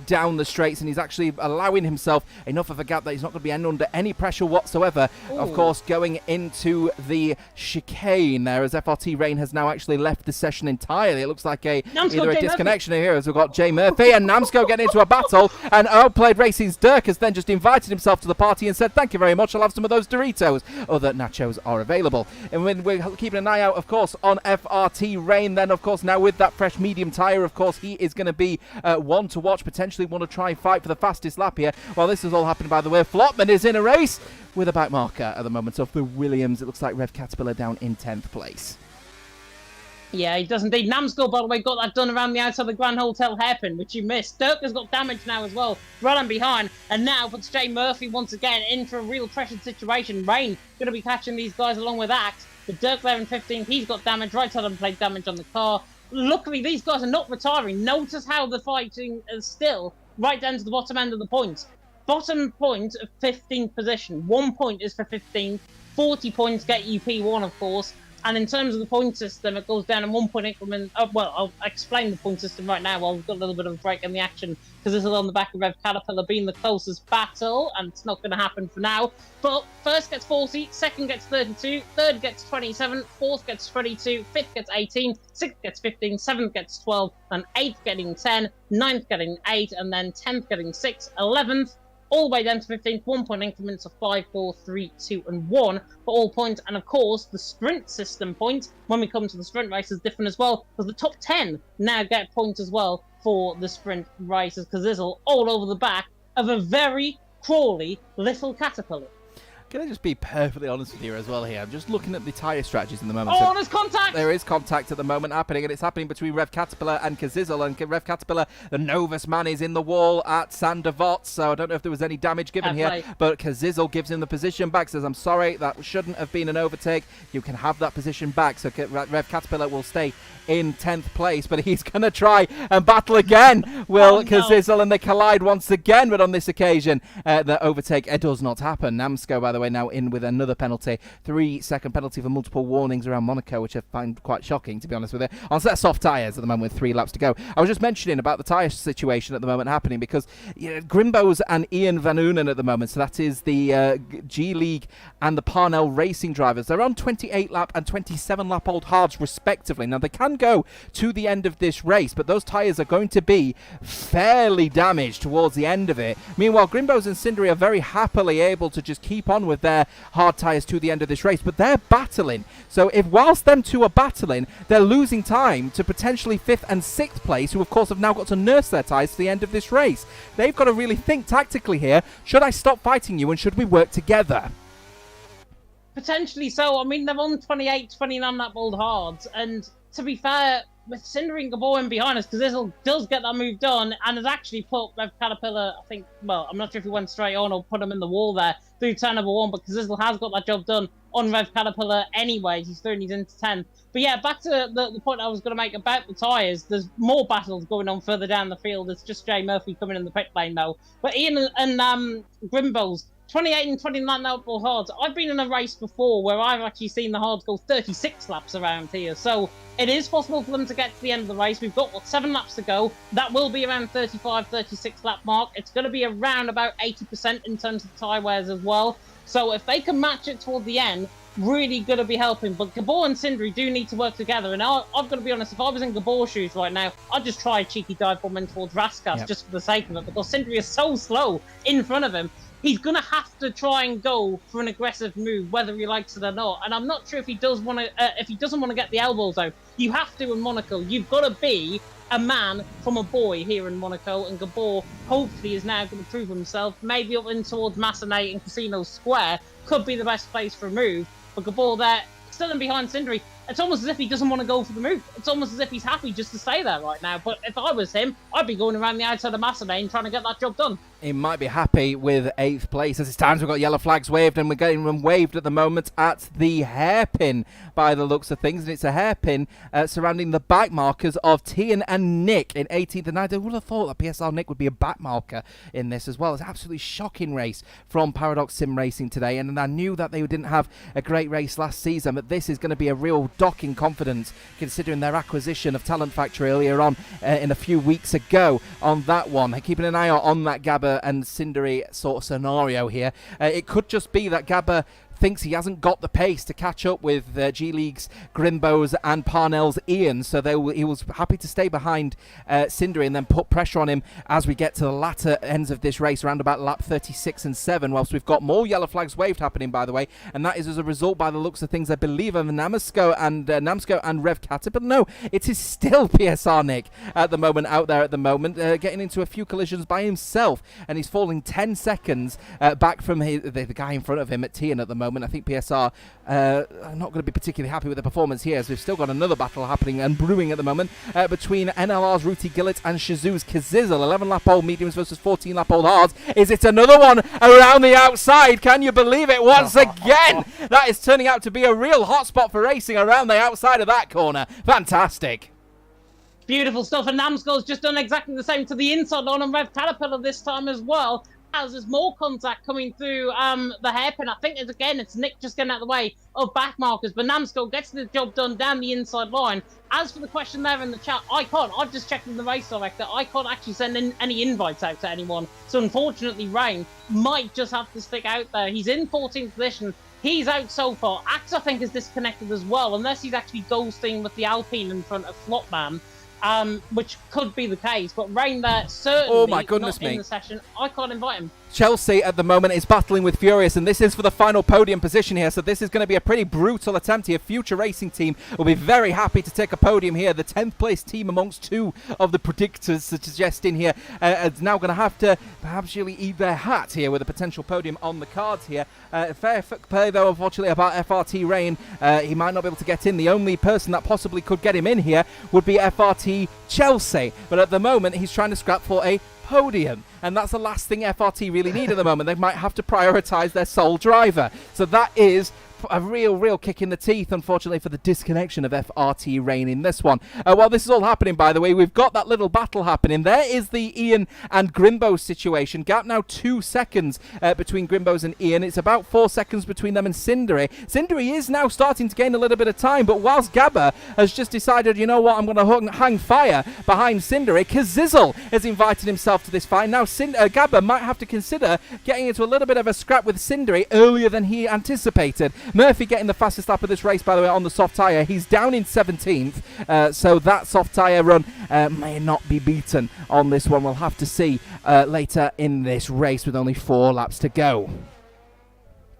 down the straights, and he's actually allowing himself enough of a gap that he's not going to be under any pressure whatsoever. Ooh. Of course, going into the chicane there, as FRT Rain has now actually left the session entirely. It looks like either a disconnection here, as we've got Jay Murphy and Namsco getting into a battle, and Outplayed Racing's Dirk has then just invited himself to the party and said, thank you very much, I'll have some of those Doritos. Other nachos are available. And when we're keeping an eye out, of course, on FRT Rain, then of course now with that fresh medium tyre, of course he is going to be one to watch, potentially want to try and fight for the fastest lap here. While this is all happening, by the way, Flopman is in a race with a back marker at the moment of the Williams. It looks like Rev Caterpillar down in 10th place. Yeah, he does indeed. Namskull, by the way, got that done around the outside of the Grand Hotel hairpin, which you missed. Dirk has got damage now as well, running behind, and now puts Jay Murphy once again into a real pressured situation. Rain going to be catching these guys along with Axe, but Dirk there in 15th, he's got damage, right side unplayed damage on the car. Luckily, these guys are not retiring. Notice how the fighting is still right down to the bottom end of the points. Bottom point of 15th position. 1 point is for 15th. 40 points get you P1, of course. And in terms of the point system, it goes down in 1 point increment. Well, I'll explain the point system right now while we've got a little bit of a break in the action, because this is on the back of Rev Caterpillar being the closest battle, and it's not going to happen for now. But first gets 40, second gets 32, third gets 27, fourth gets 22, fifth gets 18, sixth gets 15, seventh gets 12, and eighth getting 10, ninth getting 8, and then 10th getting 6, 11th, all the way down to 15th, 1 point increments of 5, 4, 3, 2, and 1 for all points. And of course, the sprint system points, when we come to the sprint race, is different as well, because the top 10 now get points as well for the sprint races, because this is all over the back of a very crawly little Caterpillar. Can I just be perfectly honest with you as well here? I'm just looking at the tyre strategies in the moment. Oh, there's contact! There is contact at the moment happening, and it's happening between Rev Caterpillar and Kazizel. And Rev Caterpillar, the Novus man, is in the wall at Sandervot, so I don't know if there was any damage given here, but Kazizel gives him the position back, says, I'm sorry, that shouldn't have been an overtake. You can have that position back, so Rev Caterpillar will stay in 10th place, but he's going to try and battle again. Will Kazizel, and they collide once again, but on this occasion, the overtake does not happen. Namsco, by the way, now in with another penalty, 3-second penalty for multiple warnings around Monaco, which I find quite shocking, to be honest with it. On set of soft tyres at the moment with 3 laps to go. I was just mentioning about the tyre situation at the moment happening, because Grimbos and Ian Van Unen at the moment, so that is the G League and the Parnell Racing drivers, they're on 28 lap and 27 lap old hards respectively. Now they can go to the end of this race, but those tyres are going to be fairly damaged towards the end of it. Meanwhile, Grimbos and Sindri are very happily able to just keep on with their hard tyres to the end of this race, but they're battling. So if whilst them two are battling, they're losing time to potentially 5th and 6th place, who of course have now got to nurse their tyres to the end of this race. They've got to really think tactically here. Should I stop fighting you, and should we work together? Potentially so. I mean, they're on 28, 29 lap old hards, and to be fair, with Cinder and Gabor in behind us, because this does get that move done, and has actually put Rev Caterpillar, I think, well, I'm not sure if he went straight on or put him in the wall there through turn number 1, but Kazizel has got that job done on Rev Caterpillar anyways. He's through and he's into 10th. But yeah, back to the point I was going to make about the tyres. There's more battles going on further down the field. It's just Jay Murphy coming in the pit lane now. But Ian and Grimbos 28 and 29 outball hards. I've been in a race before where I've actually seen the hards go 36 laps around here. So it is possible for them to get to the end of the race. We've got, 7 laps to go. That will be around 35, 36 lap mark. It's going to be around about 80% in terms of tyre wears as well. So if they can match it toward the end, really going to be helping. But Gabor and Sindri do need to work together. And I've got to be honest, if I was in Gabor's shoes right now, I'd just try a cheeky dive bomb in towards Raskas just for the sake of it, because Sindri is so slow in front of him. He's going to have to try and go for an aggressive move, whether he likes it or not. And I'm not sure if he does want to, if he doesn't want to get the elbows out. You have to in Monaco. You've got to be a man from a boy here in Monaco. And Gabor hopefully is now going to prove himself. Maybe up in towards Massenet and Casino Square could be the best place for a move. But Gabor there, still in behind Sindri. It's almost as if he doesn't want to go for the move. It's almost as if he's happy just to stay there right now. But if I was him, I'd be going around the outside of Massenet and trying to get that job done. He might be happy with 8th place. As it stands, we've got yellow flags waved, and we're getting them waved at the moment at the hairpin by the looks of things. And it's a hairpin surrounding the back markers of Tian and Nick in 18th and 19th. I would have thought that PSR Nick would be a back marker in this as well. It's an absolutely shocking race from Paradox Sim Racing today. And I knew that they didn't have a great race last season, but this is going to be a real dock in confidence considering their acquisition of Talent Factory earlier on in a few weeks ago on that one. Keeping an eye out on that Gabba and Sindri sort of scenario here. It could just be that Gabba thinks he hasn't got the pace to catch up with G League's Grimbo's and Parnell's Ian, so he was happy to stay behind Sindri and then put pressure on him as we get to the latter ends of this race, around about lap 36 and 7, whilst we've got more yellow flags waved happening, by the way, and that is as a result, by the looks of things, I believe, of Namsco and Rev Kata, but no, it is still PSR Nick at the moment, out there at the moment, getting into a few collisions by himself, and he's falling 10 seconds back from the guy in front of him at Tian at the moment. I think PSR are not going to be particularly happy with the performance here, as we've still got another battle happening and brewing at the moment between NLR's Ruti Gillett and Shazoo's Kazizel. 11-lap-old mediums versus 14-lap-old hards. Is it another one around the outside? Can you believe it? Once again, that is turning out to be a real hotspot for racing around the outside of that corner. Fantastic. Beautiful stuff, and Namsco's just done exactly the same to the inside line on Rev Caterpillar this time as well. As there's more contact coming through the hairpin. I think it's Nick just getting out of the way of back markers, but Namsco gets the job done down the inside line. As for the question there in the chat, I've just checked with the race director, I can't actually send any invites out to anyone. So unfortunately, Rain might just have to stick out there. He's in 14th position. He's out so far. Axe, I think, is disconnected as well, unless he's actually ghosting with the Alpine in front of Flopman. Which could be the case, but Rain there certainly not in the session. I can't invite him. Chelsea at the moment is battling with Furious, and this is for the final podium position here, so this is going to be a pretty brutal attempt here. Future Racing Team will be very happy to take a podium here. The 10th place team amongst two of the predictors suggesting here is now going to have to perhaps really eat their hat here with a potential podium on the cards here. Fair play though, unfortunately, about FRT Rain. He might not be able to get in. The only person that possibly could get him in here would be FRT Chelsea, but at the moment he's trying to scrap for a podium, and that's the last thing FRT really need at the moment. They might have to prioritise their sole driver, so that is a real kick in the teeth, unfortunately, for the disconnection of FRT Rain in this one. While this is all happening, by the way, we've got that little battle happening. There is the Ian and Grimbo situation. Gap now 2 seconds between Grimbos and Ian. It's about 4 seconds between them and Sindri. Sindri is now starting to gain a little bit of time, but whilst Gabba has just decided, you know what, I'm going to hang fire behind Sindri, Kazizel has invited himself to this fight. Now Gabba might have to consider getting into a little bit of a scrap with Sindri earlier than he anticipated. Murphy getting the fastest lap of this race, by the way, on the soft tyre. He's down in 17th, so that soft tyre run may not be beaten on this one. We'll have to see later in this race with only 4 laps to go.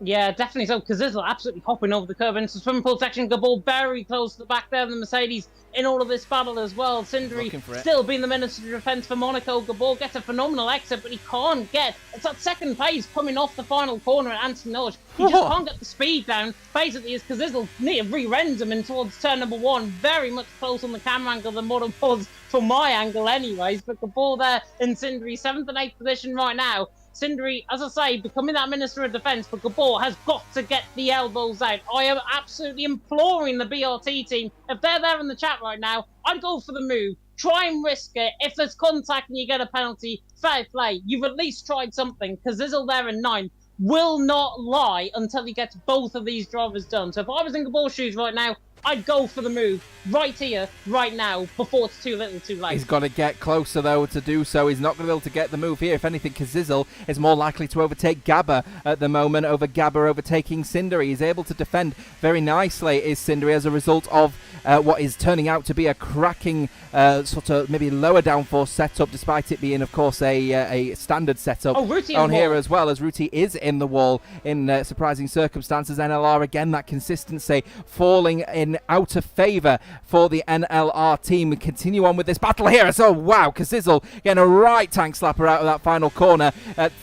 Yeah, definitely so. Kazizel absolutely hopping over the curve into the swimming pool section. Gabor very close to the back there. The Mercedes in all of this battle as well. Sindri still being the Minister of Defence for Monaco. Gabor gets a phenomenal exit, but he can't get. It's that second pace coming off the final corner at Antinoj. He just can't get the speed down. Basically, as Kazizel near re-rends him in towards turn number 1. Very much close on the camera angle than what it was from my angle anyways. But Gabor there in Sindri, 7th and 8th position right now. Sindri, as I say, becoming that Minister of Defence, but Gabor has got to get the elbows out. I am absolutely imploring the BRT team, if they're there in the chat right now, I'd go for the move. Try and risk it. If there's contact and you get a penalty, fair play. You've at least tried something. Kazizel there in 9th. will not lie until he gets both of these drivers done. So if I was in Gabor's shoes right now, I'd go for the move right here, right now, before it's too little too late. He's got to get closer, though, to do so. He's not going to be able to get the move here. If anything, Kazizel is more likely to overtake Gabba at the moment, over Gabba overtaking Cindery. He's able to defend very nicely, is Cindery, as a result of what is turning out to be a cracking sort of maybe lower downforce setup, despite it being, of course, a standard setup on here as well, as Ruti is in the wall in surprising circumstances. NLR, again, that consistency falling in out of favour for the NLR team. We continue on with this battle here. So, wow, Kazizel getting a right tank slapper out of that final corner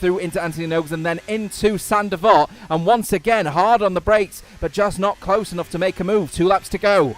through into Anthony Nogues and then into Sandevot. And once again, hard on the brakes, but just not close enough to make a move. 2 laps to go.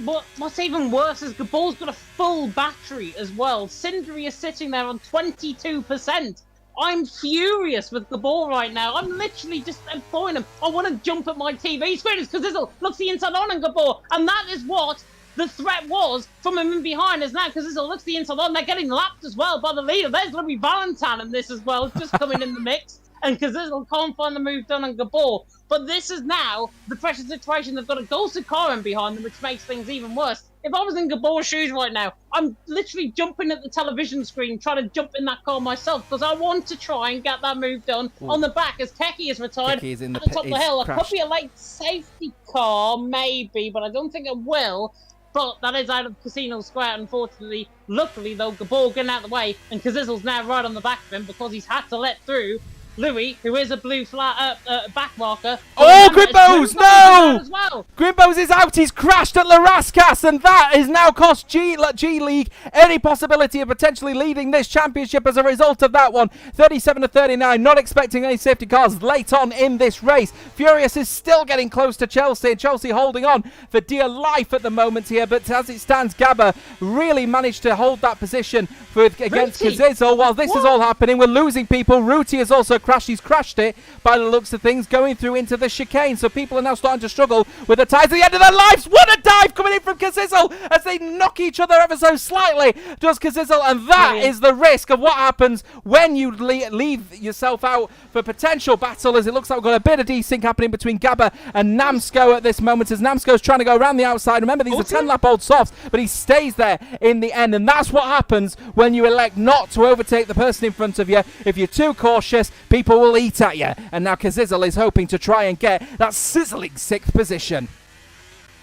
But what's even worse is Gabor's got a full battery as well. Cindery is sitting there on 22%. I'm furious with Gabor right now. I'm literally just imploring him. I want to jump at my TV screen because Kazizel looks the inside on and Gabor. And that is what the threat was from him in behind us now. Kazizel looks the inside on. They're getting lapped as well by the leader. There's Louis Valentine in this as well, just coming in the mix. And Kazizel can't find the move done on Gabor. But this is now the pressure situation. They've got a ghosted car in behind them, which makes things even worse. If I was in Gabor's shoes right now, I'm literally jumping at the television screen, trying to jump in that car myself, because I want to try and get that move done on the back, as Keki is retired Keki is in at the top of the hill. It crashed. could be a late safety car, maybe, but I don't think it will. But that is out of Casino Square, unfortunately. Luckily, though, Gabor getting out of the way, and Kazizel's now right on the back of him because he's had to let through Louis, who is a blue back marker. Oh, Grimbo's! No! As well. Grimbo's is out. He's crashed at Larascas, and that has now cost G League any possibility of potentially leading this championship as a result of that one. 37-39, not expecting any safety cars late on in this race. Furious is still getting close to Chelsea, and Chelsea holding on for dear life at the moment here, but as it stands, Gabba really managed to hold that position against Kazizel. While this is all happening, we're losing people. Ruti has also crashed. He's crashed it by the looks of things, going through into the chicane. So people are now starting to struggle with the tyres at the end of their lives. What a dive coming in from Kazizel as they knock each other ever so slightly. Does Kazizel, and that is the risk of what happens when you leave yourself out for potential battle, as it looks like we've got a bit of desync happening between Gabba and Namsco at this moment, as Namsco's trying to go around the outside. Remember, these are 10-lap-old softs, but he stays there in the end, and that's what happens when you elect not to overtake the person in front of you. If you're too cautious, people will eat at you, and now Kazizel is hoping to try and get that sizzling 6th position.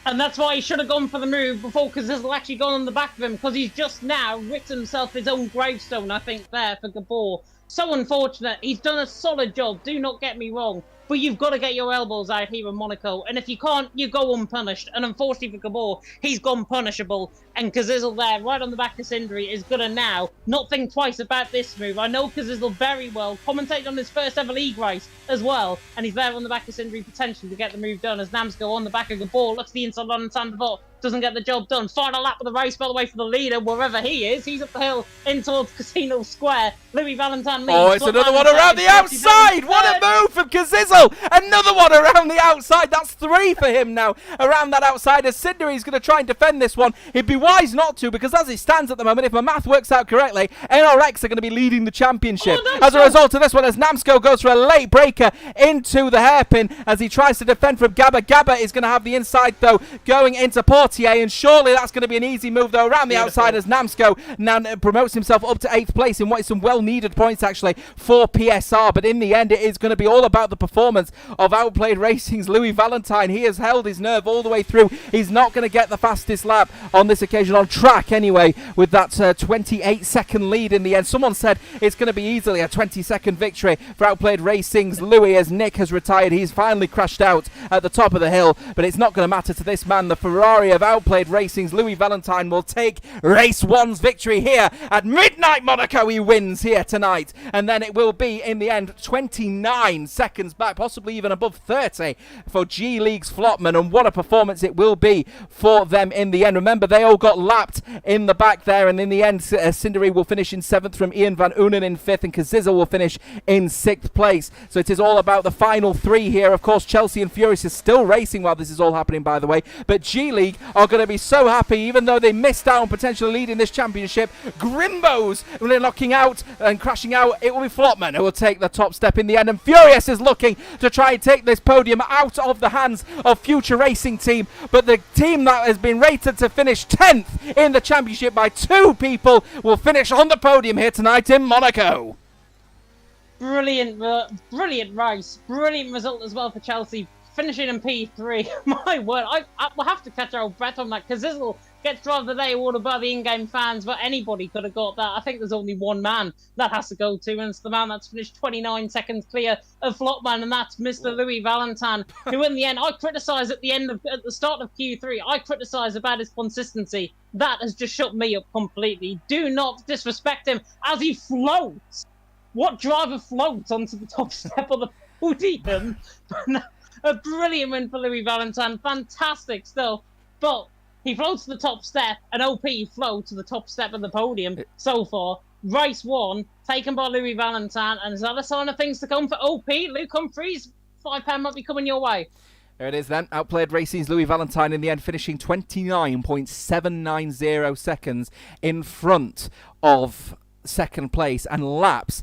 And that's why he should have gone for the move before Kazizel actually gone on the back of him, because he's just now ripped himself his own gravestone, I think, there for Gabor. So unfortunate. He's done a solid job, do not get me wrong. But you've got to get your elbows out here in Monaco. And if you can't, you go unpunished. And unfortunately for Gabor, he's gone punishable. And Kazizel there, right on the back of Cindery, is going to now not think twice about this move. I know Kazizel very well. Commentated on his first ever league race as well. And he's there on the back of Cindery, potentially to get the move done. As Namsco on the back of Gabor, looks the inside on Sandevot, doesn't get the job done. Final lap of the race, by the way, for the leader, wherever he is. He's up the hill in towards Casino Square. Louis Valentine leads. Oh, it's another one around the outside. What a move from Kazizel. Another one around the outside. That's 3 for him now around that outside, as Cindery's going to try and defend this one. He'd be wise not to, because as it stands at the moment, if my math works out correctly, NRX are going to be leading the championship as a result of this one, as Namsco goes for a late breaker into the hairpin as he tries to defend from Gabba. Gabba is going to have the inside, though, going into Portier, and surely that's going to be an easy move, though, around the outside, as Namsco now promotes himself up to 8th place in what is some well-needed points, actually, for PSR. But in the end, it is going to be all about the performance of Outplayed Racing's Louis Valentine. He has held his nerve all the way through. He's not going to get the fastest lap on this occasion, on track anyway, with that 28-second lead in the end. Someone said it's going to be easily a 20-second victory for Outplayed Racing's Louis, as Nick has retired. He's finally crashed out at the top of the hill, but it's not going to matter to this man. The Ferrari of Outplayed Racing's Louis Valentine will take race 1's victory here at Midnight Monaco. He wins here tonight, and then it will be in the end 29 seconds back, possibly even above 30 for G League's Flopman, and what a performance it will be for them in the end. Remember, they all got lapped in the back there, and in the end, Cindery will finish in 7th from Ian Van Unen in 5th, and Kazizel will finish in 6th place. So it is all about the final 3 here. Of course, Chelsea and Furious is still racing while this is all happening, by the way, but G League are going to be so happy, even though they missed out on potentially leading this championship. Grimbo's knocking out and crashing out. It will be Flopman who will take the top step in the end, and Furious is looking to try and take this podium out of the hands of Future Racing Team, but the team that has been rated to finish 10th in the championship by 2 people will finish on the podium here tonight in Monaco. Brilliant race, brilliant result as well for Chelsea, finishing in P3. My word, I will have to catch our breath on that, because Zizzle gets Driver of the Day awarded by the in-game fans, but anybody could have got that. I think there's only one man that has to go to, and it's the man that's finished 29 seconds clear of Flopman, and that's Mr. Louis Valentine, who in the end, I criticised at the start of Q3, I criticised about his consistency. That has just shut me up completely. Do not disrespect him as he floats. What driver floats onto the top step of the podium? A brilliant win for Louis Valentine. Fantastic stuff. But he floats to the top step, and OP floats to the top step of the podium so far. Race 1, taken by Louis Valentine. And is that a sign of things to come for OP? Luke Humphries, £5 might be coming your way. There it is then. Outplayed Racing's Louis Valentine in the end, finishing 29.790 seconds in front of second place and laps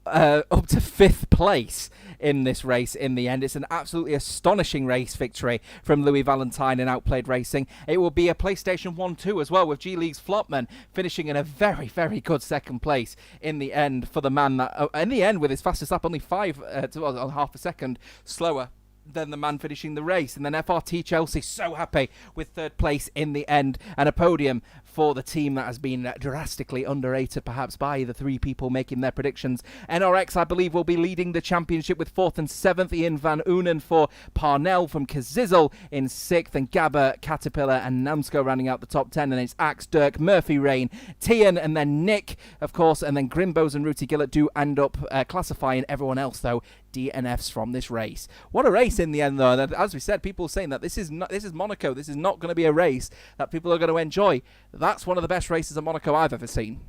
up to 5th place in this race in the end. It's an absolutely astonishing race victory from Louis Valentine in Outplayed Racing. It will be a PlayStation 1-2 as well, with G League's Flopman finishing in a very, very good second place in the end for the man that, in the end, with his fastest lap only half a second slower than the man finishing the race. And then FRT Chelsea so happy with 3rd place in the end, and a podium for the team that has been drastically underrated perhaps by the 3 people making their predictions. NRX, I believe, will be leading the championship with 4th and 7th. Ian Van Unen for Parnell from Kazizel in 6th, and Gabba, Caterpillar and Namsco rounding out the top 10. And it's Axe, Dirk, Murphy, Rain, Tian, and then Nick, of course, and then Grimbos and Ruti Gillett do end up classifying. Everyone else, though, DNFs from this race. What a race in the end, though. And as we said, people are saying that this is Monaco. This is not going to be a race that people are going to enjoy. That's one of the best races at Monaco I've ever seen.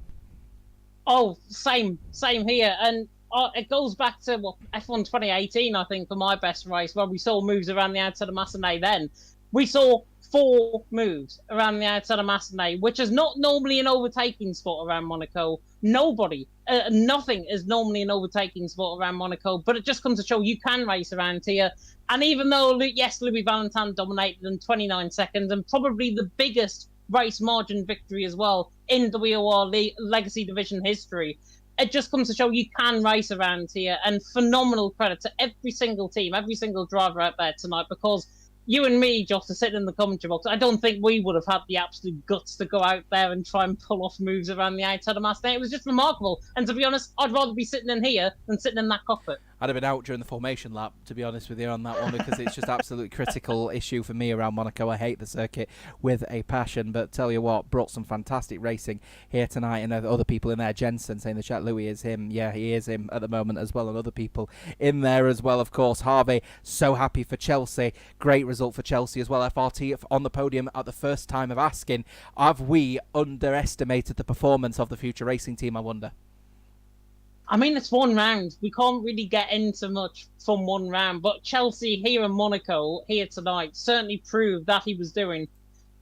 Oh, same here. And it goes back to F1 2018, I think, for my best race, where we saw moves around the outside of Massenet then. We saw 4 moves around the outside of Massenet, which is not normally an overtaking spot around Monaco. Nothing is normally an overtaking spot around Monaco, but it just comes to show you can race around here. And even though, yes, Louis Valentine dominated in 29 seconds, and probably the biggest race margin victory as well in the WOR Legacy Division history, it just comes to show you can race around here. And phenomenal credit to every single team, every single driver out there tonight, because you and me, Josh, are sitting in the commentary box. I don't think we would have had the absolute guts to go out there and try and pull off moves around the outside of Massenet. It was just remarkable. And to be honest, I'd rather be sitting in here than sitting in that cockpit. I'd have been out during the formation lap, to be honest with you, on that one, because it's just absolutely critical issue for me around Monaco. I hate the circuit with a passion, but tell you what, brought some fantastic racing here tonight. And other people in there, Jensen saying the chat, Louis is him. Yeah, he is him at the moment as well, and other people in there as well, of course. Harvey, so happy for Chelsea. Great result for Chelsea as well. FRT on the podium at the first time of asking, have we underestimated the performance of the Future Racing Team, I wonder? I mean, it's one round. We can't really get into much from one round. But Chelsea here in Monaco, here tonight, certainly proved that he was doing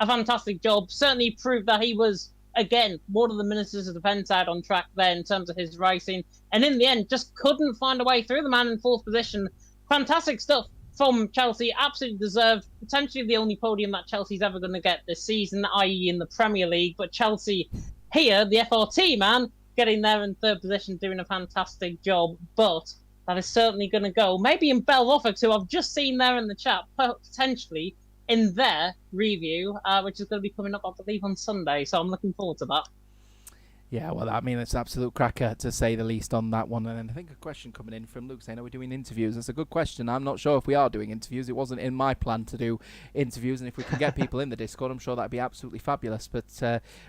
a fantastic job. Certainly proved that he was, again, one of the ministers of defence out on track there in terms of his racing. And in the end, just couldn't find a way through. The man in 4th position. Fantastic stuff from Chelsea. Absolutely deserved. Potentially the only podium that Chelsea's ever going to get this season, i.e. in the Premier League. But Chelsea here, the FRT man, getting there in 3rd position, doing a fantastic job. But that is certainly going to go, maybe in Belrofix, who I've just seen there in the chat, potentially in their review, which is going to be coming up, I believe, on Sunday. So I'm looking forward to that. Yeah, well, I mean, it's an absolute cracker, to say the least, on that one. And then I think a question coming in from Luke saying, are we doing interviews? That's a good question. I'm not sure if we are doing interviews. It wasn't in my plan to do interviews. And if we can get people in the Discord, I'm sure that'd be absolutely fabulous. But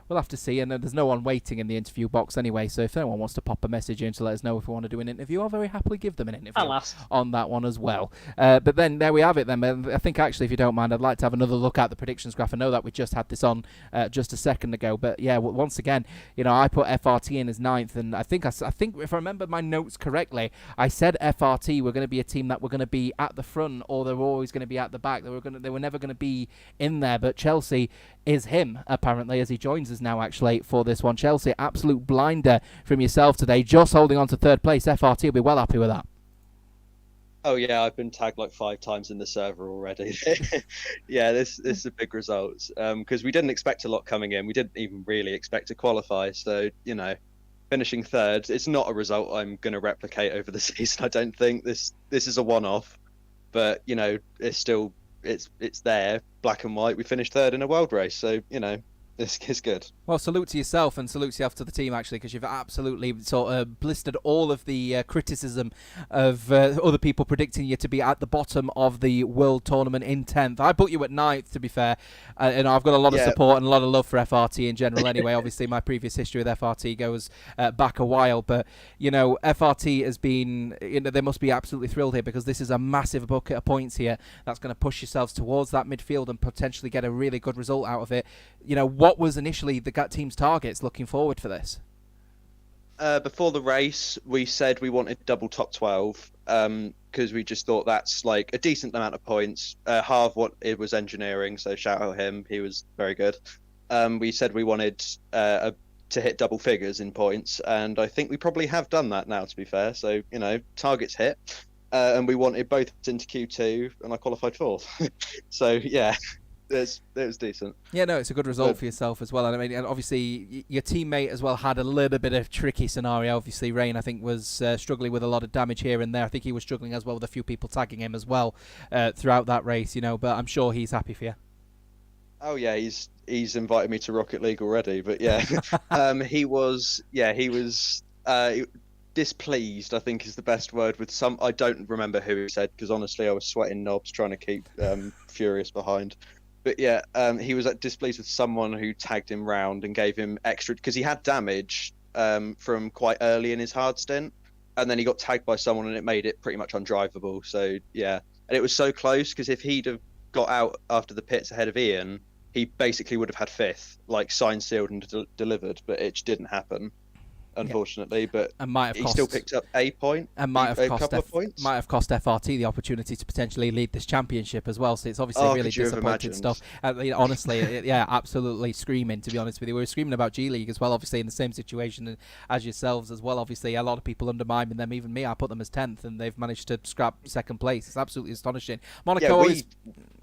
we'll have to see. And there's no one waiting in the interview box anyway. So if anyone wants to pop a message in to let us know if we want to do an interview, I'll very happily give them an interview on that one as well. But then there we have it then. I think, actually, if you don't mind, I'd like to have another look at the predictions graph. I know that we just had this on just a second ago. But yeah, once again, you know, I put FRT in as 9th, and I think if I remember my notes correctly, I said FRT were going to be a team that were going to be at the front, or they were always going to be at the back. They were never going to be in there. But Chelsea is him, apparently, as he joins us now actually for this one. Chelsea, absolute blinder from yourself today, just holding on to 3rd place. FRT will be well happy with that. Oh yeah, I've been tagged like 5 times in the server already. Yeah, this is a big result because we didn't expect a lot coming in. We didn't even really expect to qualify. So finishing 3rd, it's not a result I'm going to replicate over the season. I don't think this is a one-off, but it's still it's there, black and white. We finished 3rd in a world race, so it's good. Well, salute to yourself and salute to the team, actually, because you've absolutely sort of blistered all of the criticism of other people predicting you to be at the bottom of the World Tournament in 10th. I put you at 9th, to be fair, and I've got a lot of support and a lot of love for FRT in general anyway. Obviously, my previous history with FRT goes back a while, but, FRT has been, they must be absolutely thrilled here because this is a massive bucket of points here that's going to push yourselves towards that midfield and potentially get a really good result out of it. What was initially the team's targets looking forward for this? Before the race, we said we wanted double top 12 because we just thought that's like a decent amount of points. Half what it was engineering, so shout out him. He was very good. We said we wanted to hit double figures in points, and I think we probably have done that now, to be fair. So, targets hit. And we wanted both into Q2, and I qualified 4th. So, yeah. It was decent. Yeah, no, it's a good result for yourself as well. And I mean, and obviously, your teammate as well had a little bit of tricky scenario. Obviously, Rain, I think, was struggling with a lot of damage here and there. I think he was struggling as well with a few people tagging him as well throughout that race, But I'm sure he's happy for you. Oh yeah, he's invited me to Rocket League already. But yeah, he was displeased, I think is the best word. With some, I don't remember who he said because honestly, I was sweating knobs trying to keep Furious behind. But yeah, he was displeased with someone who tagged him round and gave him extra because he had damage from quite early in his hard stint, and then he got tagged by someone and it made it pretty much undrivable. So yeah, and it was so close because if he'd have got out after the pits ahead of Ian, he basically would have had 5th, like signed, sealed, and delivered. But it just didn't happen, unfortunately. Yeah. But and might have he still picked up a point and might have cost couple of points. Might have cost FRT the opportunity to potentially lead this championship as well. So it's obviously really disappointing stuff. Honestly, yeah, absolutely screaming. To be honest with you, we were screaming about G League as well. Obviously, in the same situation as yourselves as well. Obviously, a lot of people undermining them. Even me, I put them as 10th, and they've managed to scrap 2nd place. It's absolutely astonishing. Monaco,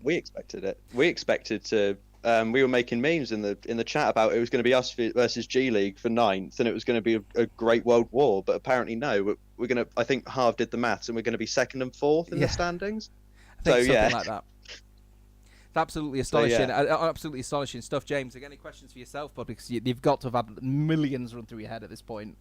we expected it. We expected to. We were making memes in the chat about it was going to be us versus G League for 9th, and it was going to be a great world war. But apparently, no. We're going to. I think Harv did the maths, and we're going to be 2nd and 4th in the standings. I think something like that. It's absolutely astonishing. Absolutely astonishing stuff, James. Any questions for yourself, bud? Because you've got to have had millions run through your head at this point.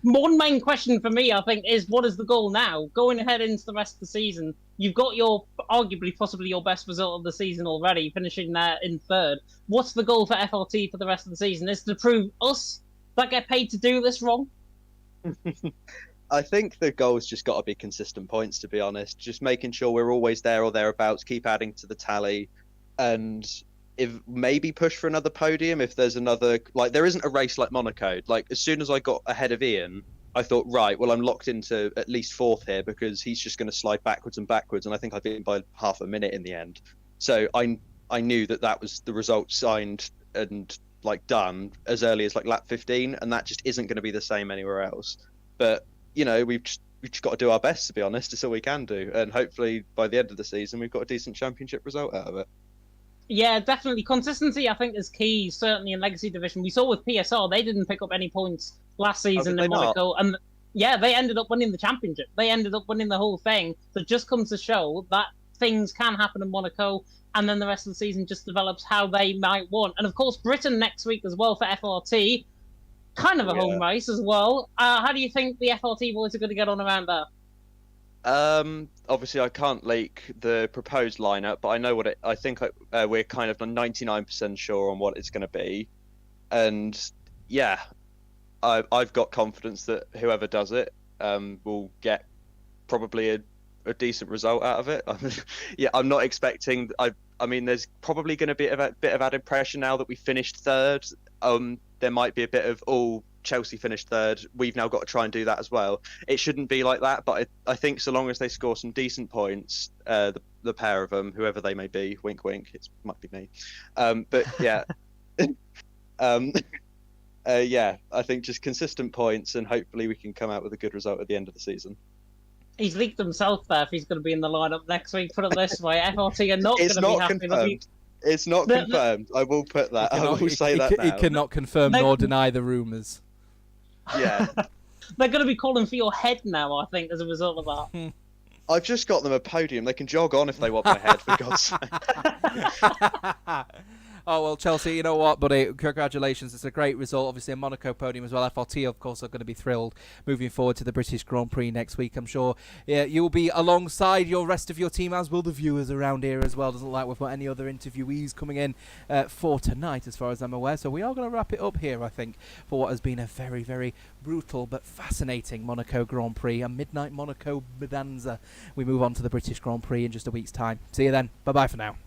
One main question for me, I think, is what is the goal now? Going ahead into the rest of the season, you've got your arguably possibly your best result of the season already, finishing there in 3rd. What's the goal for FLT for the rest of the season? Is to prove us that get paid to do this wrong? I think the goal's just got to be consistent points, to be honest. Just making sure we're always there or thereabouts, keep adding to the tally, and if maybe push for another podium if there's another, like there isn't a race like Monaco. Like as soon as I got ahead of Ian, I thought, right, well I'm locked into at least 4th here because he's just going to slide backwards and backwards, and I think I beat him by half a minute in the end. So I knew that was the result signed and like done as early as like lap 15, and that just isn't going to be the same anywhere else. But we've just got to do our best, to be honest. It's all we can do, and hopefully by the end of the season we've got a decent championship result out of it. Yeah, definitely. Consistency, I think, is key, certainly in Legacy Division. We saw with PSR, they didn't pick up any points last season in Monaco. And yeah, they ended up winning the championship. They ended up winning the whole thing. So it just comes to show that things can happen in Monaco, and then the rest of the season just develops how they might want. And of course, Britain next week as well for FRT. Kind of a home race as well. How do you think the FRT boys are going to get on around there? Obviously I can't leak the proposed lineup, but I know what I think we're kind of 99% sure on what it's going to be. And yeah, I've got confidence that whoever does it will get probably a decent result out of it. Yeah, I'm not expecting. I mean, there's probably going to be a bit of added pressure now that we finished 3rd. there might be a bit of, oh, Chelsea finished third, we've now got to try and do that as well. It shouldn't be like that, but I think so long as they score some decent points, the pair of them, whoever they may be, wink wink, it might be me, but yeah. Yeah, I think just consistent points, and hopefully we can come out with a good result at the end of the season. He's leaked himself there if he's going to be in the lineup next week. Put it this way, FRT are not going to be happy. Confirmed. It's not confirmed. I will put that. I will say that now. He cannot confirm nor deny the rumours. Yeah. They're going to be calling for your head now, I think, as a result of that. I've just got them a podium. They can jog on if they want my head, for God's sake. Oh, well, Chelsea, you know what, buddy? Congratulations. It's a great result. Obviously, a Monaco podium as well. FRT, of course, are going to be thrilled moving forward to the British Grand Prix next week, I'm sure. Yeah, you will be alongside your rest of your team, as will the viewers around here as well. Doesn't look like we've got any other interviewees coming in for tonight, as far as I'm aware. So we are going to wrap it up here, I think, for what has been a very, very brutal but fascinating Monaco Grand Prix, a midnight Monaco bonanza. We move on to the British Grand Prix in just a week's time. See you then. Bye-bye for now.